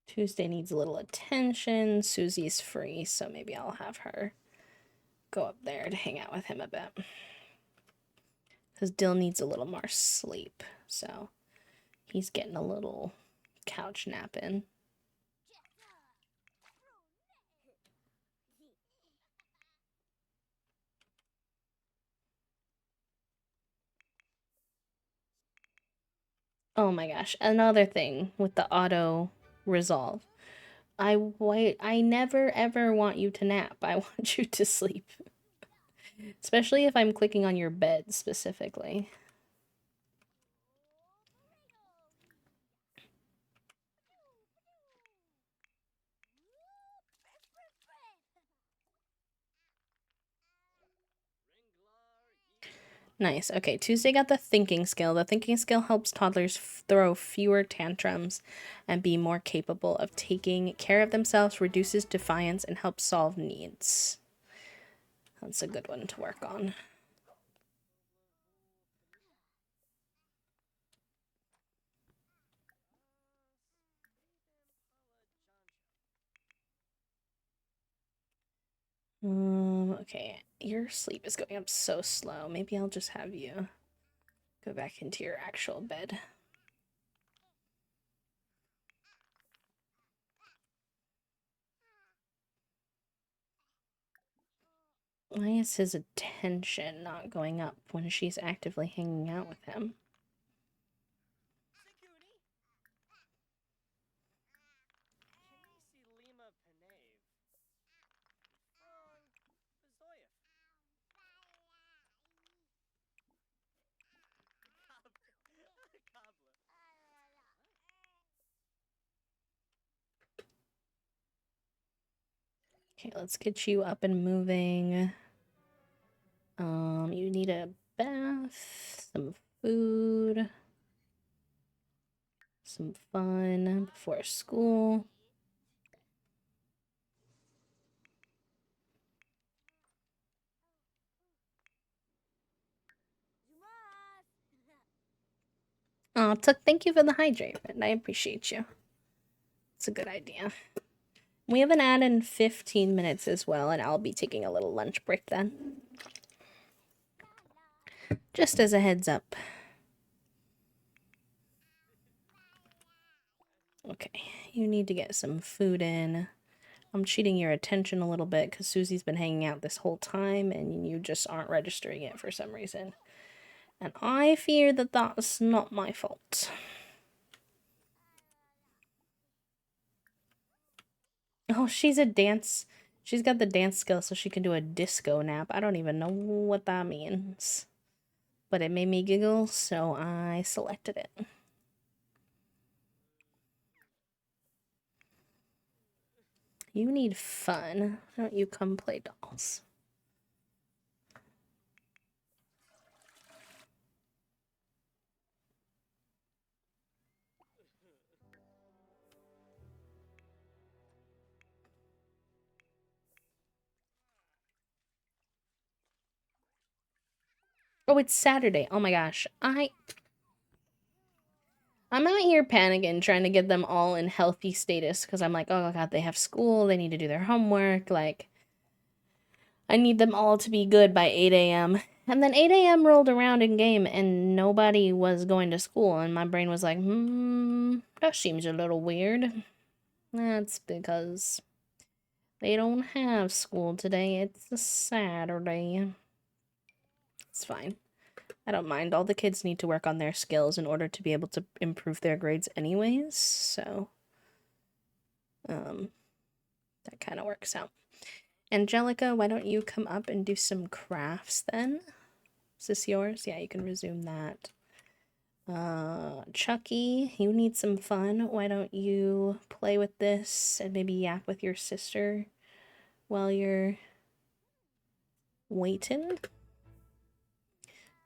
Tuesday needs a little attention. Susie's free, so maybe I'll have her go up there to hang out with him a bit. Because Dill needs a little more sleep, so he's getting a little couch nap in. Oh my gosh, another thing with the auto resolve. I never ever want you to nap. I want you to sleep. Especially if I'm clicking on your bed specifically. Nice. Okay, Tuesday got the thinking skill. The thinking skill helps toddlers throw fewer tantrums and be more capable of taking care of themselves, reduces defiance, and helps solve needs. That's a good one to work on. Okay, your sleep is going up so slow. Maybe I'll just have you go back into your actual bed. Why is his attention not going up when she's actively hanging out with him? Okay, let's get you up and moving. You need a bath, some food, some fun before school. Oh, Tuck, thank you for the hydrate, and I appreciate you. It's a good idea. We have an ad in 15 minutes as well, and I'll be taking a little lunch break then. Just as a heads up. Okay, you need to get some food in. I'm cheating your attention a little bit because Susie's been hanging out this whole time and you just aren't registering it for some reason. And I fear that that's not my fault. Oh, she's got the dance skill so she can do a disco nap. I don't even know what that means. But it made me giggle, so I selected it. You need fun. Why don't you come play dolls? Oh, it's Saturday. Oh my gosh. I'm out here panicking, trying to get them all in healthy status because I'm like, oh god, they have school, they need to do their homework. Like, I need them all to be good by 8 a.m. And then 8 a.m. rolled around in game and nobody was going to school. And my brain was like, that seems a little weird. That's because they don't have school today. It's a Saturday. It's fine. I don't mind. All the kids need to work on their skills in order to be able to improve their grades anyways. So, that kind of works out. Angelica, why don't you come up and do some crafts then? Is this yours? Yeah, you can resume that. Chucky, you need some fun. Why don't you play with this and maybe yap with your sister while you're waiting?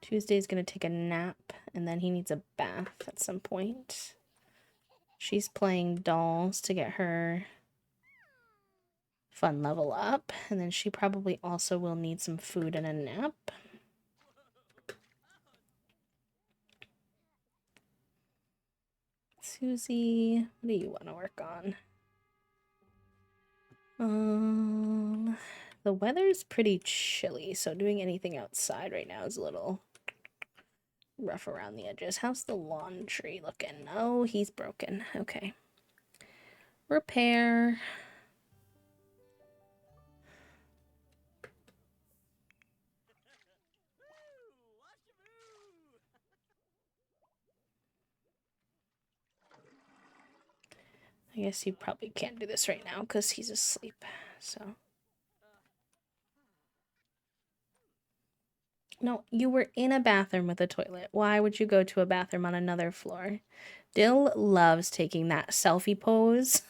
Tuesday's gonna take a nap and then he needs a bath at some point. She's playing dolls to get her fun level up, and then she probably also will need some food and a nap. Susie, what do you want to work on? The weather's pretty chilly, so doing anything outside right now is a little rough around the edges. How's the laundry looking? Oh, he's broken. Okay. Repair. I guess you probably can't do this right now because he's asleep, so. No, you were in a bathroom with a toilet. Why would you go to a bathroom on another floor? Dill loves taking that selfie pose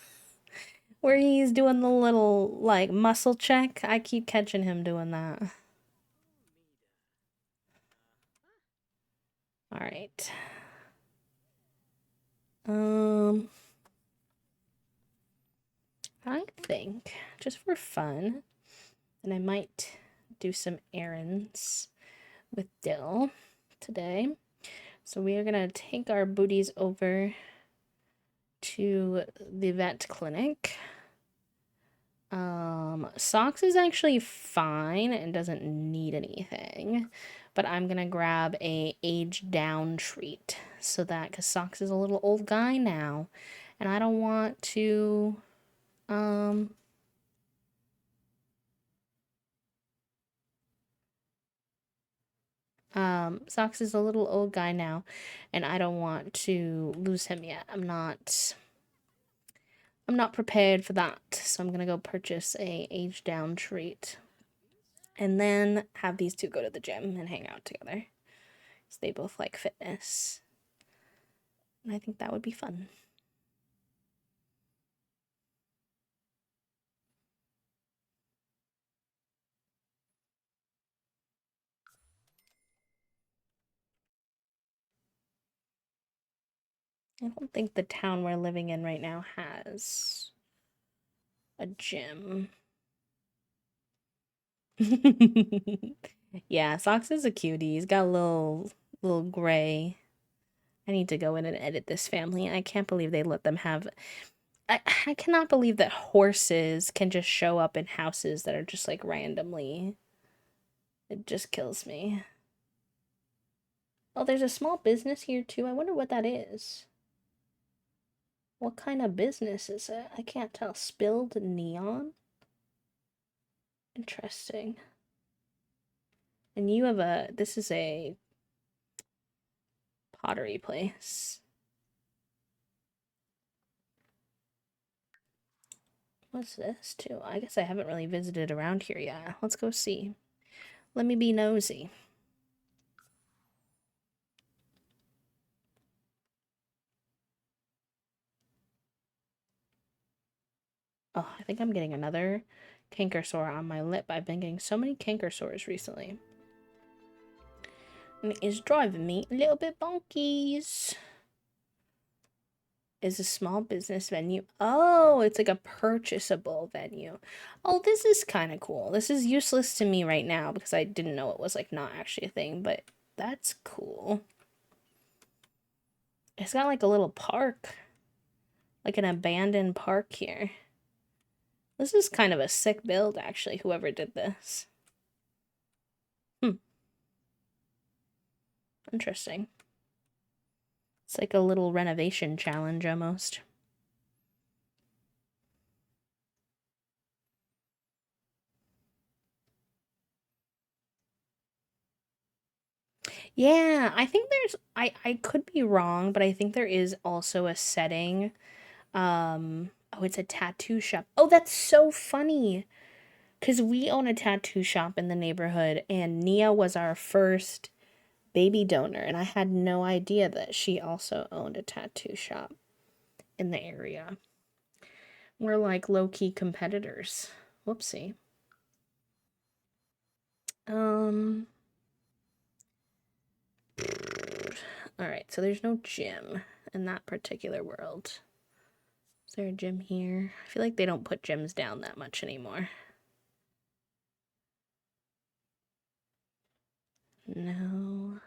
where he's doing the little, like, muscle check. I keep catching him doing that. Alright. I think, just for fun, and I might do some errands with Dill today. So we are gonna take our booties over to the vet clinic. Socks is actually fine and doesn't need anything, but I'm gonna grab a age down treat so that, because Socks is a little old guy now, and I don't want to, Socks is a little old guy now, and I don't want to lose him yet. I'm not prepared for that, so I'm gonna go purchase a age down treat. And then have these two go to the gym and hang out together. So they both like fitness. And I think that would be fun. I don't think the town we're living in right now has a gym. Yeah, Socks is a cutie. He's got a little gray. I need to go in and edit this family. I can't believe they let them have. I cannot believe that horses can just show up in houses that are just like randomly. It just kills me. Oh, there's a small business here too. I wonder what that is. What kind of business is it? I can't tell. Spilled neon? Interesting. And you have this is a pottery place. What's this too? I guess I haven't really visited around here yet. Let's go see. Let me be nosy. Oh, I think I'm getting another canker sore on my lip. I've been getting so many canker sores recently. And it is driving me a little bit bonkies. Is a small business venue. Oh, it's like a purchasable venue. Oh, this is kind of cool. This is useless to me right now because I didn't know it was like not actually a thing, but that's cool. It's got like a little park. Like an abandoned park here. This is kind of a sick build, actually, whoever did this. Interesting. It's like a little renovation challenge, almost. Yeah, I think there's... I could be wrong, but I think there is also a setting. Oh, it's a tattoo shop. Oh, that's so funny! Because we own a tattoo shop in the neighborhood, and Nia was our first baby donor, and I had no idea that she also owned a tattoo shop in the area. We're like low-key competitors. Whoopsie. Alright, so there's no gym in that particular world. Is there a gym here? I feel like they don't put gyms down that much anymore. No.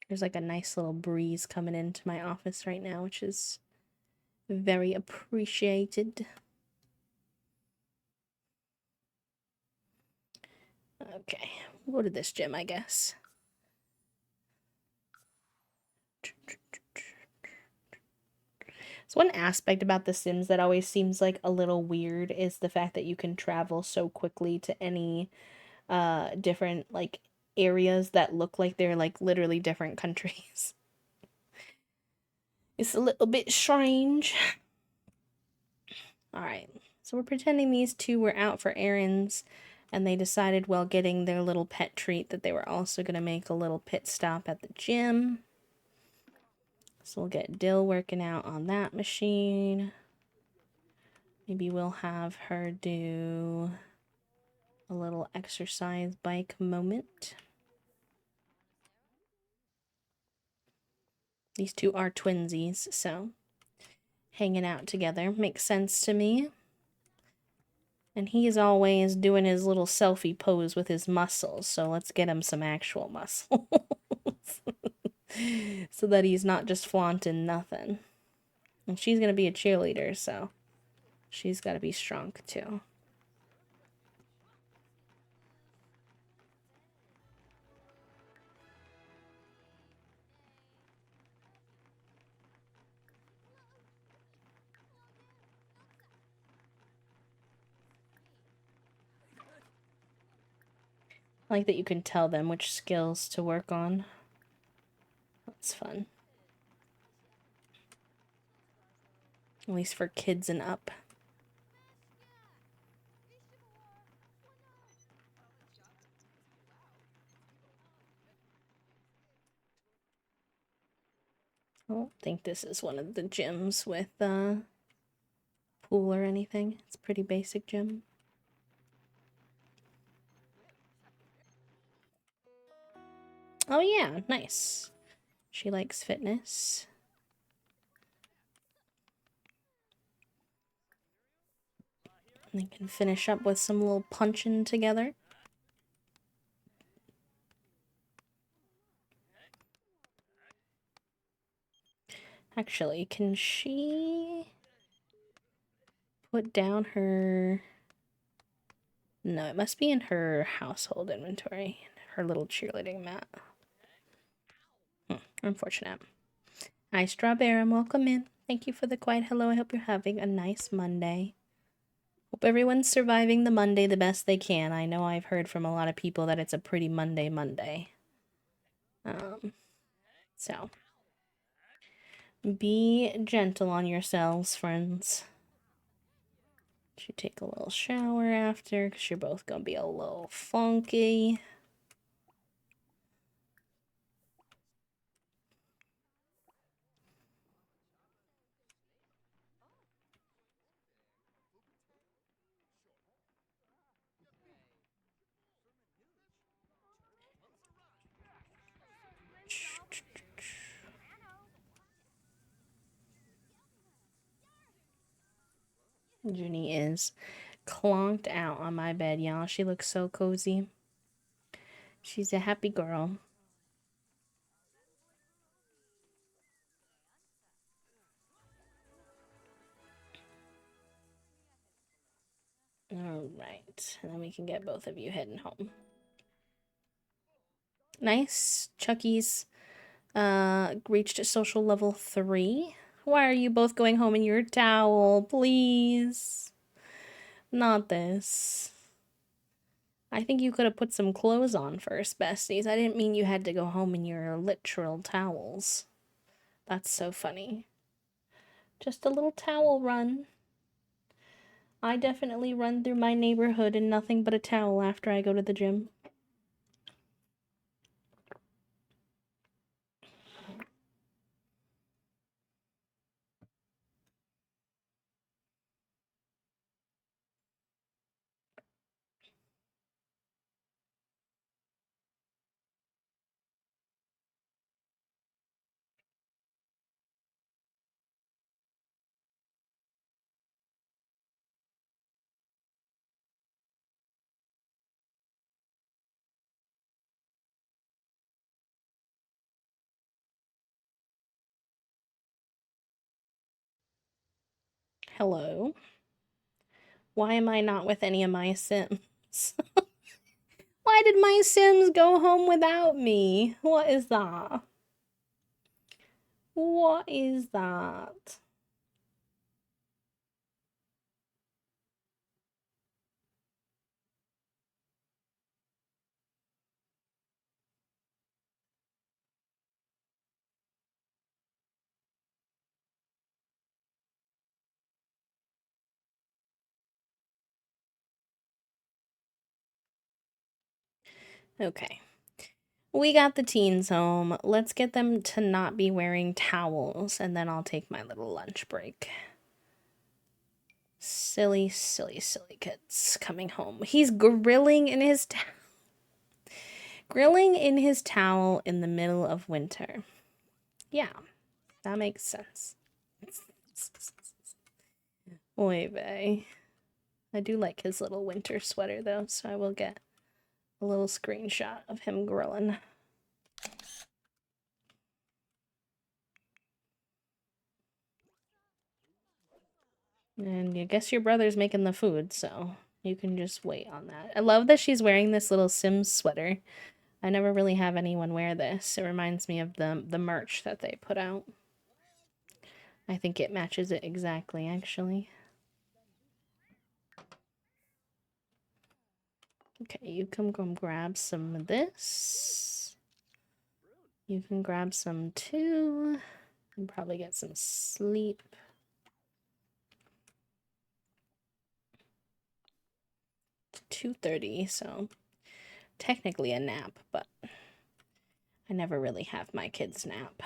There's like a nice little breeze coming into my office right now, which is very appreciated. Okay, we'll go to this gym, I guess. So one aspect about The Sims that always seems like a little weird is the fact that you can travel so quickly to any different like areas that look like they're like literally different countries. It's a little bit strange. All right. So we're pretending these two were out for errands and they decided while getting their little pet treat that they were also going to make a little pit stop at the gym. So we'll get Dill working out on that machine. Maybe we'll have her do a little exercise bike moment. These two are twinsies, so hanging out together makes sense to me. And he's always doing his little selfie pose with his muscles, so let's get him some actual muscles. So that he's not just flaunting nothing. And she's gonna be a cheerleader, so she's gotta be strong too. I like that you can tell them which skills to work on. That's fun. At least for kids and up. I don't think this is one of the gyms with pool or anything. It's a pretty basic gym. Oh yeah, nice. She likes fitness. And they can finish up with some little punching together. Actually, can she put down her... No, it must be in her household inventory. Her little cheerleading mat. Unfortunate. Hi, Strawberry. Welcome in. Thank you for the quiet hello. I hope you're having a nice Monday. Hope everyone's surviving the Monday the best they can. I know I've heard from a lot of people that it's a pretty Monday. So be gentle on yourselves, friends. Should take a little shower after, because you're both gonna be a little funky. Junie is clonked out on my bed, y'all. She looks so cozy. She's a happy girl. All right, and then we can get both of you heading home. Nice. Chucky's reached social level 3. Why are you both going home in your towel? Please. Not this. I think you could have put some clothes on first, besties. I didn't mean you had to go home in your literal towels. That's so funny. Just a little towel run. I definitely run through my neighborhood in nothing but a towel after I go to the gym. Hello. Why am I not with any of my Sims? Why did my Sims go home without me? What is that? What is that? Okay. We got the teens home. Let's get them to not be wearing towels, and then I'll take my little lunch break. Silly, silly, silly kids coming home. He's grilling in his towel in the middle of winter. Yeah, that makes sense. Oy vey. I do like his little winter sweater though, so I will get a little screenshot of him grilling. And I guess your brother's making the food, so you can just wait on that. I love that she's wearing this little Sims sweater. I never really have anyone wear this. It reminds me of the merch that they put out. I think it matches it exactly, actually. Okay, you can come grab some of this. You can grab some too. And probably get some sleep. It's 2:30, so technically a nap, but I never really have my kids nap.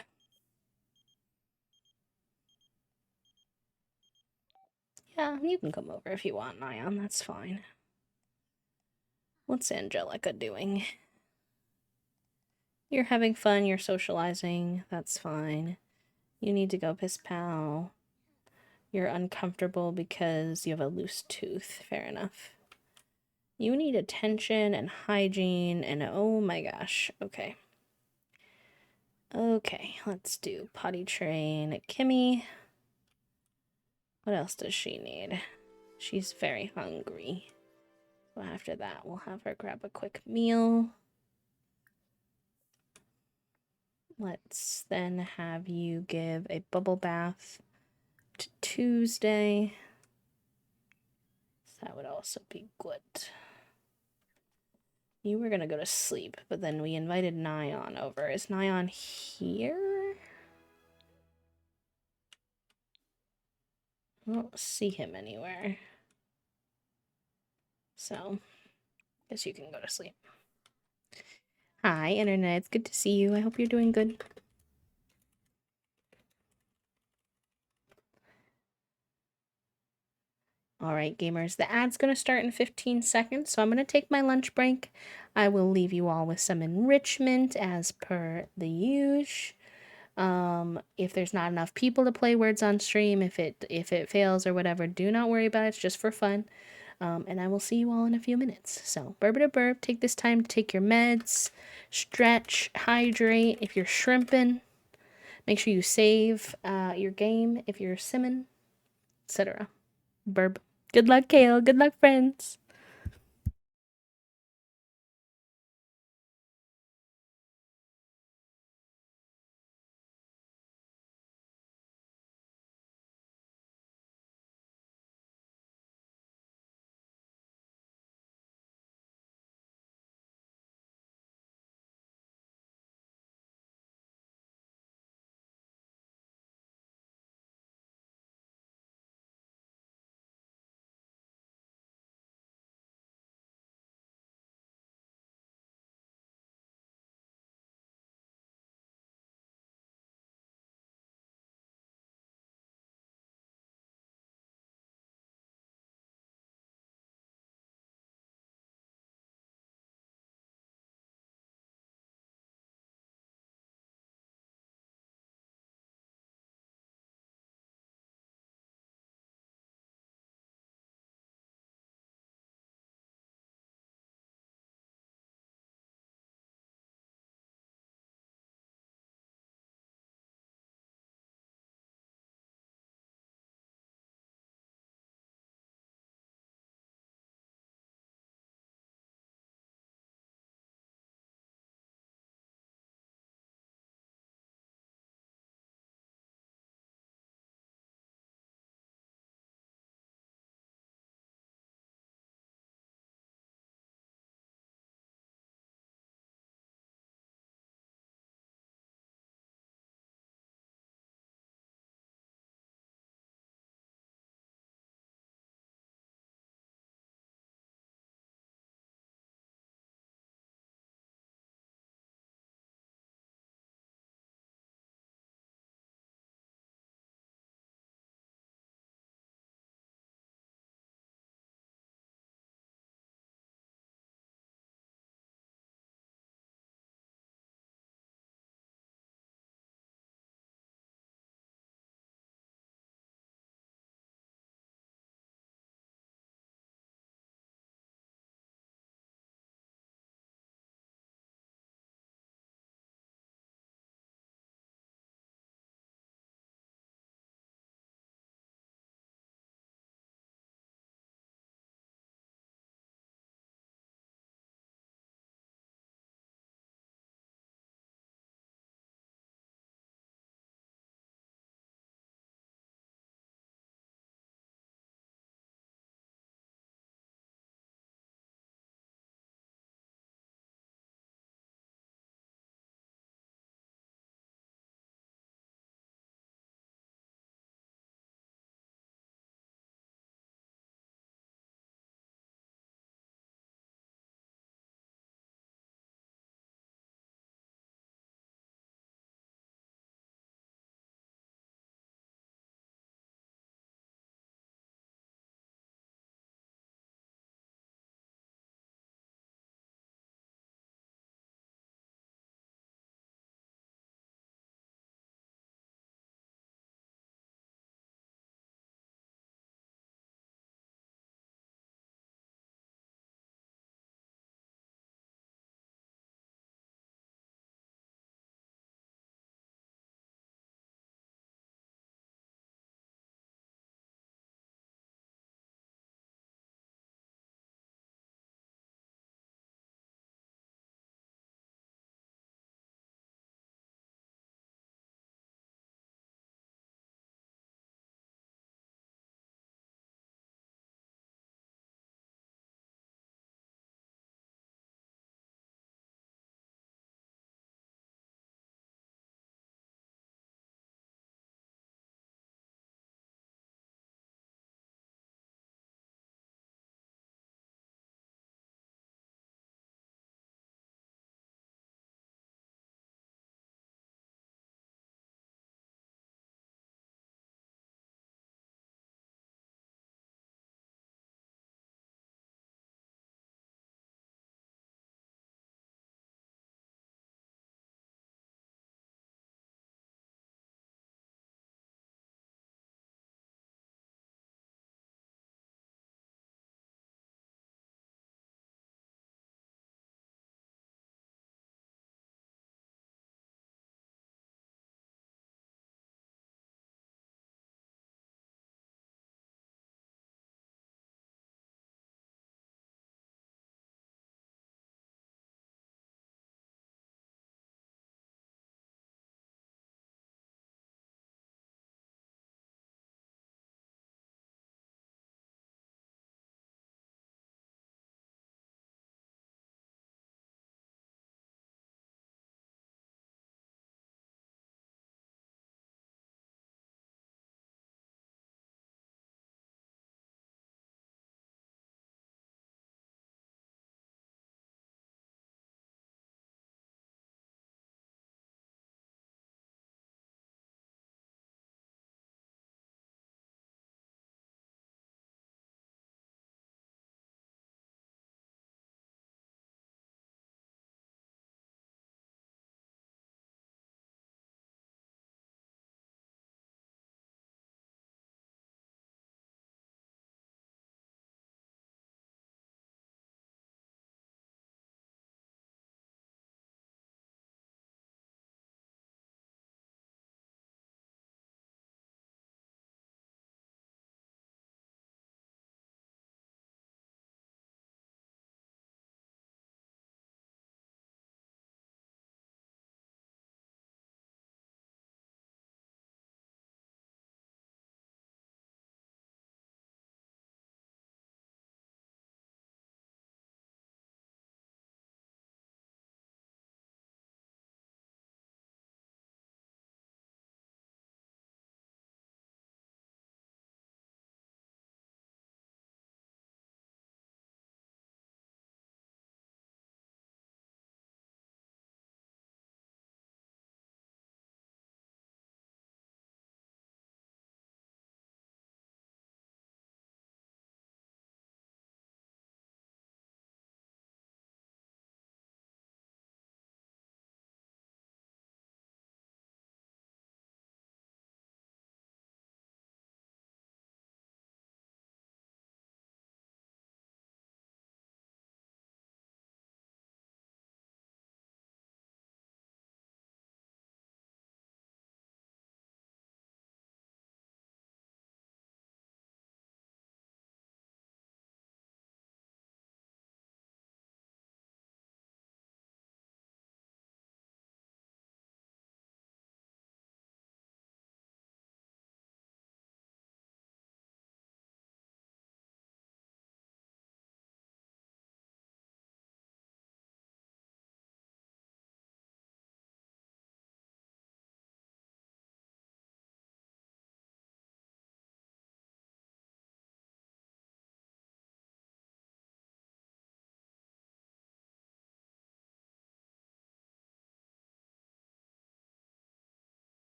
Yeah, you can come over if you want, Nyan. That's fine. What's Angelica doing? You're having fun, you're socializing. That's fine. You need to go piss pal. You're uncomfortable because you have a loose tooth. Fair enough. You need attention and hygiene and oh my gosh. Okay. Okay, let's do potty train Kimmy. What else does she need? She's very hungry. So after that, we'll have her grab a quick meal. Let's then have you give a bubble bath to Tuesday. That would also be good. You were gonna go to sleep, but then we invited Nyan over. Is Nyan here? I don't see him anywhere. So, guess you can go to sleep. Hi, Internet. It's good to see you. I hope you're doing good. All right, gamers, the ad's going to start in 15 seconds, so I'm going to take my lunch break. I will leave you all with some enrichment as per the usual. If there's not enough people to play words on stream, if it fails or whatever, do not worry about it. It's just for fun. And I will see you all in a few minutes. So, burp, take this time to take your meds, stretch, hydrate. If you're shrimping, make sure you save your game if you're simming, etc. Burp. Good luck, Kale. Good luck, friends.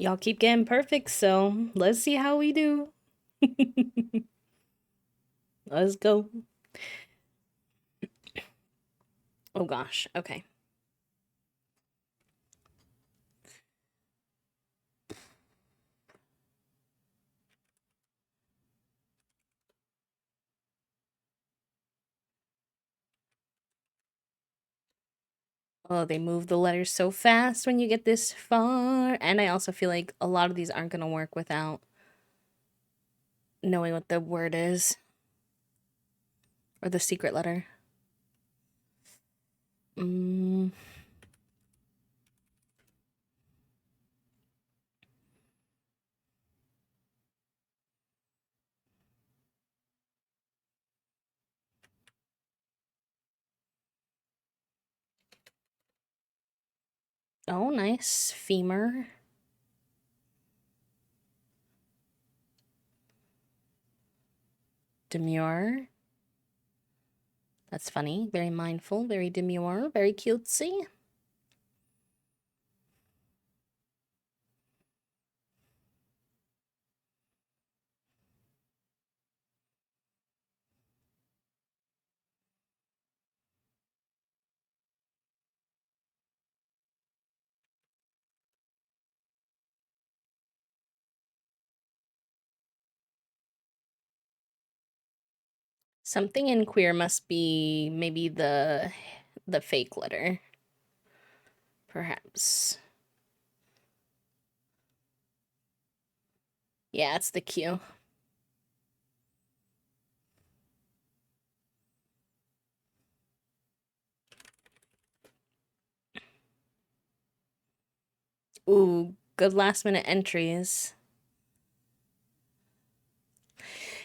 Y'all keep getting perfect, so let's see how we do. Let's go. Oh gosh, okay. Oh, they move the letters so fast when you get this far. And I also feel like a lot of these aren't going to work without knowing what the word is or the secret letter. Mm. Oh, nice. Femur. Demure. That's funny. Very mindful, very demure, very cutesy. Something in queer must be maybe the fake letter. Perhaps. Yeah, it's the Q. Ooh, good last minute entries.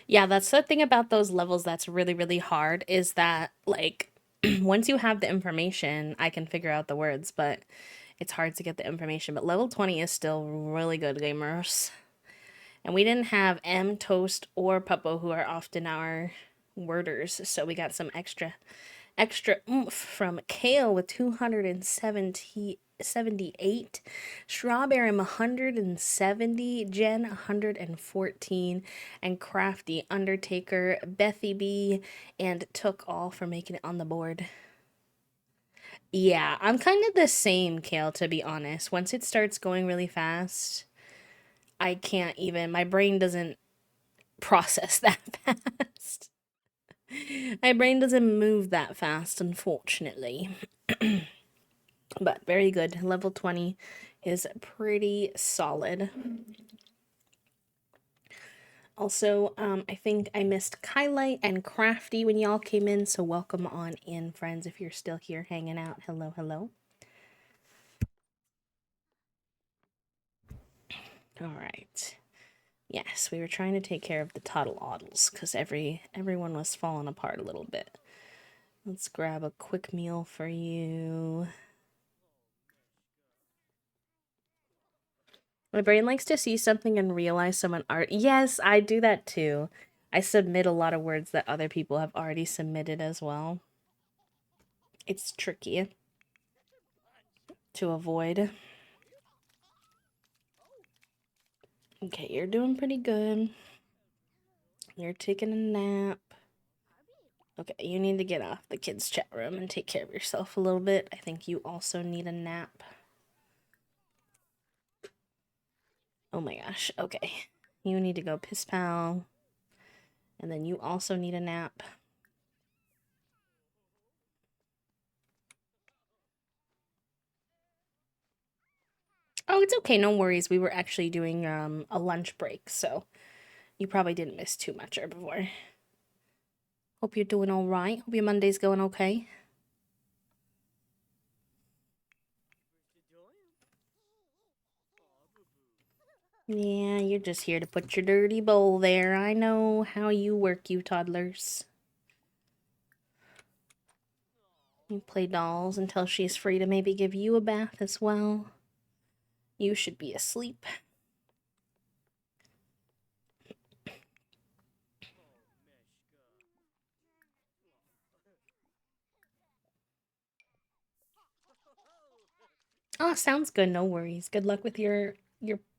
Yeah, that's the thing about those levels that's really, really hard is that, like, once you have the information, I can figure out the words, but it's hard to get the information. But level 20 is still really good, gamers. And we didn't have M, Toast, or Puppo, who are often our worders, so we got some extra oomph from Kale with 278, Strawberry 170, Jen 114, and Crafty, Undertaker, Bethy B, and Took all for making it on the board. Yeah, I'm kind of the same, Kale, to be honest. Once it starts going really fast, I can't even, my brain doesn't process that fast. My brain doesn't move that fast, unfortunately. But very good. Level 20 is pretty solid. Also, I think I missed Kylight and Crafty when y'all came in, so welcome on in, friends, if you're still here hanging out. Hello, hello. All right. Yes, we were trying to take care of the toddle oddles because everyone was falling apart a little bit. Let's grab a quick meal for you. My brain likes to see something and realize someone art. Yes, I do that too. I submit a lot of words that other people have already submitted as well. It's tricky to avoid. Okay, you're doing pretty good. You're taking a nap. Okay, you need to get off the kids' chat room and take care of yourself a little bit. I think you also need a nap. Oh my gosh, okay. You need to go piss pal. And then you also need a nap. Oh, it's okay, no worries. We were actually doing a lunch break, so you probably didn't miss too much before. Hope you're doing all right. Hope your Monday's going okay. Yeah, you're just here to put your dirty bowl there. I know how you work, you toddlers. You play dolls until she's free to maybe give you a bath as well. You should be asleep. Oh, sounds good. No worries. Good luck with your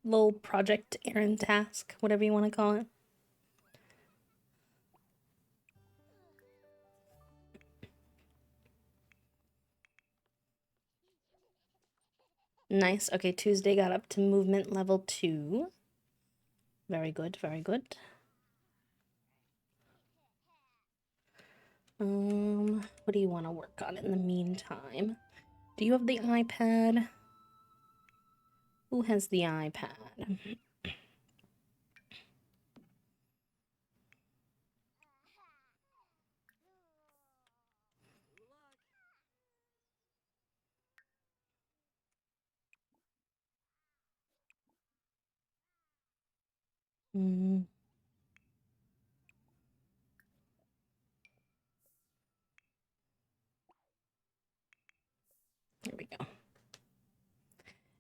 little project, errand, task, whatever you want to call it. Nice. Okay, Tuesday got up to movement level 2. Very good, very good. What do you want to work on in the meantime? Do you have the iPad? Who has the iPad? Hmm. Here we go.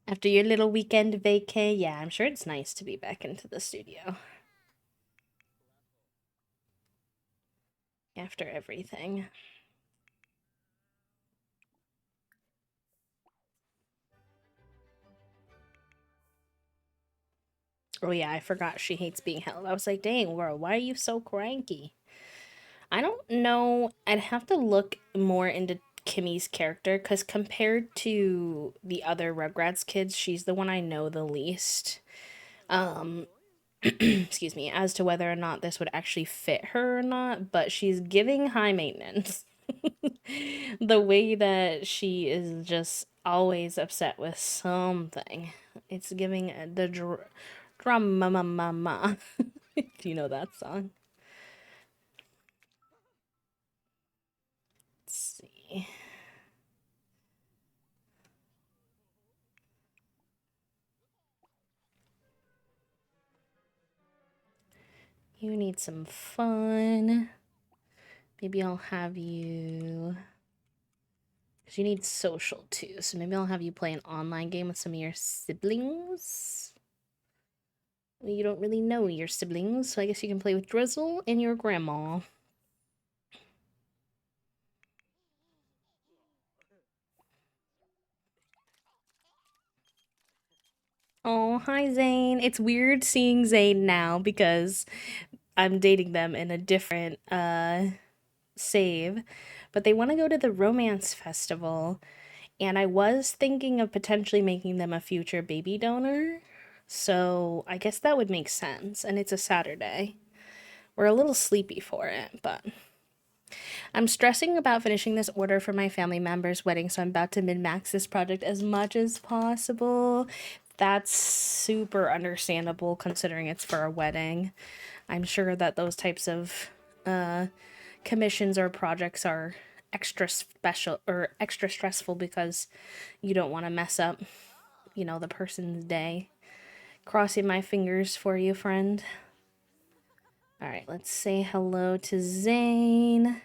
After your little weekend vacay, yeah, I'm sure it's nice to be back into the studio. After everything. Oh yeah, I forgot she hates being held. I was like, dang, Laura, why are you so cranky? I don't know. I'd have to look more into Kimmy's character, because compared to the other Rugrats kids, she's the one I know the least. Excuse me, as to whether or not this would actually fit her or not, but she's giving high maintenance. The way that she is just always upset with something. It's giving the drama mama. Do you know that song? Let's see. You need some fun. Maybe I'll have you... Because you need social too, so maybe I'll have you play an online game with some of your siblings. You don't really know your siblings, so I guess you can play with Drizzle and your grandma. Oh, hi Zane. It's weird seeing Zane now because I'm dating them in a different save. But they want to go to the romance festival, and I was thinking of potentially making them a future baby donor. So I guess that would make sense. And it's a Saturday. We're a little sleepy for it, but I'm stressing about finishing this order for my family member's wedding, so I'm about to min-max this project as much as possible. That's super understandable considering it's for a wedding. I'm sure that those types of commissions or projects are extra special or extra stressful because you don't want to mess up, the person's day. Crossing my fingers for you, friend. All right, let's say hello to Zane.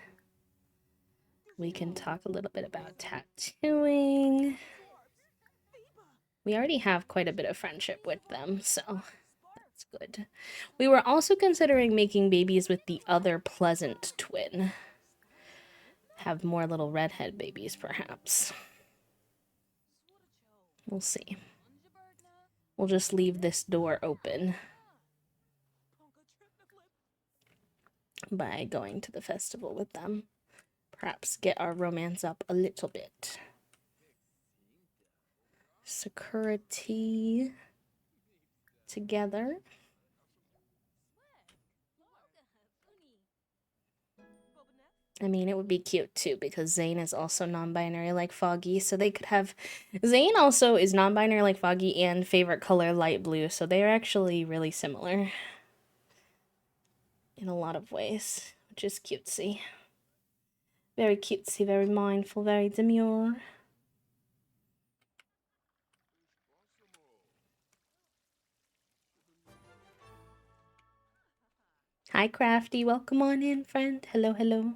We can talk a little bit about tattooing. We already have quite a bit of friendship with them, so that's good. We were also considering making babies with the other Pleasant twin. Have more little redhead babies, perhaps. We'll see. We'll just leave this door open by going to the festival with them. Perhaps get our romance up a little bit. Sakura tea together. I mean, it would be cute too because Zane is also non-binary like Foggy, so they could have... Zane also is non-binary like Foggy and favorite color light blue, so they are actually really similar in a lot of ways, which is cutesy. Very cutesy, very mindful, very demure. Hi, Crafty. Welcome on in, friend. Hello, hello.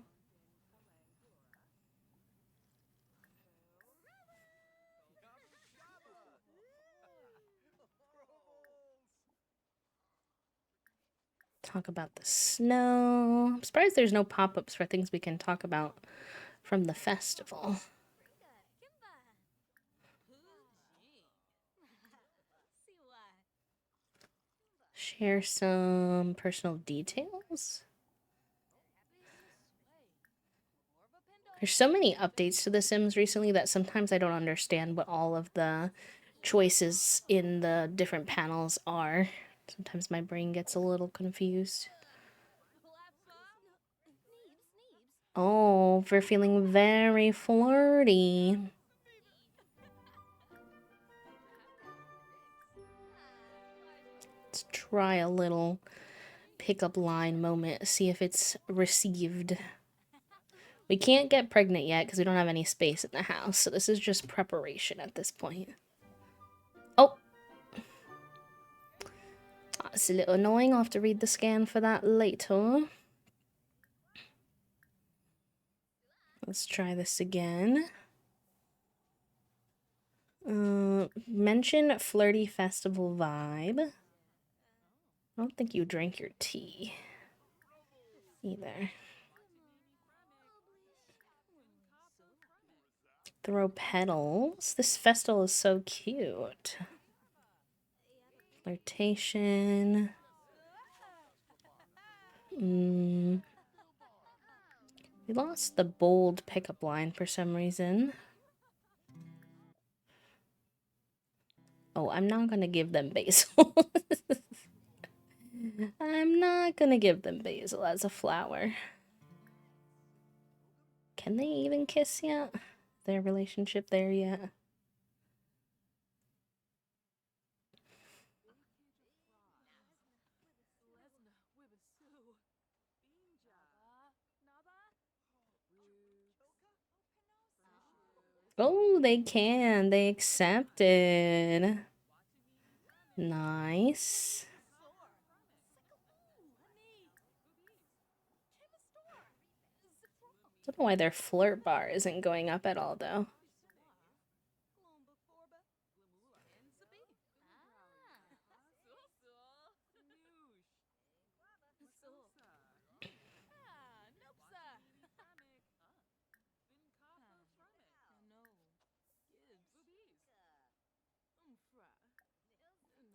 Talk about the snow. I'm surprised there's no pop-ups for things we can talk about from the festival. share some personal details. There's so many updates to The Sims recently that sometimes I don't understand what all of the choices in the different panels are. Sometimes my brain gets a little confused. Oh, we're feeling very flirty. Let's try a little pickup line moment, see if it's received. We can't get pregnant yet because we don't have any space in the house, so this is just preparation at this point. Oh! That's a little annoying. I'll have to read the scan for that later. Let's try this again. Mention flirty festival vibe. I don't think you drank your tea either. Throw petals. This festival is so cute. Flirtation. We lost the bold pickup line for some reason. Oh, I'm not gonna give them basil. I'm not gonna give them basil as a flower. Can they even kiss yet? Their relationship there yet? Oh, they can. They accepted. Nice. Don't know why their flirt bar isn't going up at all, though.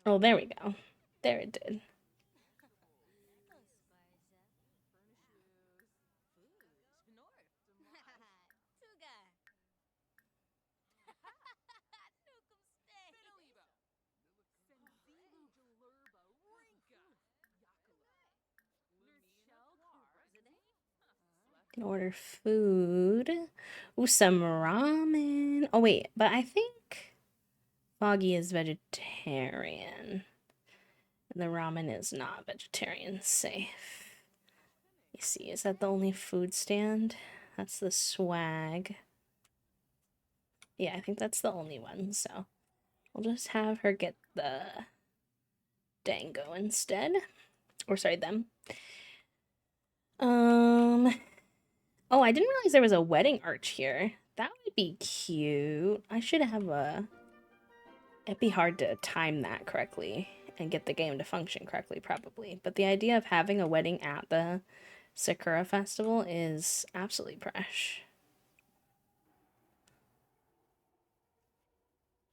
Oh, there we go. There it did. Can order food. Ooh, some ramen. Oh, wait, but I think Foggy is vegetarian. And the ramen is not vegetarian safe. You see, is that the only food stand? That's the swag. Yeah, I think that's the only one, so I'll just have her get the dango instead. Or sorry, them. Oh, I didn't realize there was a wedding arch here. That would be cute. I should have a... It'd be hard to time that correctly and get the game to function correctly, probably. But the idea of having a wedding at the Sakura Festival is absolutely fresh.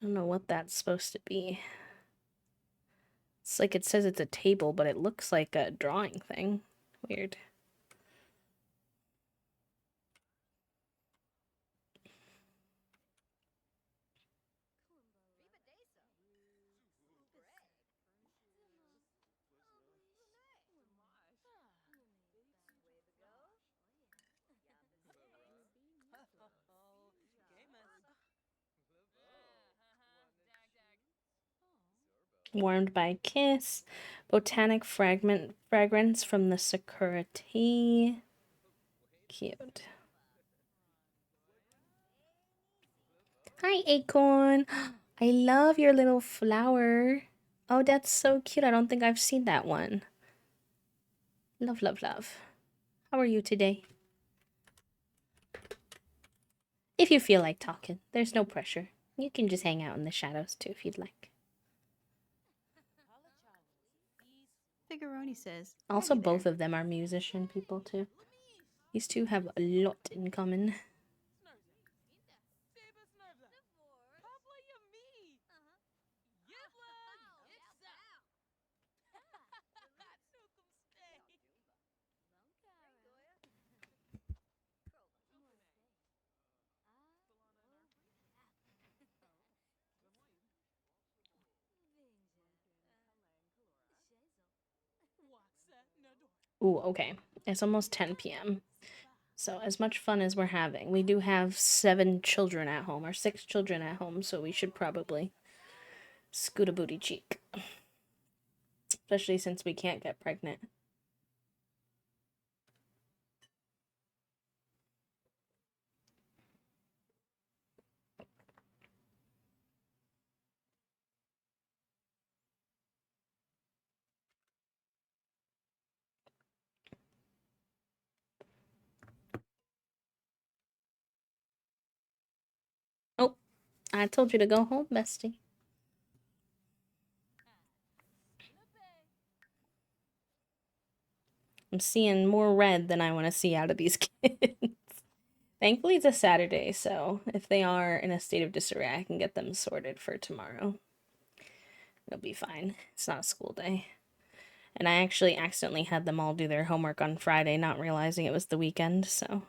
I don't know what that's supposed to be. It's like it says it's a table, but it looks like a drawing thing. Weird. Warmed by kiss. Botanic fragrance from the Sakura tea. Cute. Hi, Acorn. I love your little flower. Oh, that's so cute. I don't think I've seen that one. Love, love, love. How are you today? If you feel like talking, there's no pressure. You can just hang out in the shadows too if you'd like. Figuroni says. Also, both of them are musician people too. These two have a lot in common. Ooh, okay. It's almost 10 p.m. So, as much fun as we're having, we do have 7 children at home, or 6 children at home, so we should probably scoot a booty cheek. Especially since we can't get pregnant. Oh, I told you to go home, bestie. I'm seeing more red than I want to see out of these kids. Thankfully, it's a Saturday, so if they are in a state of disarray, I can get them sorted for tomorrow. It'll be fine. It's not a school day. And I actually accidentally had them all do their homework on Friday, not realizing it was the weekend, so.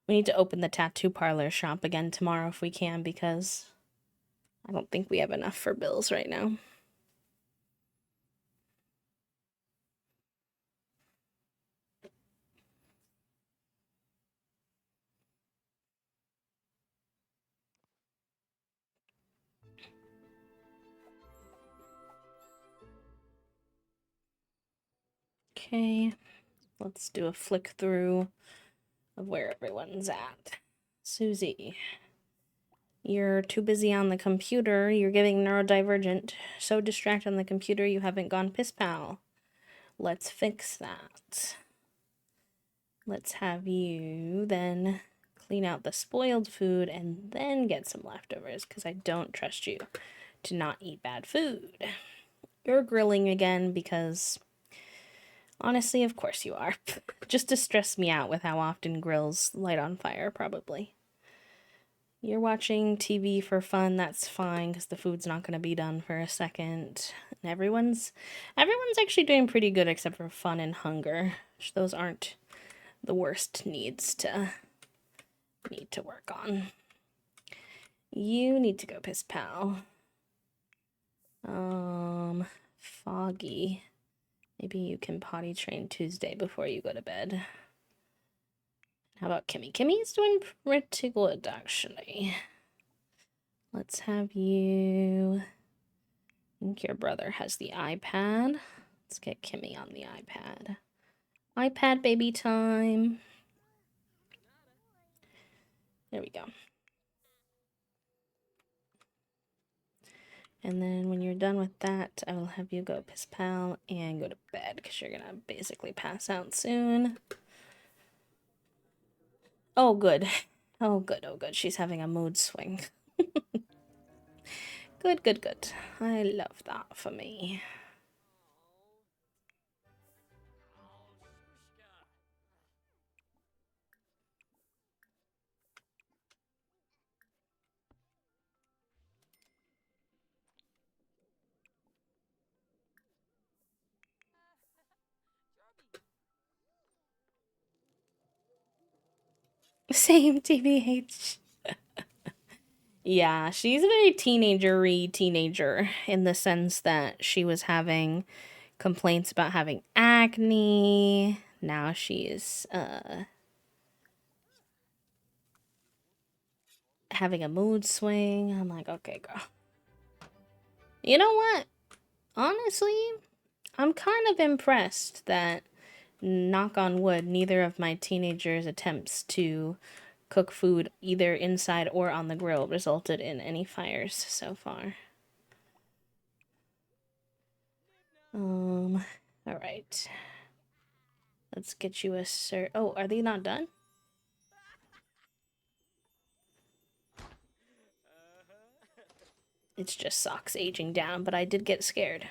We need to open the tattoo parlor shop again tomorrow if we can, because I don't think we have enough for bills right now. Okay, let's do a flick through of where everyone's at. Susie, you're too busy on the computer. You're giving neurodivergent. So distracted on the computer you haven't gone piss pal. Let's fix that. Let's have you then clean out the spoiled food and then get some leftovers, because I don't trust you to not eat bad food. You're grilling again because, honestly, of course you are. Just to stress me out with how often grills light on fire, probably. You're watching TV for fun, that's fine, because the food's not going to be done for a second. And everyone's actually doing pretty good except for fun and hunger. Those aren't the worst needs to work on. You need to go piss pal. Foggy. Maybe you can potty train Tuesday before you go to bed. How about Kimmy? Kimmy's doing pretty good, actually. Let's have you. I think your brother has the iPad. Let's get Kimmy on the iPad. iPad baby time. There we go. And then when you're done with that, I will have you go piss pal and go to bed, because you're gonna basically pass out soon. Oh, good. Oh, good. Oh, good. She's having a mood swing. Good, good, good. I love that for me. Same TBH. Yeah, she's a very teenager-y teenager in the sense that she was having complaints about having acne. Now she's having a mood swing. I'm like, okay, girl. You know what? Honestly, I'm kind of impressed that, knock on wood, neither of my teenagers' attempts to cook food either inside or on the grill resulted in any fires so far. Alright. Let's get you a oh, are they not done? It's just Socks aging down, but I did get scared.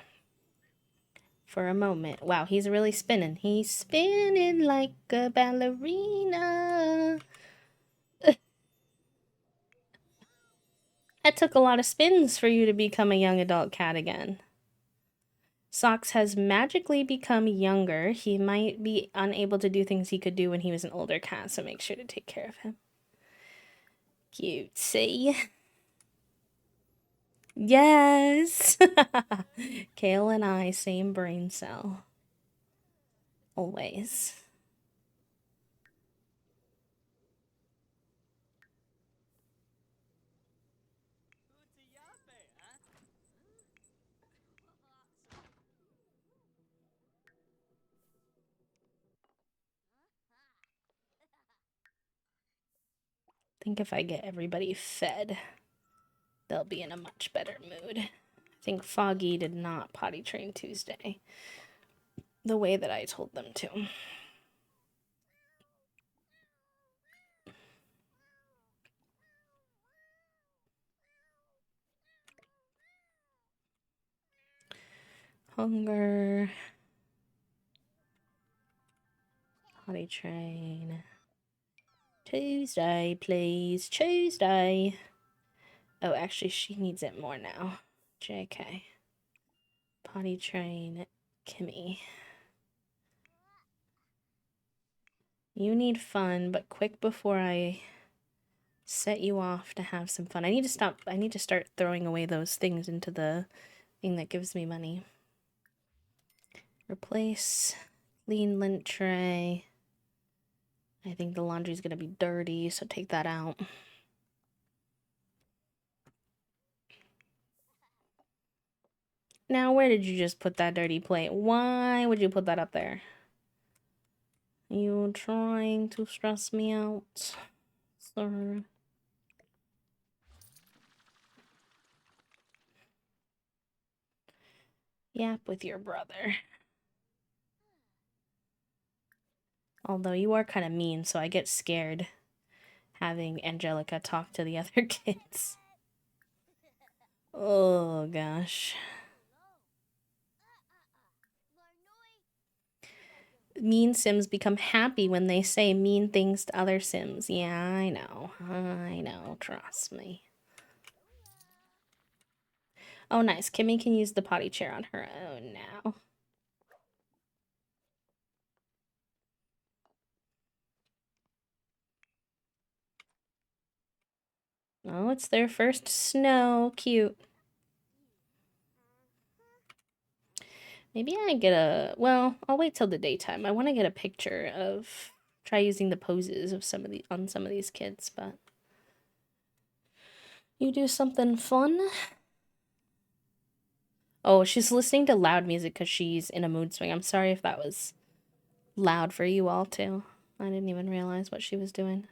For a moment. Wow, he's really spinning. He's spinning like a ballerina. That took a lot of spins for you to become a young adult cat again. Socks has magically become younger. He might be unable to do things he could do when he was an older cat, so make sure to take care of him. Cutesy. Yes! Kale and I, same brain cell. Always. I think if I get everybody fed, they'll be in a much better mood. I think Foggy did not potty train Tuesday the way that I told them to. Hunger. Potty train. Tuesday, please. Tuesday. Oh, actually, she needs it more now. JK. Potty train Kimmy. You need fun, but quick before I set you off to have some fun. I need to start throwing away those things into the thing that gives me money. Replace clean lint tray. I think the laundry's gonna be dirty, so take that out. Now, where did you just put that dirty plate? Why would you put that up there? You trying to stress me out, sir? Yap with your brother. Although you are kind of mean, so I get scared having Angelica talk to the other kids. Oh, gosh. Mean Sims become happy when they say mean things to other Sims. Yeah, I know. I know. Trust me. Oh, nice. Kimmy can use the potty chair on her own now. Oh, it's their first snow. Cute. Maybe I get a... Well, I'll wait till the daytime. I want to get a picture of... Try using the poses of some of these kids, but... You do something fun? Oh, she's listening to loud music because she's in a mood swing. I'm sorry if that was loud for you all, too. I didn't even realize what she was doing.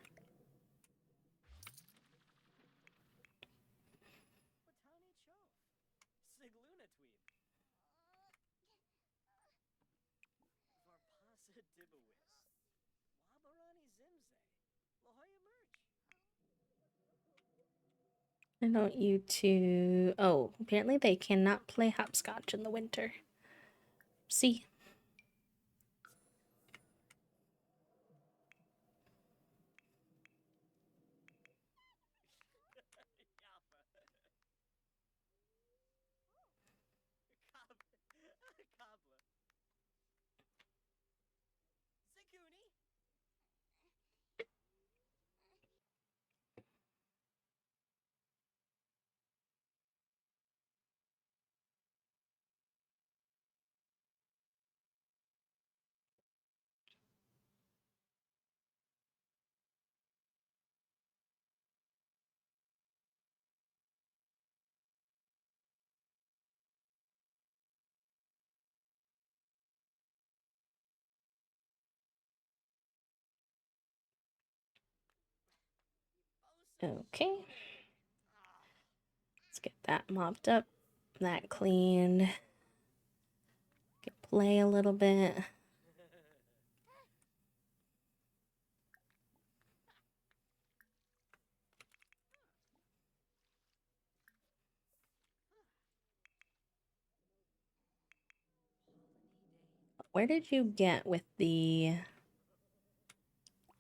I want you to... Oh, apparently they cannot play hopscotch in the winter. See? Okay. Let's get that mopped up, that cleaned. Play a little bit. Where did you get with the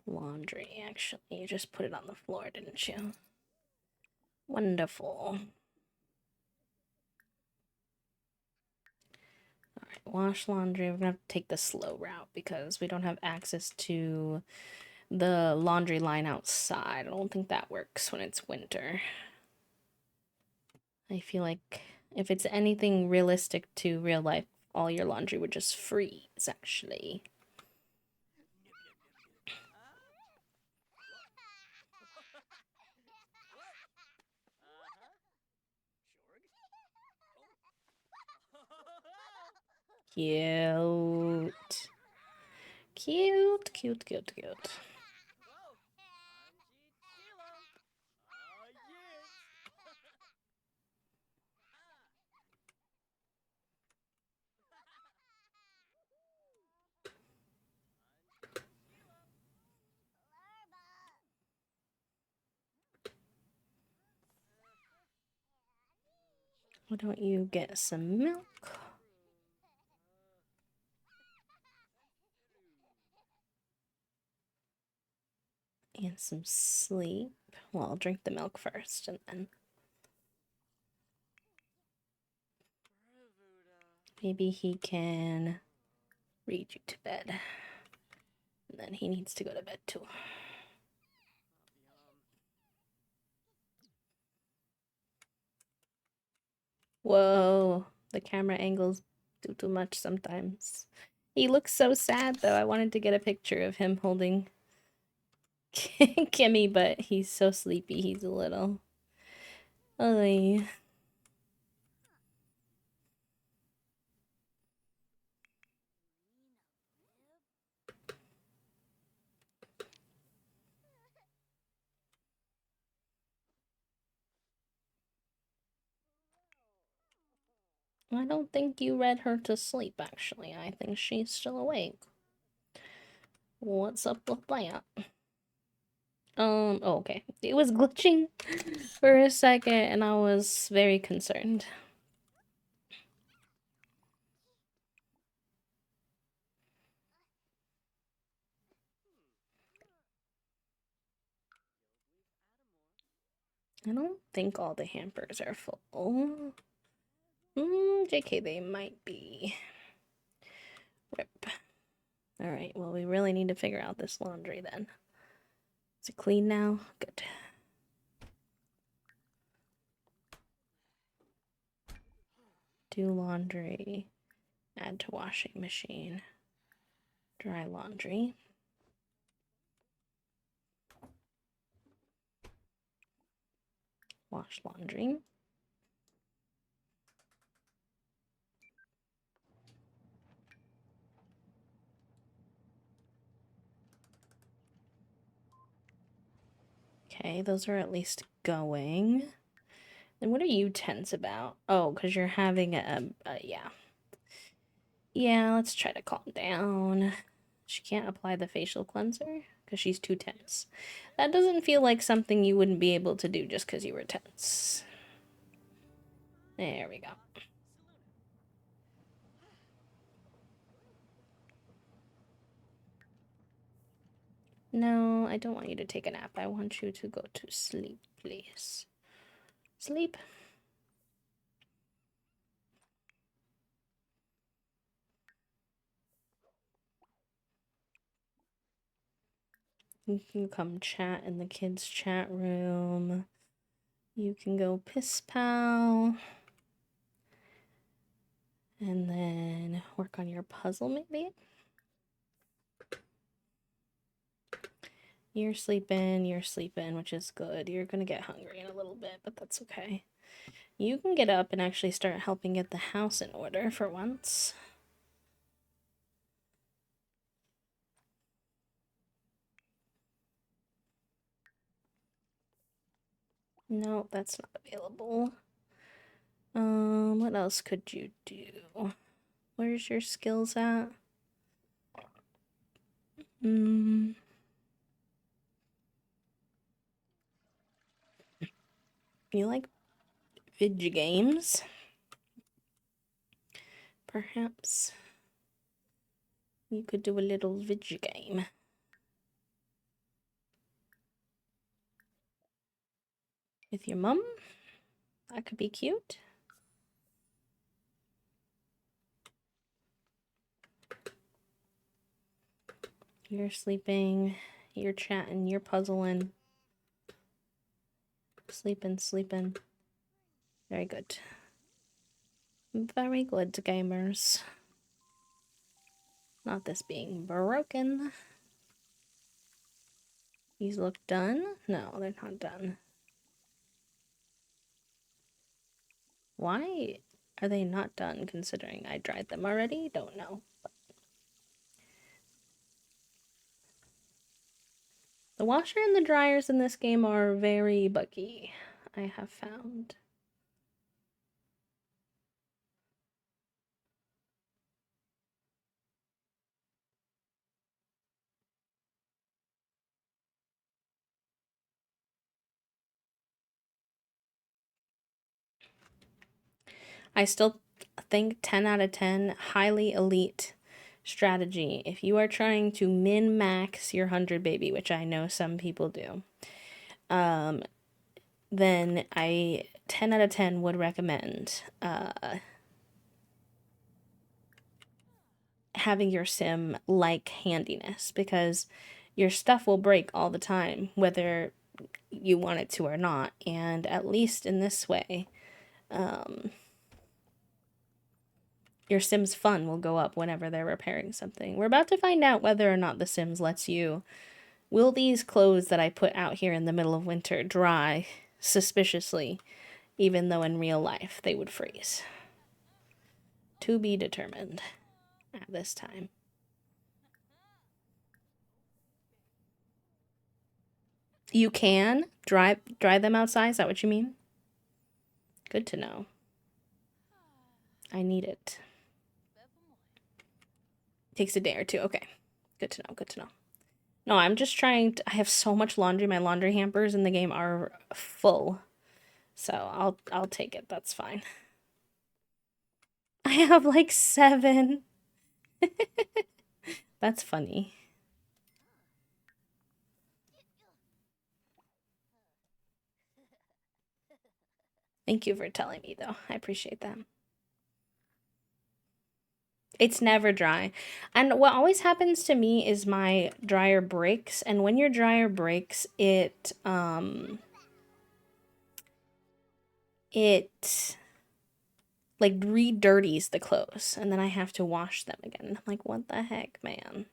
laundry, actually? You just put it on the floor, didn't you? Wonderful. Alright, wash laundry. We're gonna have to take the slow route because we don't have access to the laundry line outside. I don't think that works when it's winter. I feel like if it's anything realistic to real life, all your laundry would just freeze, actually. Cute. Cute, cute, cute, cute. Why don't you get some milk? And some sleep. Well, I'll drink the milk first and then maybe he can read you to bed. And then he needs to go to bed too. Whoa, the camera angles do too much sometimes. He looks so sad though. I wanted to get a picture of him holding Kimmy, but he's so sleepy. He's a little. Oy. I don't think you read her to sleep, actually. I think she's still awake. What's up with that? Oh, okay. It was glitching for a second, and I was very concerned. I don't think all the hampers are full. JK, they might be. Rip. Alright, well, we really need to figure out this laundry then. Is it clean now? Good. Do laundry. Add to washing machine. Dry laundry. Wash laundry. Okay, those are at least going. And what are you tense about? Oh, because you're having yeah. Yeah, let's try to calm down. She can't apply the facial cleanser because she's too tense. That doesn't feel like something you wouldn't be able to do just because you were tense. There we go. No, I don't want you to take a nap. I want you to go to sleep, please. Sleep. You can come chat in the kids' chat room. You can go piss pal. And then work on your puzzle, maybe? You're sleeping, which is good. You're gonna get hungry in a little bit, but that's okay. You can get up and actually start helping get the house in order for once. No, that's not available. What else could you do? Where's your skills at? You like video games? Perhaps you could do a little video game. With your mum? That could be cute. You're sleeping, you're chatting, you're puzzling. Sleeping. Very good. Very good, gamers. Not this being broken. These look done? No, they're not done. Why Are they not done considering I dried them already? Don't know. The washer and the dryers in this game are very buggy, I have found. I still think 10 out of 10, highly elite strategy. If you are trying to min-max your 100 baby, which I know some people do, then I 10 out of 10 would recommend having your sim like handiness, because your stuff will break all the time, whether you want it to or not. And at least in this way, your sim's fun will go up whenever they're repairing something. We're about to find out whether or not the Sims lets you. Will these clothes that I put out here in the middle of winter dry suspiciously, even though in real life they would freeze? To be determined at this time. You can dry them outside? Is that what you mean? Good to know. I need it. Takes a day or two. Okay. Good to know. Good to know. No, I'm just trying to... I have so much laundry. My laundry hampers in the game are full. So I'll take it. That's fine. I have like 7. That's funny. Thank you for telling me, though. I appreciate that. It's never dry. And what always happens to me is my dryer breaks. And when your dryer breaks, it like re-dirties the clothes. And then I have to wash them again. I'm like, what the heck, man?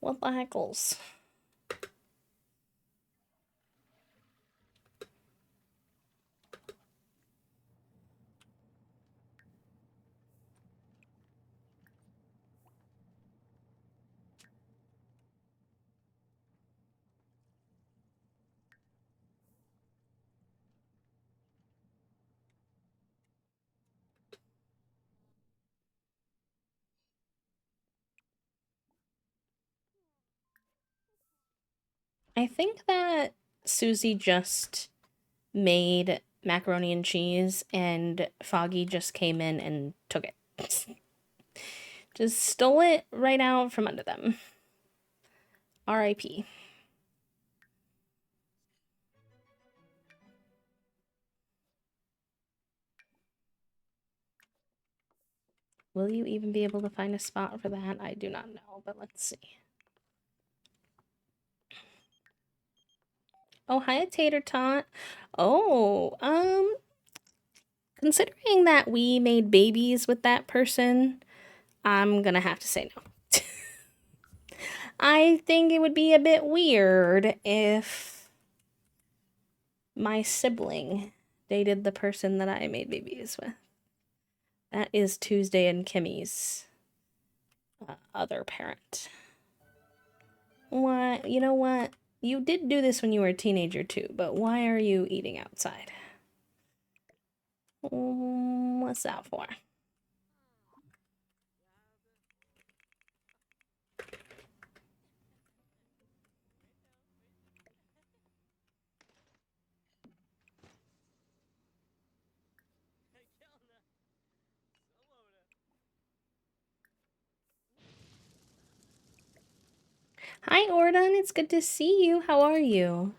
What the heckles? I think that Susie just made macaroni and cheese and Foggy just came in and took it. Just stole it right out from under them. R.I.P. Will you even be able to find a spot for that? I do not know, but let's see. Oh, hi, Tater Tot. Oh, considering that we made babies with that person, I'm gonna have to say no. I think it would be a bit weird if my sibling dated the person that I made babies with. That is Tuesday and Kimmy's other parent. Why? You know what? You did do this when you were a teenager too, but why are you eating outside? What's that for? Hi, Ordon. It's good to see you. How are you?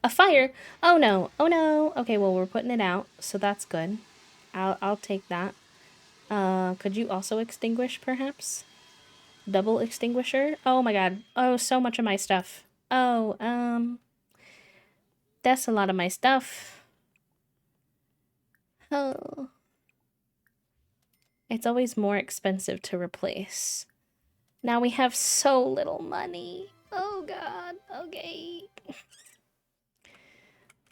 A fire? Oh no. Oh no. Okay, well, we're putting it out, so that's good. I'll take that. Could you also extinguish, perhaps? Double extinguisher? Oh my god. Oh, so much of my stuff. Oh, that's a lot of my stuff. Oh. It's always more expensive to replace. Now we have so little money. Oh god. Okay.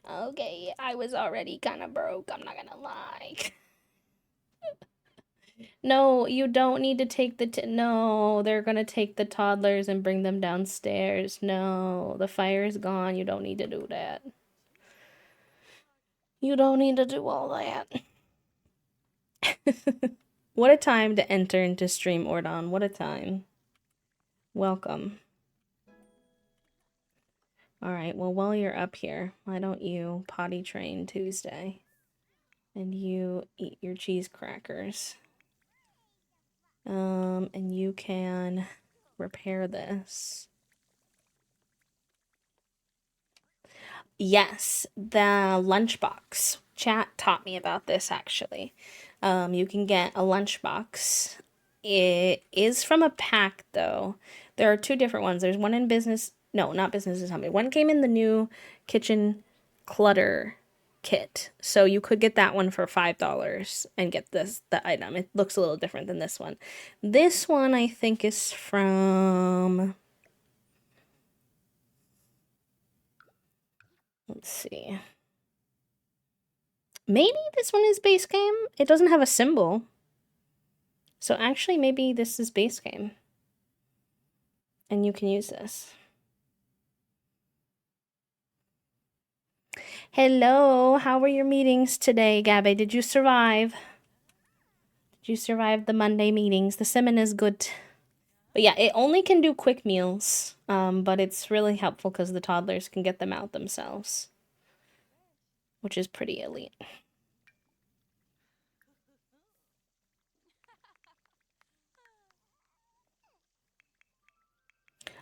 Okay, I was already kind of broke, I'm not gonna lie. No, you don't need to take no, they're gonna take the toddlers and bring them downstairs. No, the fire's gone. You don't need to do that. You don't need to do all that. What a time to enter into Stream Ordon. What a time. Welcome. Alright, well, while you're up here, why don't you potty train Tuesday? And you eat your cheese crackers. And you can repair this. Yes, the lunchbox. Chat taught me about this actually. You can get a lunchbox. It is from a pack though. There are two different ones. There's one in business. No, not business is something. One came in the new kitchen clutter kit. So you could get that one for $5 and get the item. It looks a little different than this one. This one I think is from, let's see. Maybe this one is base game. It doesn't have a symbol. So actually maybe this is base game. And you can use this. Hello, how were your meetings today, Gabby? Did you survive? Did you survive the Monday meetings? The Simon is good. But yeah, it only can do quick meals. But it's really helpful because the toddlers can get them out themselves. Which is pretty elite.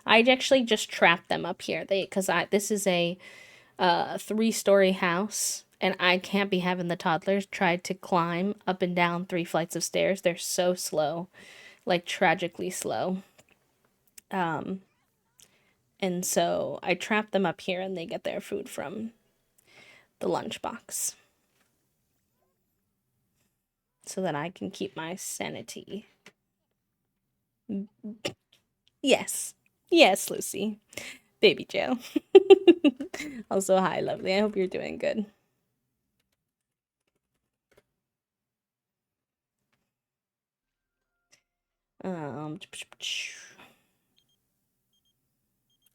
I actually just trapped them up here. This is a 3-story house, and I can't be having the toddlers try to climb up and down 3 flights of stairs. They're so slow, like tragically slow. And so I trap them up here, and they get their food from the lunchbox, so that I can keep my sanity. Yes, yes, Lucy, baby Joe. Also, hi, lovely. I hope you're doing good.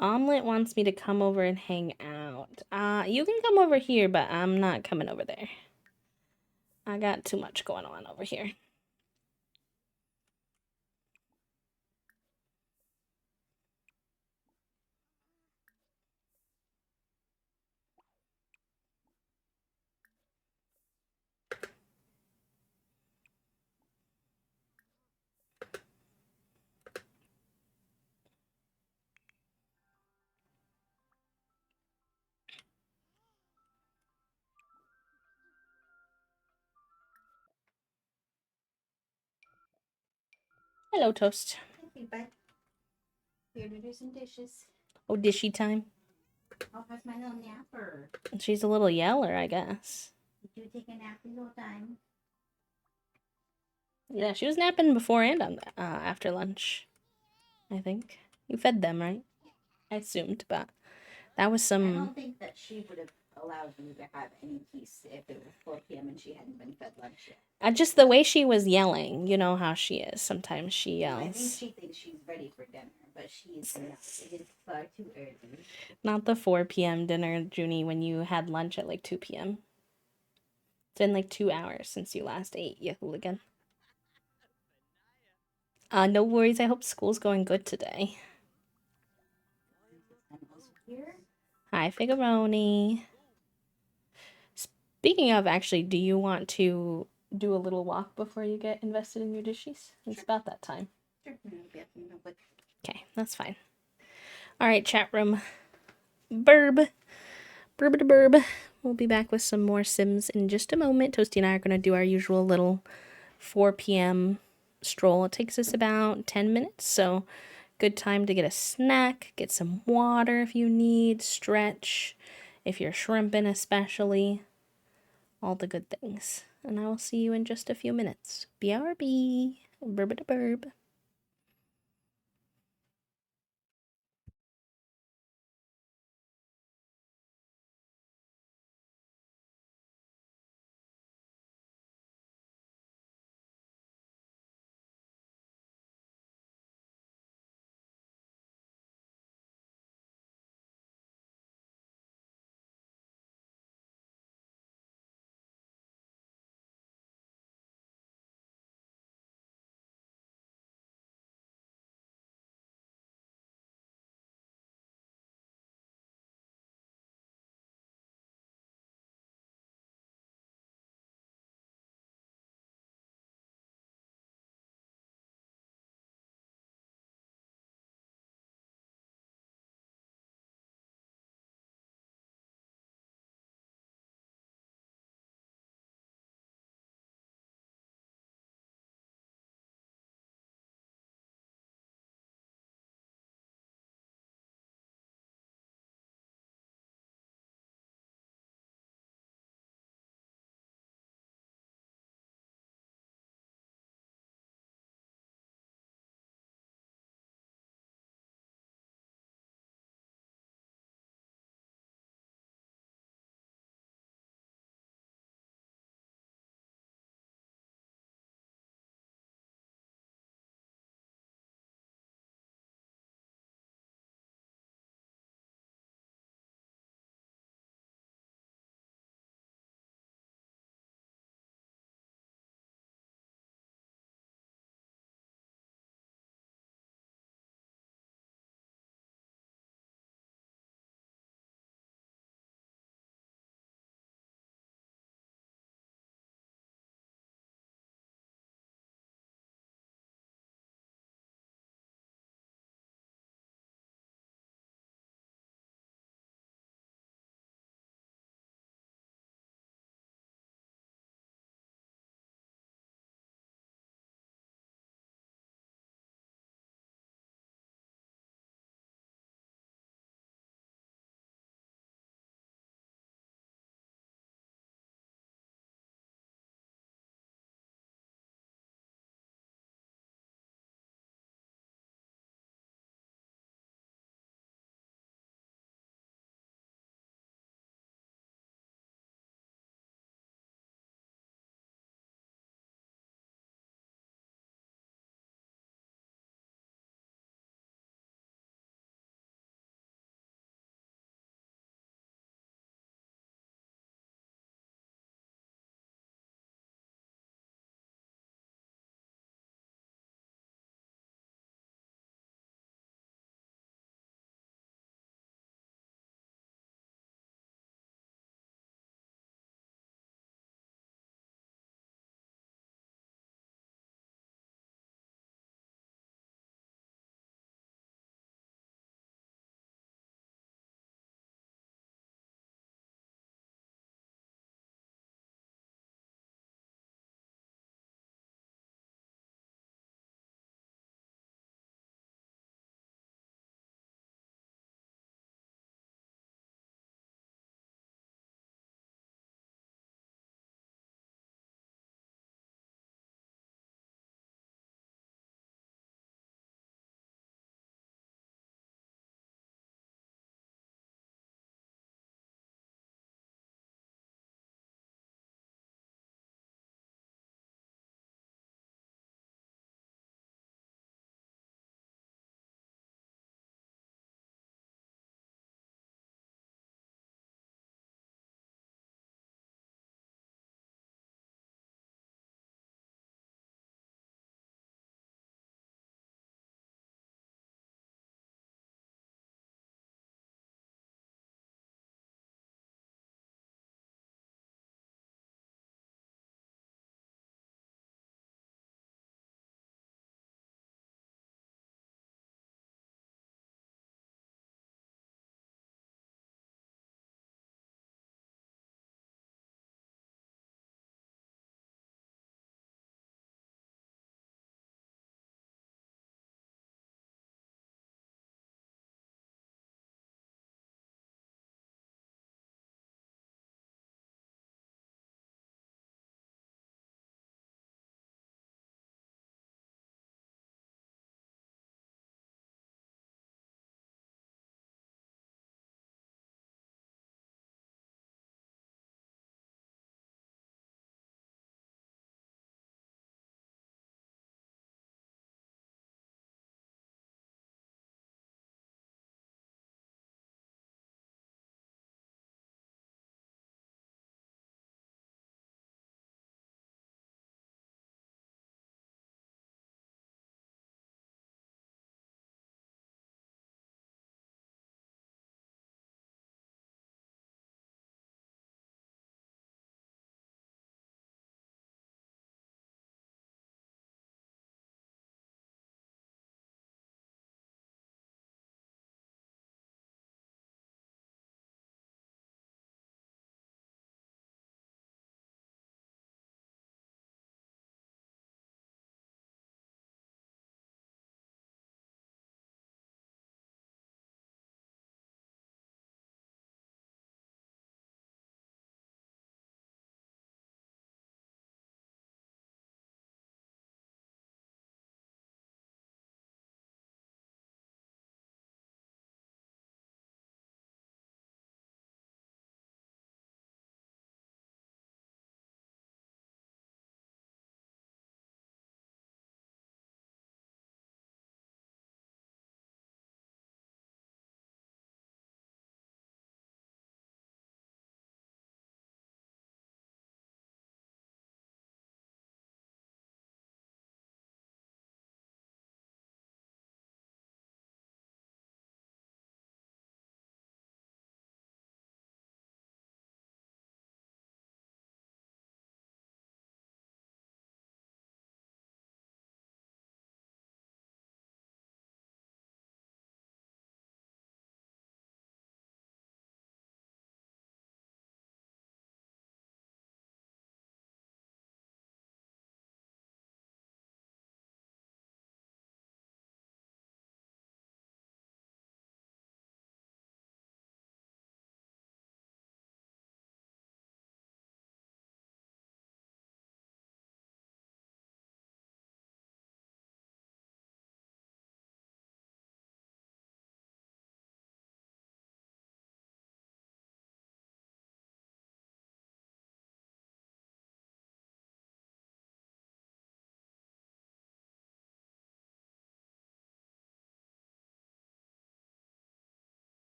Omelet wants me to come over and hang out. You can come over here, but I'm not coming over there. I got too much going on over here. Hello, Toast. Okay, bud. Here to do some dishes. Oh, dishy time. Oh, how's my little napper? She's a little yeller, I guess. Did you take a nap in little time? Yeah, she was napping before and after lunch, I think. You fed them, right? I assumed, but that was I some... don't think that she would have allowed you to have any peace if it was 4 p.m. and she hadn't been fed lunch yet. just the way she was yelling. You know how she is. Sometimes she yells. I think she thinks she's ready for dinner, but she's not. It is far too early. Not the 4 p.m. dinner, Junie, when you had lunch at like 2 p.m. It's been like 2 hours since you last ate, you hooligan. No worries. I hope school's going good today. Hi, Figaroni. Speaking of, actually, do you want to do a little walk before you get invested in your dishes? It's about that time. Sure. Okay, that's fine. All right, chat room. Burb. Burb to burb. We'll be back with some more Sims in just a moment. Toasty and I are going to do our usual little 4 p.m. stroll. It takes us about 10 minutes, so good time to get a snack, get some water if you need, stretch, if you're shrimping especially, all the good things. And I will see you in just a few minutes. BRB. Burb to burb.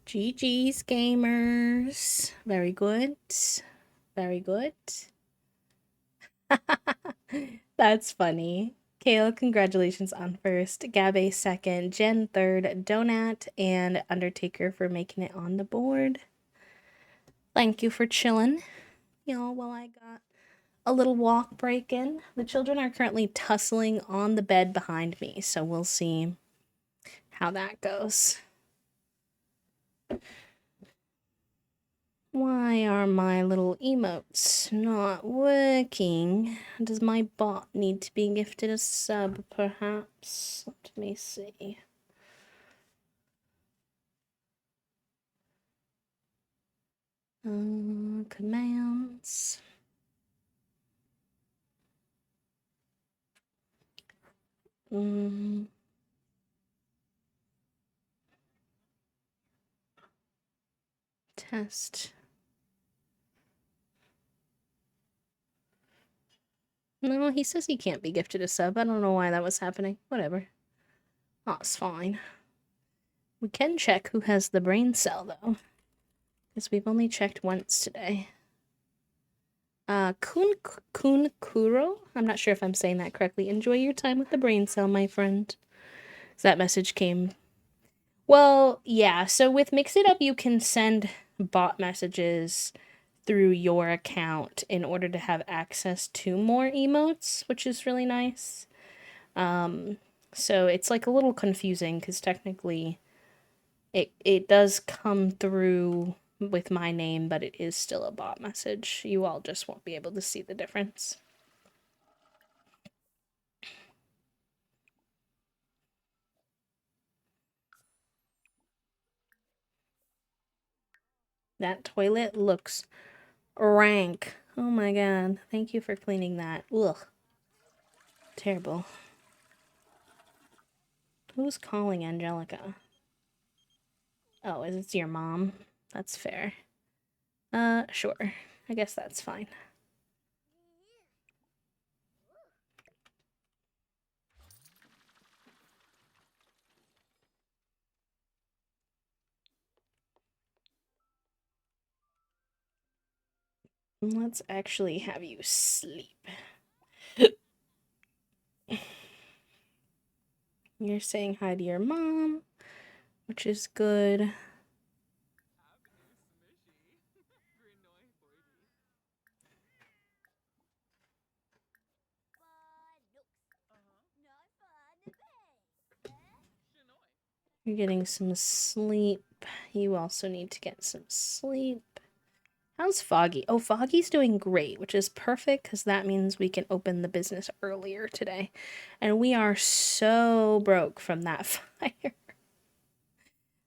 GG's gamers. Very good. Very good. That's funny. Kale, congratulations on first. Gabe second. Jen third. Donat and Undertaker for making it on the board. Thank you for chilling, y'all, while I got a little walk break in. The children are currently tussling on the bed behind me, so we'll see how that goes. Why are my little emotes not working? Does my bot need to be gifted a sub, perhaps? Let me see. Commands. Test. No, he says he can't be gifted a sub. I don't know why that was happening. Whatever. That's fine. We can check who has the brain cell, though. Because we've only checked once today. Kunkuro? I'm not sure if I'm saying that correctly. Enjoy your time with the brain cell, my friend. So that message came. Well, yeah. So with Mix It Up, you can send bot messages through your account in order to have access to more emotes, which is really nice. So it's like a little confusing because technically it does come through with my name, but it is still a bot message. You all just won't be able to see the difference. That toilet looks rank. Oh my god. Thank you for cleaning that. Ugh. Terrible. Who's calling Angelica? Oh, is it your mom? That's fair. Sure. I guess that's fine. Let's actually have you sleep. You're saying hi to your mom, which is good. You're getting some sleep. You also need to get some sleep. How's Foggy? Oh, Foggy's doing great, which is perfect because that means we can open the business earlier today. And we are so broke from that fire.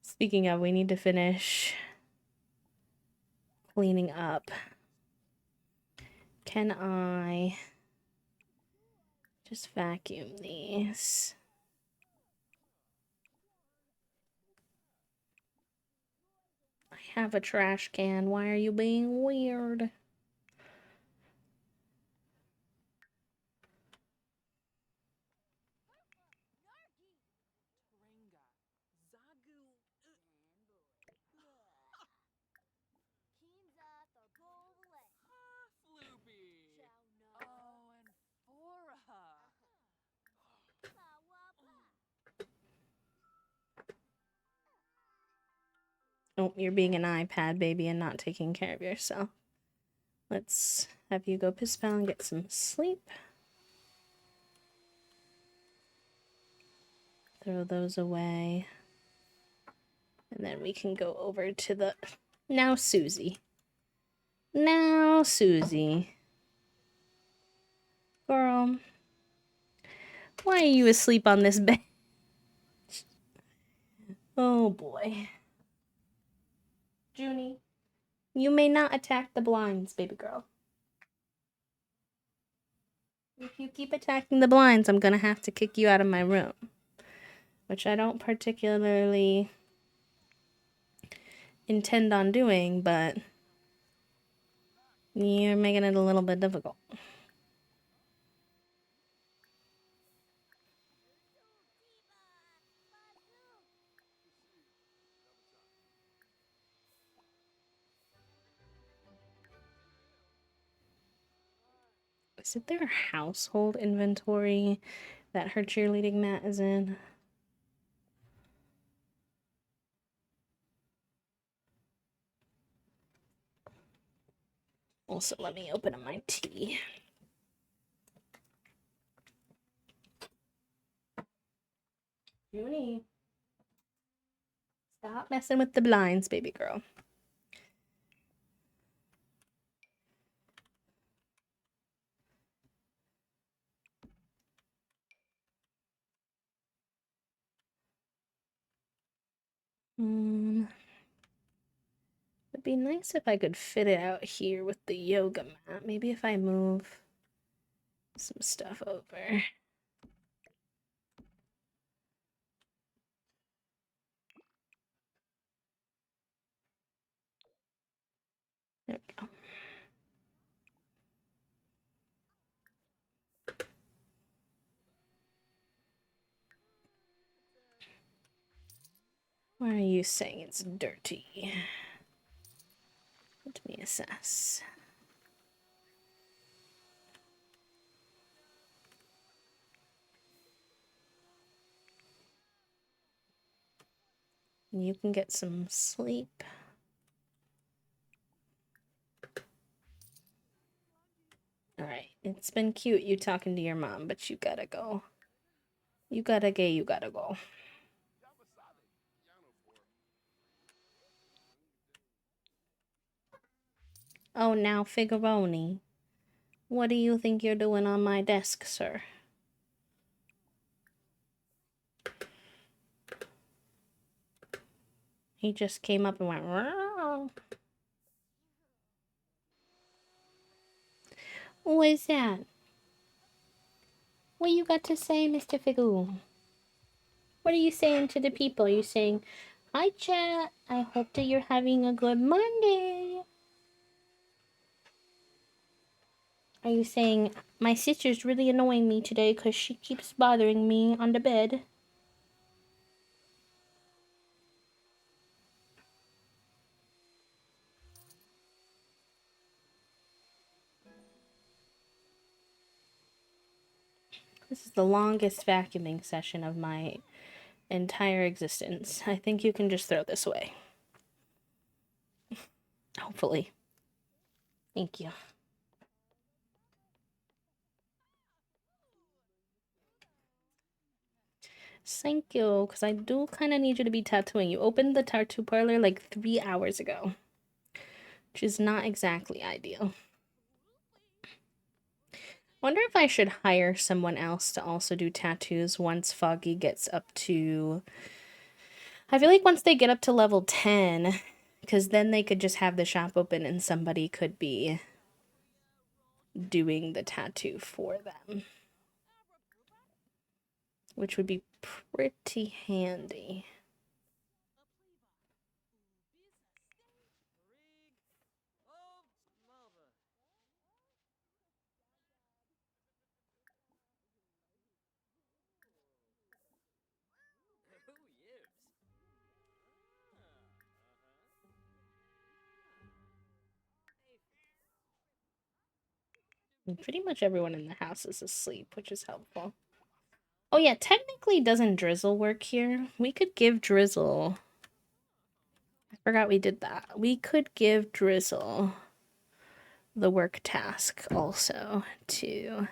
Speaking of, we need to finish cleaning up. Can I just vacuum these? I have a trash can. Why are you being weird? Oh, you're being an iPad baby and not taking care of yourself. Let's have you go piss pal and get some sleep. Throw those away. And then we can go over to the... Now Susie. Now Susie. Girl. Why are you asleep on this bed? Oh boy. Junie, you may not attack the blinds, baby girl. If you keep attacking the blinds, I'm gonna have to kick you out of my room. Which I don't particularly intend on doing, but you're making it a little bit difficult. Is it their household inventory that her cheerleading mat is in? Also, let me open up my tea. Junie, stop messing with the blinds, baby girl. It'd be nice if I could fit it out here with the yoga mat. Maybe if I move some stuff over. There we go. Why are you saying it's dirty? Let me assess. You can get some sleep. Alright, it's been cute you talking to your mom, but you gotta go. You gotta go. Oh, now Figuroni. What do you think you're doing on my desk, sir? He just came up and went, "Wow." What is that? What you got to say, Mr. Figoo? What are you saying to the people? Are you saying, hi, chat. I hope that you're having a good Monday. Are you saying, my sister's really annoying me today because she keeps bothering me on the bed? This is the longest vacuuming session of my entire existence. I think you can just throw this away. Hopefully. Thank you. Thank you, because I do kind of need you to be tattooing. You opened the tattoo parlor like 3 hours ago, which is not exactly ideal. Wonder if I should hire someone else to also do tattoos once Foggy gets up to... I feel like once they get up to level 10, because then they could just have the shop open and somebody could be doing the tattoo for them, which would be pretty handy. And pretty much everyone in the house is asleep, which is helpful. Oh yeah, technically doesn't Drizzle work here? We could give Drizzle... I forgot we did that. We could give Drizzle the work task also to...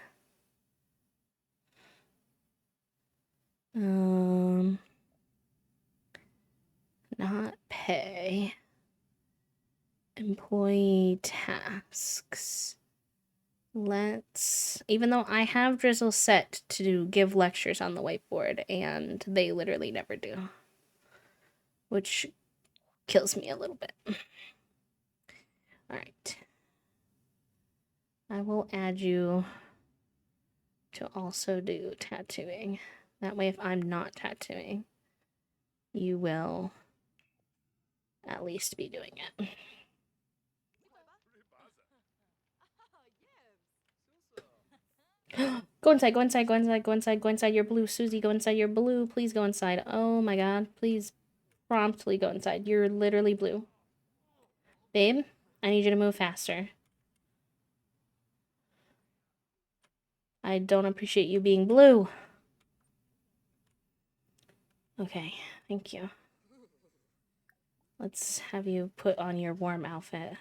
Not pay. Employee tasks. Let's... Even though I have Drizzle set to give lectures on the whiteboard, and they literally never do. Which kills me a little bit. Alright. I will add you to also do tattooing. That way if I'm not tattooing, you will at least be doing it. Go inside, go inside, go inside, go inside, go inside. You're blue. Susie, go inside. You're blue. Please go inside. Oh my god. Please promptly go inside. You're literally blue. Babe, I need you to move faster. I don't appreciate you being blue. Okay, thank you. Let's have you put on your warm outfit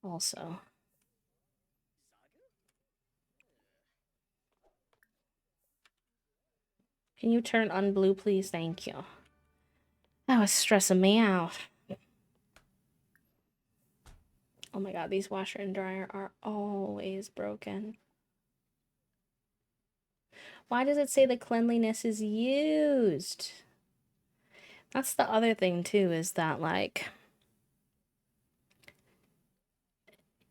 also. Can you turn on blue, please? Thank you. That was stressing me out. Oh my god, these washer and dryer are always broken. Why does it say the cleanliness is used? That's the other thing too, is that like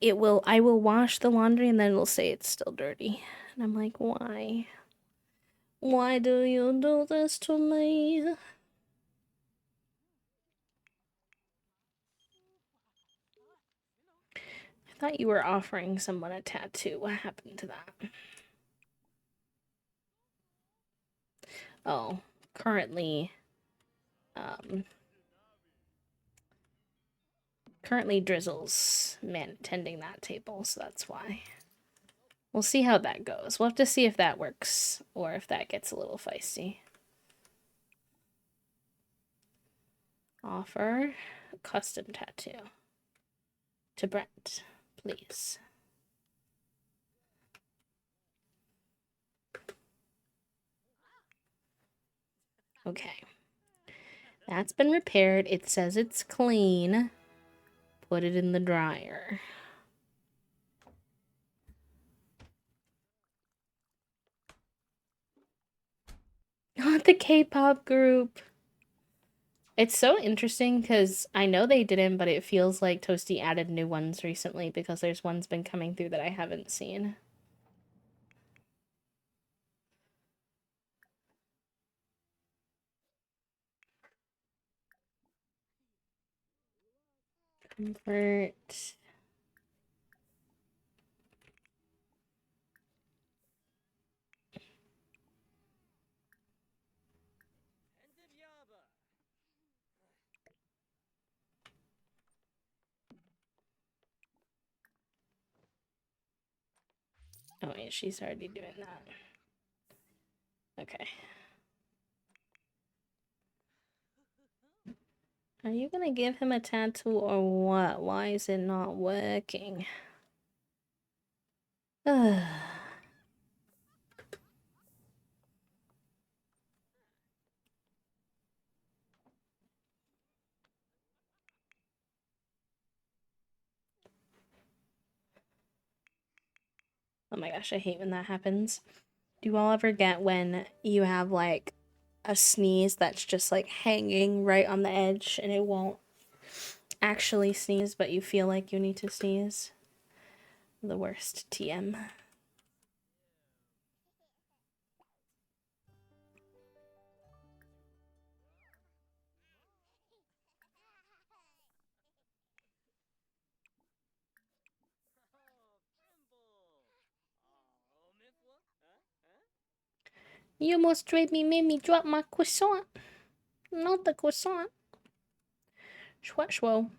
I will wash the laundry and then it'll say it's still dirty. And I'm like, why? Why do you do this to me? I thought you were offering someone a tattoo. What happened to that? Oh, currently Drizzle's tending that table, so that's why. We'll see how that goes. We'll have to see if that works or if that gets a little feisty. Offer a custom tattoo to Brent, please. Okay. That's been repaired. It says it's clean. Put it in the dryer. Not the K-pop group. It's so interesting because I know they didn't, but it feels like Toasty added new ones recently because there's ones been coming through that I haven't seen. Comfort. Oh yeah, she's already doing that. Okay. Are you gonna give him a tattoo or what? Why is it not working? Ugh. Oh my gosh, I hate when that happens. Do you all ever get when you have like a sneeze that's just like hanging right on the edge and it won't actually sneeze, but you feel like you need to sneeze? The worst TM. You almost made me drop my croissant. Not the croissant. Schwa schwo.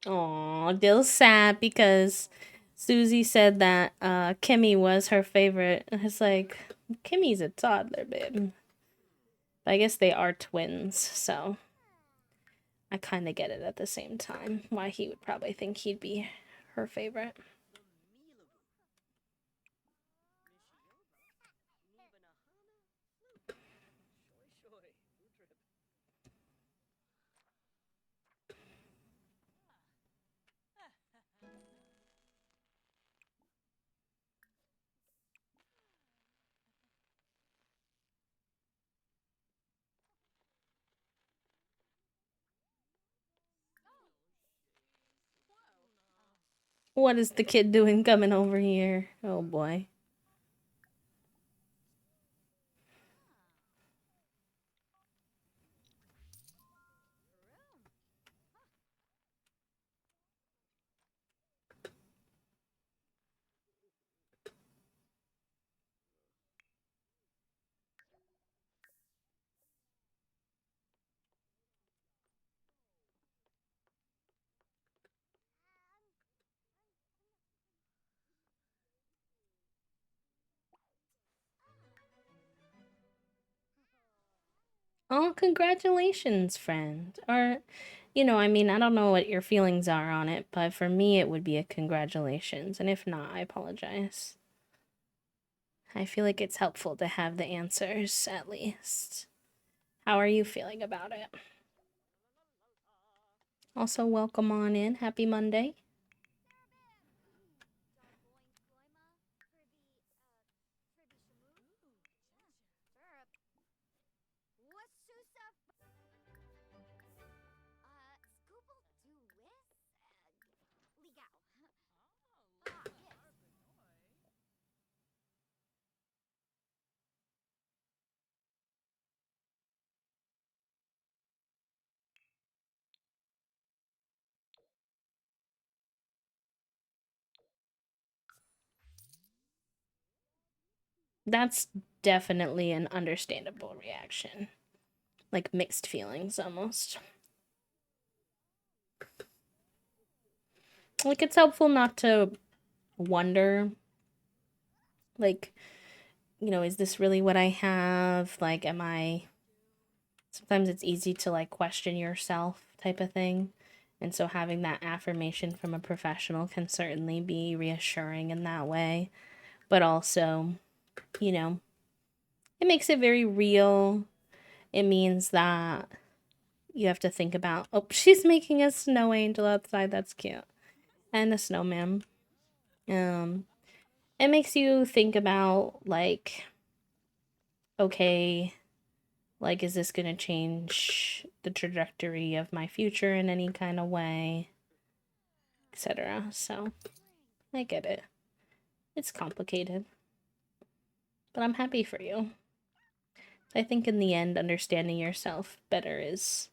Aw, Dill's sad because Susie said that Kimmy was her favorite. It's like, Kimmy's a toddler, babe. But I guess they are twins, so I kind of get it at the same time. Why he would probably think he'd be her favorite. What is the kid doing coming over here? Oh boy. Oh, congratulations, friend. Or, you know, I mean, I don't know what your feelings are on it, but for me, it would be a congratulations. And if not, I apologize. I feel like it's helpful to have the answers, at least. How are you feeling about it? Also, welcome on in. Happy Monday. That's definitely an understandable reaction. Like mixed feelings almost. Like it's helpful not to wonder, like, you know, is this really what I have? Like, am I. Sometimes it's easy to like question yourself, type of thing. And so having that affirmation from a professional can certainly be reassuring in that way. But also, you know, it makes it very real. It means that you have to think about, oh, she's making a snow angel outside. That's cute. And a snowman. It makes you think about, like, okay, like, is this going to change the trajectory of my future in any kind of way, etc. So, I get it. It's complicated. But I'm happy for you. I think in the end, understanding yourself better is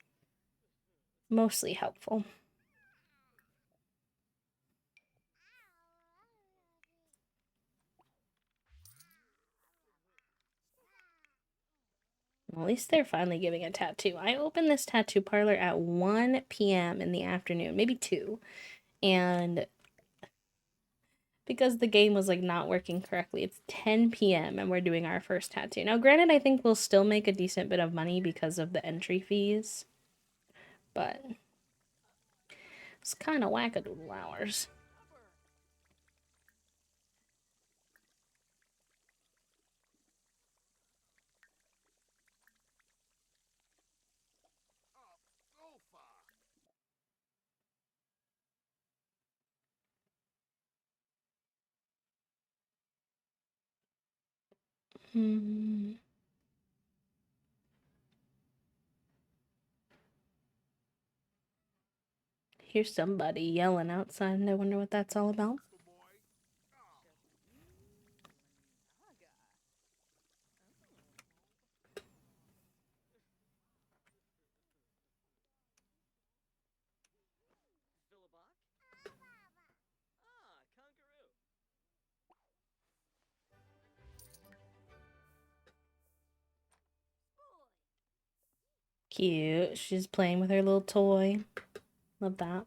mostly helpful. Well, at least they're finally giving a tattoo. I opened this tattoo parlor at 1 p.m. in the afternoon, maybe 2. And because the game was like not working correctly, it's 10 p.m. and we're doing our first tattoo. Now, granted, I think we'll still make a decent bit of money because of the entry fees, but it's kind of wackadoodle hours. Hmm. Here's somebody yelling outside, and I wonder what that's all about. Cute. She's playing with her little toy. Love that.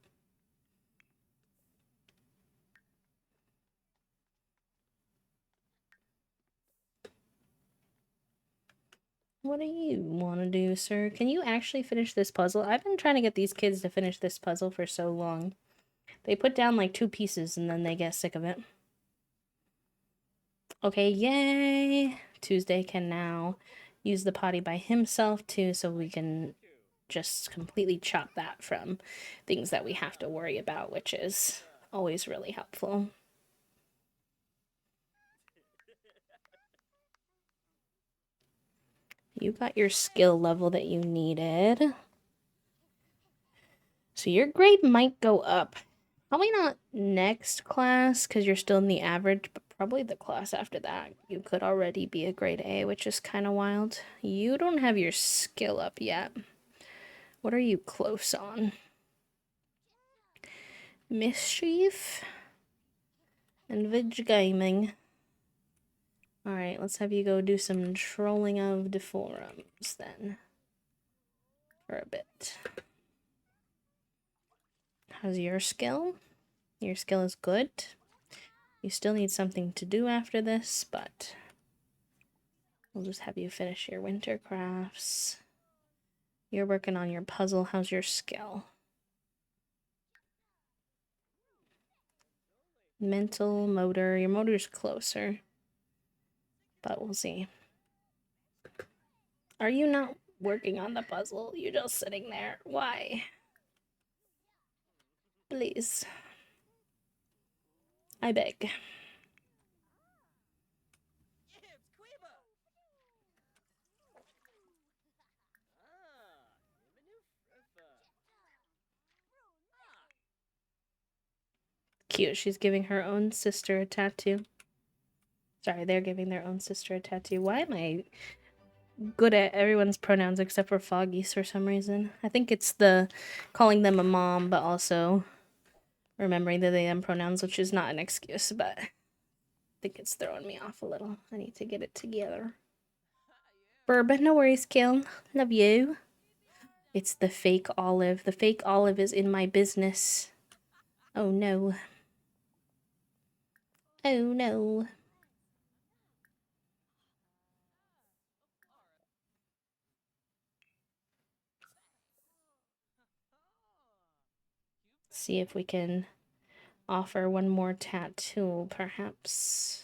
What do you want to do, sir? Can you actually finish this puzzle? I've been trying to get these kids to finish this puzzle for so long. They put down like 2 pieces and then they get sick of it. Okay, yay! Tuesday can now use the potty by himself too, so we can just completely chop that from things that we have to worry about, which is always really helpful. You got your skill level that you needed. So your grade might go up. Probably not next class because you're still in the average, but probably the class after that. You could already be a grade A, which is kind of wild. You don't have your skill up yet. What are you close on? Mischief and Vidge Gaming. Alright, let's have you go do some trolling of the forums then. For a bit. How's your skill? Your skill is good. You still need something to do after this, but we'll just have you finish your winter crafts. You're working on your puzzle. How's your skill? Mental, motor. Your motor's closer. But we'll see. Are you not working on the puzzle? You're just sitting there. Why? Please. I beg. Cute. She's giving her own sister a tattoo. Sorry, they're giving their own sister a tattoo. Why am I good at everyone's pronouns except for Foggy's for some reason? I think it's the calling them a mom, but also remembering the they them pronouns, which is not an excuse, but I think it's throwing me off a little. I need to get it together. Bourbon, no worries, Kill. Love you. It's the fake olive. The fake olive is in my business. Oh no. Oh no. See if we can offer one more tattoo, perhaps.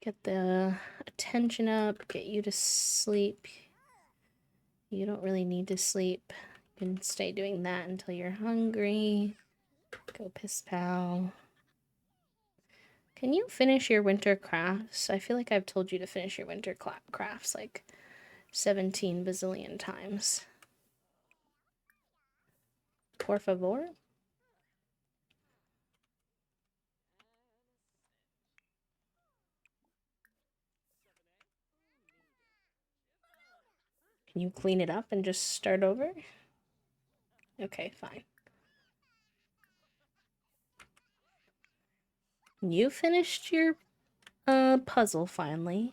Get the attention up, get you to sleep. You don't really need to sleep. You can stay doing that until you're hungry. Go piss pal. Can you finish your winter crafts? I feel like I've told you to finish your winter crafts like 17 bazillion times. Por favor? Can you clean it up and just start over? Okay, fine. You finished your puzzle finally.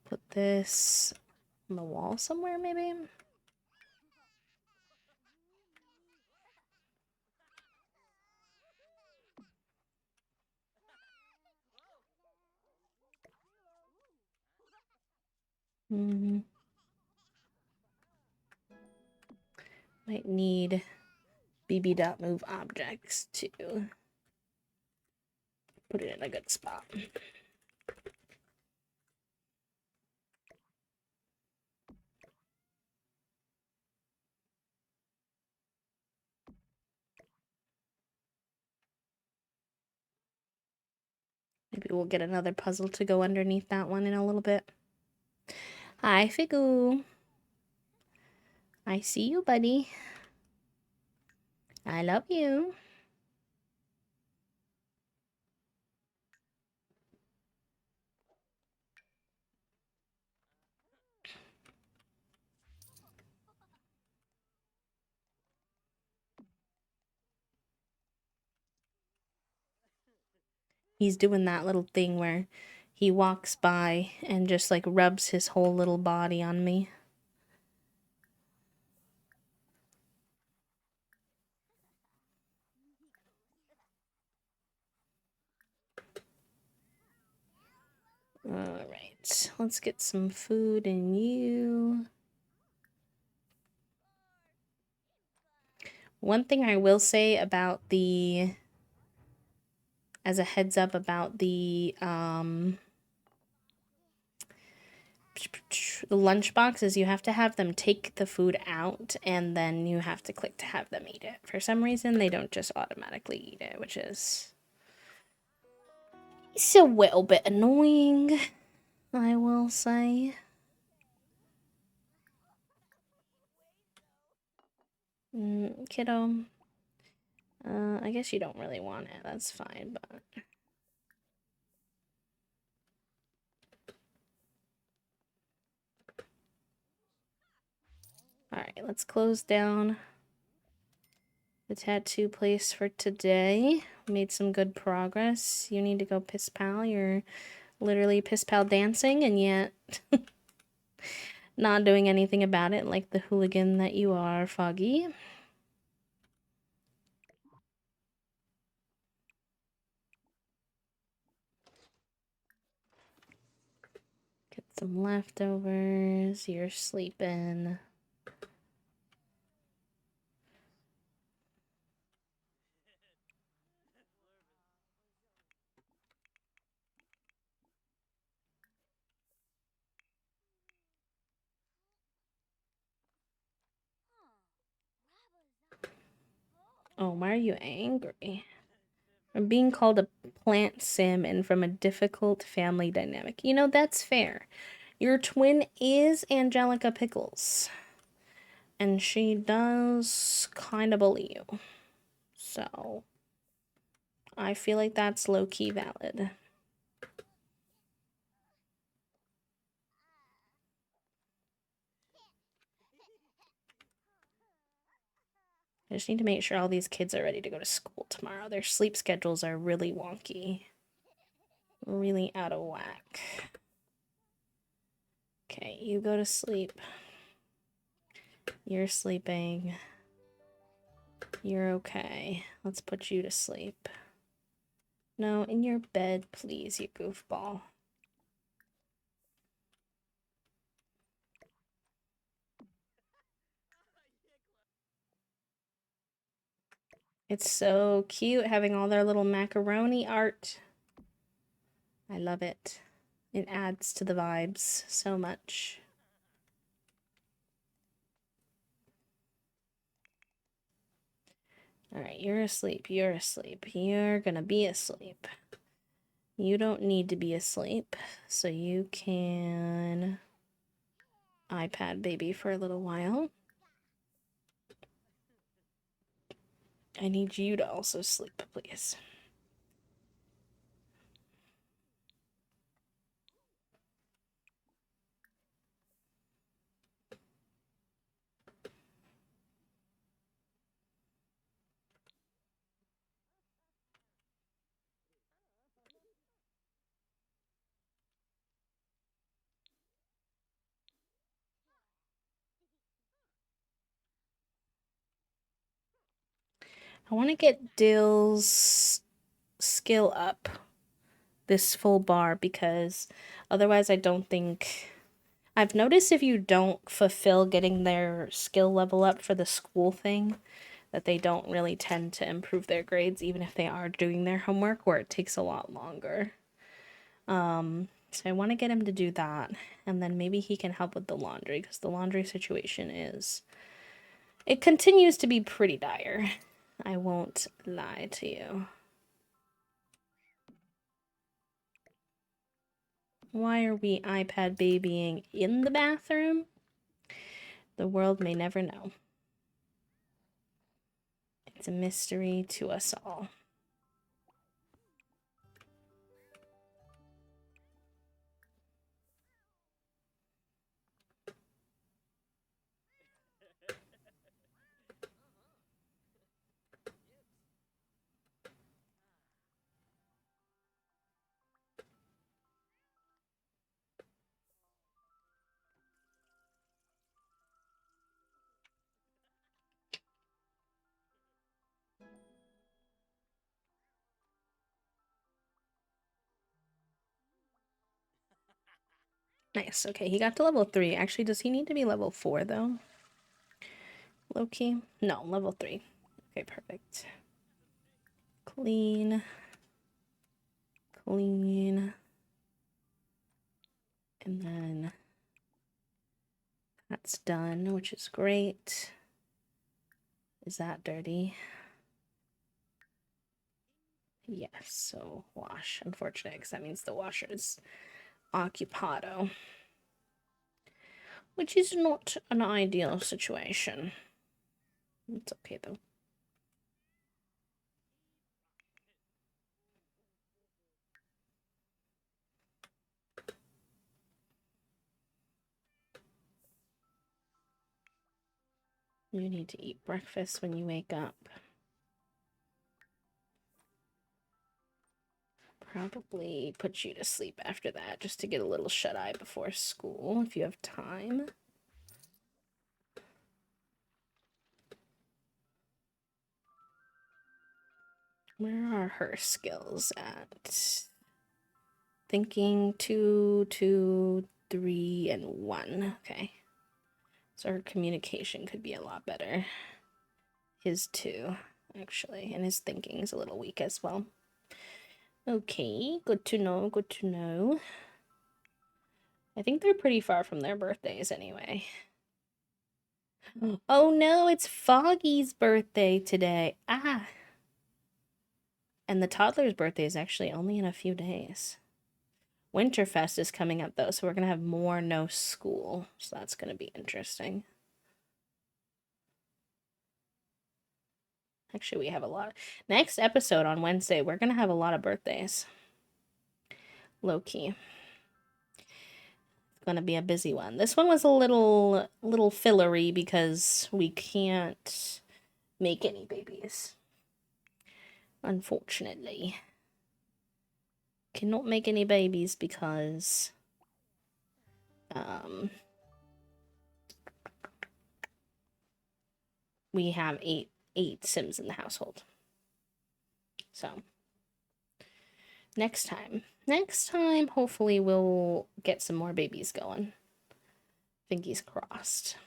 Put this on the wall somewhere, maybe? Might need bb.move objects to put it in a good spot. Maybe we'll get another puzzle to go underneath that one in a little bit. Hi, Figu. I see you, buddy. I love you. He's doing that little thing where he walks by and just like rubs his whole little body on me. Alright, let's get some food in you. One thing I will say about the, as a heads up about the lunchbox is you have to have them take the food out and then you have to click to have them eat it. For some reason, they don't just automatically eat it, which is it's a little bit annoying, I will say. Kiddo, I guess you don't really want it. That's fine, but... Alright, let's close down the tattoo place for today. Made some good progress. You need to go piss pal. You're literally piss pal dancing, and yet not doing anything about it like the hooligan that you are, Foggy. Get some leftovers. You're sleeping. Oh, why are you angry? I'm being called a plant sim and from a difficult family dynamic. You know, that's fair. Your twin is Angelica Pickles. And she does kind of bully you. So, I feel like that's low-key valid. I just need to make sure all these kids are ready to go to school tomorrow. Their sleep schedules are really wonky. Really out of whack. Okay, you go to sleep. You're sleeping. You're okay. Let's put you to sleep. No, in your bed, please, you goofball. It's so cute having all their little macaroni art. I love it. It adds to the vibes so much. Alright, you're asleep. You're asleep. You're gonna be asleep. You don't need to be asleep, so you can iPad baby for a little while. I need you to also sleep, please. I want to get Dill's skill up this full bar because otherwise I don't think... I've noticed if you don't fulfill getting their skill level up for the school thing, that they don't really tend to improve their grades even if they are doing their homework, or it takes a lot longer. So I want to get him to do that, and then maybe he can help with the laundry, because the laundry situation is... It continues to be pretty dire. I won't lie to you. Why are we iPad babying in the bathroom? The world may never know. It's a mystery to us all. Nice. Okay, he got to level 3. Actually, does he need to be level 4, though? Low-key? No, level 3. Okay, perfect. Clean. Clean. And then that's done, which is great. Is that dirty? Yes, so wash. Unfortunate, because that means the washer is occupado. Which is not an ideal situation. It's okay, though. You need to eat breakfast when you wake up. Probably put you to sleep after that, just to get a little shut-eye before school, if you have time. Where are her skills at? Thinking 2, 2, 3, and 1. Okay. So her communication could be a lot better. His 2, actually, and his thinking is a little weak as well. Okay, good to know, good to know. I think they're pretty far from their birthdays anyway. Oh no, it's Foggy's birthday today. Ah. And the toddler's birthday is actually only in a few days. Winterfest is coming up though, so we're gonna have more no school. So that's gonna be interesting. Actually, we have a lot. Next episode on Wednesday, we're gonna have a lot of birthdays. Low key. It's gonna be a busy one. This one was a little fillery because we can't make any babies. Unfortunately. Cannot make any babies because we have eight Sims in the household. So next time, hopefully we'll get some more babies going. Fingers crossed.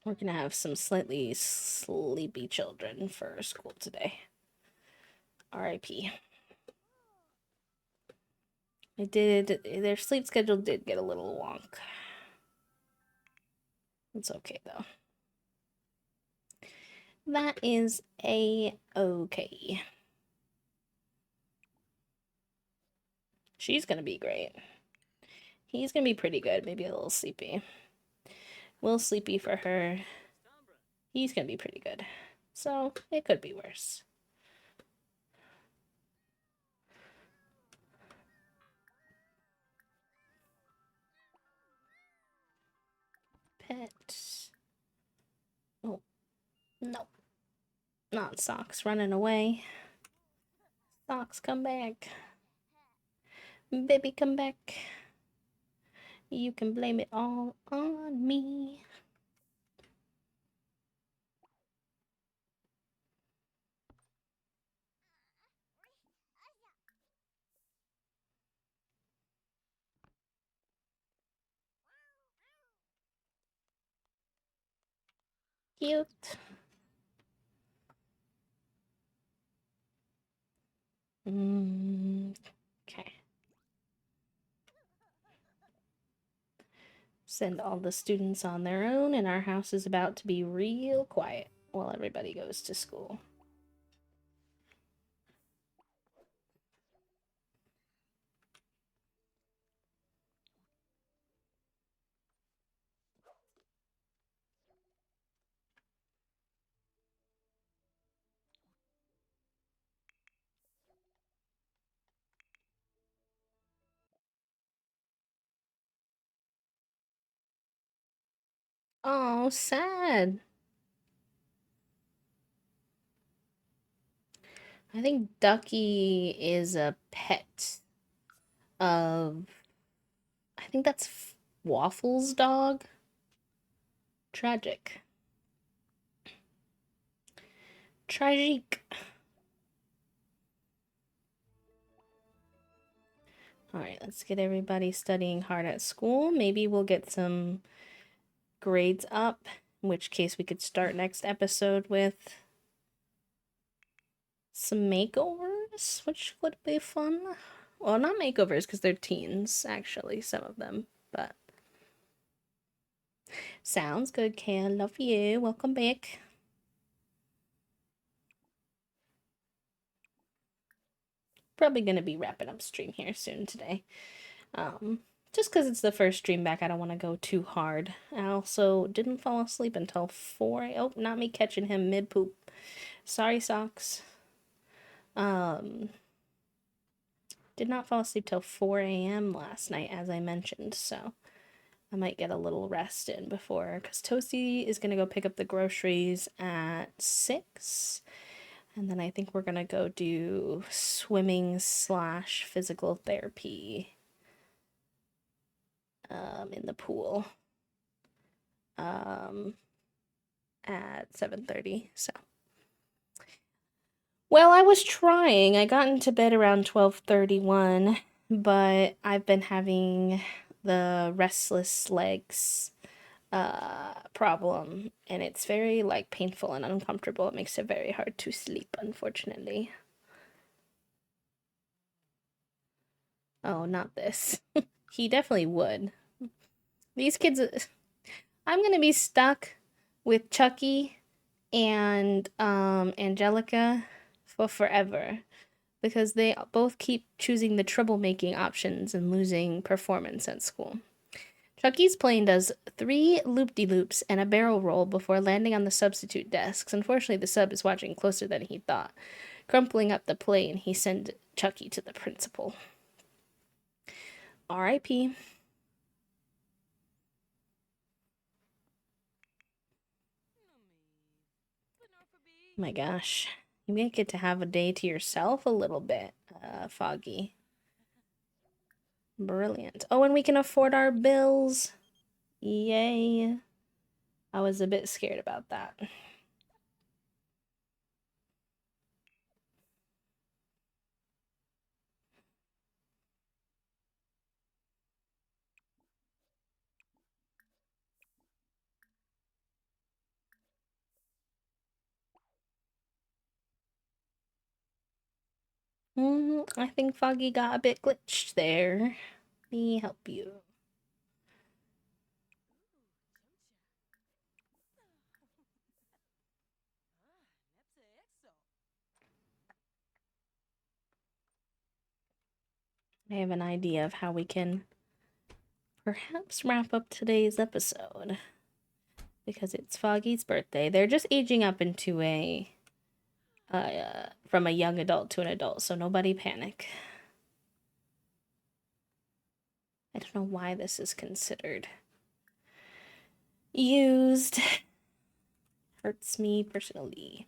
We're gonna have some slightly sleepy children for school today. R.I.P. Their sleep schedule did get a little wonk. It's okay though. That is a-okay. She's gonna be great. He's gonna be pretty good, maybe a little sleepy. A little sleepy for her. He's gonna be pretty good. So, it could be worse. Pet. Oh, no. Not Socks running away. Socks, come back. Baby, come back. You can blame it all on me. Cute. Okay. Send all the students on their own, and our house is about to be real quiet while everybody goes to school. Oh, sad. I think Ducky is a pet of... I think that's Waffles' dog. Tragic. Tragique. Alright, let's get everybody studying hard at school. Maybe we'll get some grades up, in which case we could start next episode with some makeovers, which would be fun. Well, not makeovers, because they're teens, actually, some of them, but... Sounds good, Kay. Love you. Welcome back. Probably gonna be wrapping up stream here soon today. Just because it's the first stream back, I don't want to go too hard. I also didn't fall asleep until 4. Oh, not me catching him mid poop. Sorry, socks. Did not fall asleep till 4 a.m. last night, as I mentioned, so I might get a little rest in before, because Toasty is gonna go pick up the groceries at 6, and then I think we're gonna go do swimming / physical therapy in the pool at 7:30. So, well, I was trying. I got into bed around 12:31, but I've been having the restless legs problem, and it's very like painful and uncomfortable. It makes it very hard to sleep, unfortunately. Oh, not this. He definitely would. These kids, I'm gonna be stuck with Chucky and Angelica for forever, because they both keep choosing the troublemaking options and losing performance at school. Chucky's plane does 3 loop-de-loops and a barrel roll before landing on the substitute desks. Unfortunately, the sub is watching closer than he thought. Crumpling up the plane, he sent Chucky to the principal. R.I.P. My gosh. You may get to have a day to yourself a little bit, Foggy. Brilliant. Oh, and we can afford our bills. Yay. I was a bit scared about that. I think Foggy got a bit glitched there. Let me help you. I have an idea of how we can perhaps wrap up today's episode, because it's Foggy's birthday. They're just aging up into a from a young adult to an adult, so nobody panic. I don't know why this is considered used. Hurts me personally.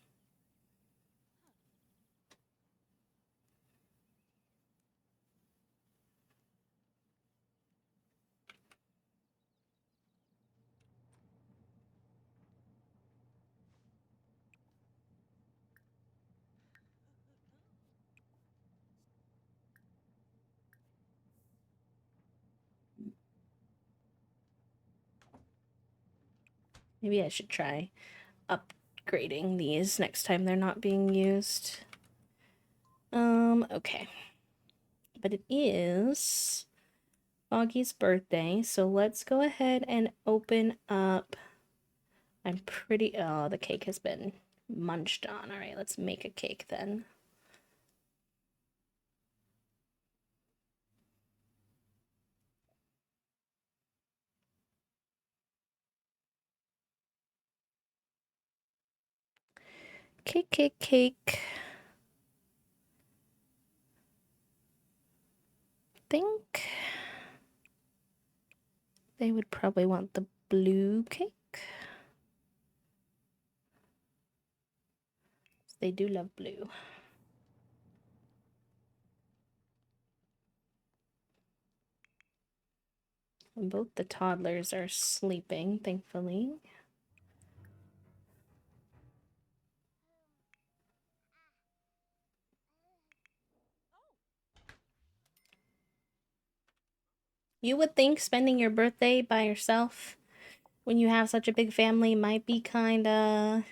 Maybe I should try upgrading these next time they're not being used. Okay. But it is Foggy's birthday, so let's go ahead and open up. I'm pretty... Oh, the cake has been munched on. Alright, let's make a cake then. Cake, cake, cake. Think they would probably want the blue cake. They do love blue. And both the toddlers are sleeping, thankfully. You would think spending your birthday by yourself when you have such a big family might be kinda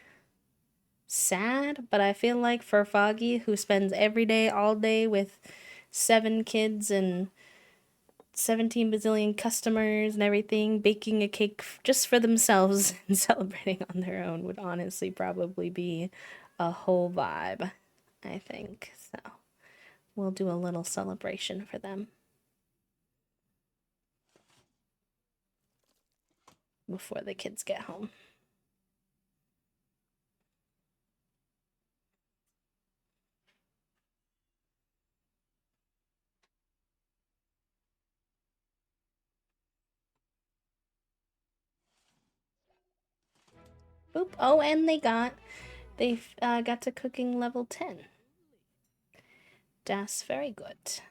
sad, but I feel like for Foggy, who spends every day, all day with 7 kids and 17 bazillion customers and everything, baking a cake just for themselves and celebrating on their own would honestly probably be a whole vibe, I think. So we'll do a little celebration for them. before the kids get home. Boop. Oh, and they got to cooking level 10. That's very good.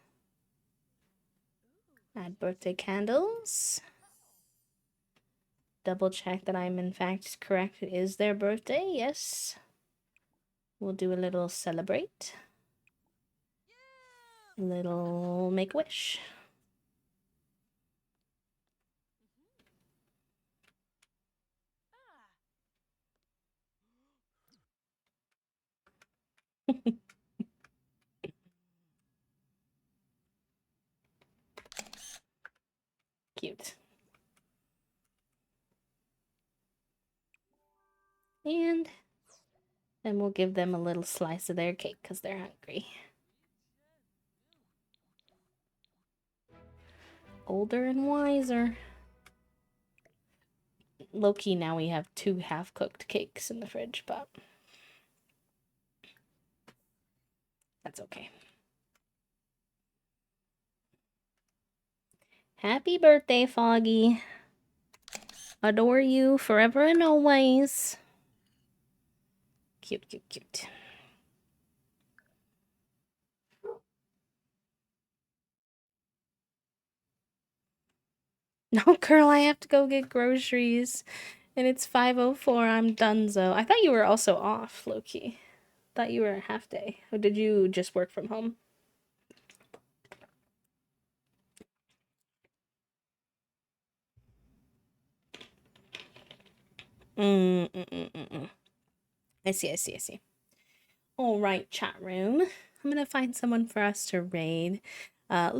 Add birthday candles. Double check that I'm in fact correct. It is their birthday. Yes. We'll do a little celebrate. Little make a wish. Cute. And then we'll give them a little slice of their cake because they're hungry. Older and wiser. Low-key, now we have 2 half-cooked cakes in the fridge, but that's okay. Happy birthday, Foggy. Adore you forever and always. Cute, cute, cute. No, girl, I have to go get groceries. And it's 5:04. I'm donezo. I thought you were also off, Loki. Thought you were a half day. Or did you just work from home? I see. All right, chat room. I'm gonna find someone for us to raid. I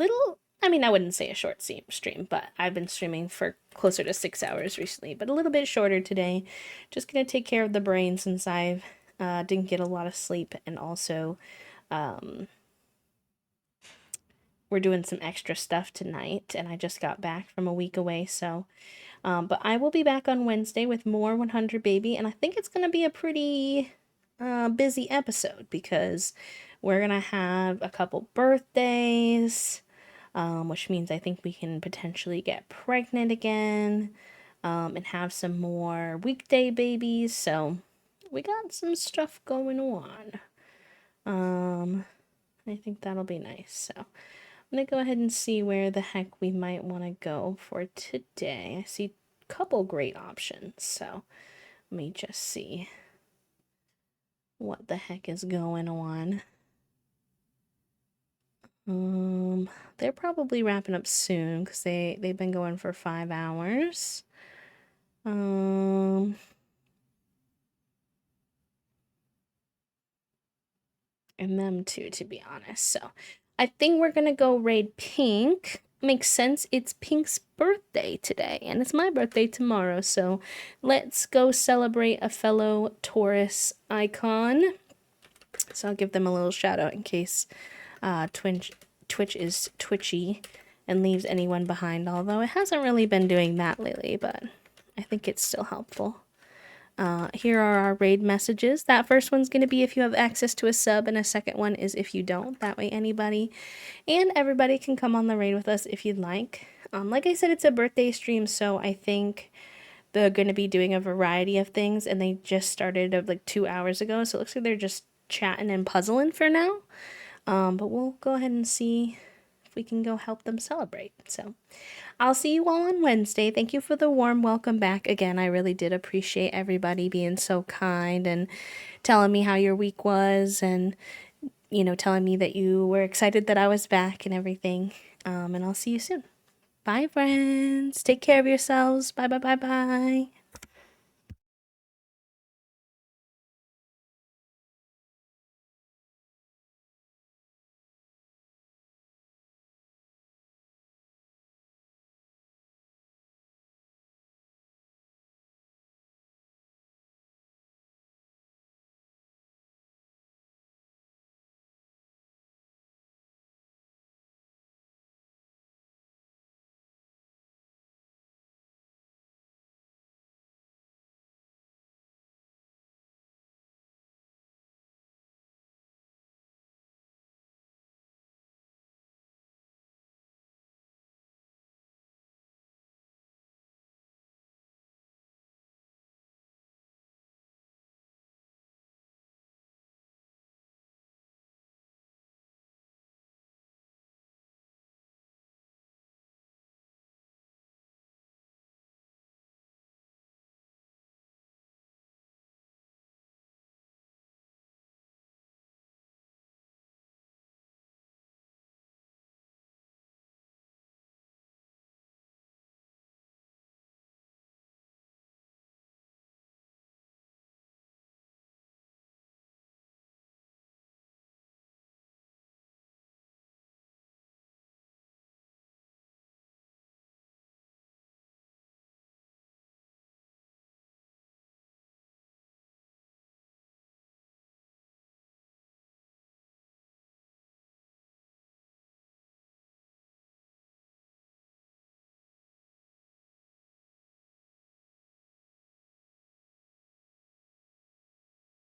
mean, I wouldn't say a short stream, but I've been streaming for closer to 6 hours recently, but a little bit shorter today. Just gonna take care of the brain since I didn't get a lot of sleep, and also we're doing some extra stuff tonight, and I just got back from a week away, so but I will be back on Wednesday with more 100 Baby, and I think it's gonna be a pretty busy episode because we're gonna have a couple birthdays, which means I think we can potentially get pregnant again, and have some more weekday babies. So we got some stuff going on. I think that'll be nice. So I'm gonna go ahead and see where the heck we might want to go for today. I see a couple great options. So let me just see what the heck is going on. They're probably wrapping up soon because they've been going for 5 hours. And them too, to be honest. So I think we're gonna go raid Pink. Makes sense. It's Pink's birthday today, and it's my birthday tomorrow. So let's go celebrate a fellow Taurus icon. So I'll give them a little shout out in case Twitch is twitchy and leaves anyone behind, although it hasn't really been doing that lately, but I think it's still helpful. Here are our raid messages. That first one's going to be if you have access to a sub, and a second one is if you don't. That way anybody and everybody can come on the raid with us if you'd like. Like I said, it's a birthday stream, so I think they're going to be doing a variety of things, and they just started like 2 hours ago, so it looks like they're just chatting and puzzling for now. But we'll go ahead and see if we can go help them celebrate. So I'll see you all on Wednesday. Thank you for the warm welcome back again. I really did appreciate everybody being so kind and telling me how your week was, and telling me that you were excited that I was back and everything. And I'll see you soon. Bye, friends. Take care of yourselves. Bye.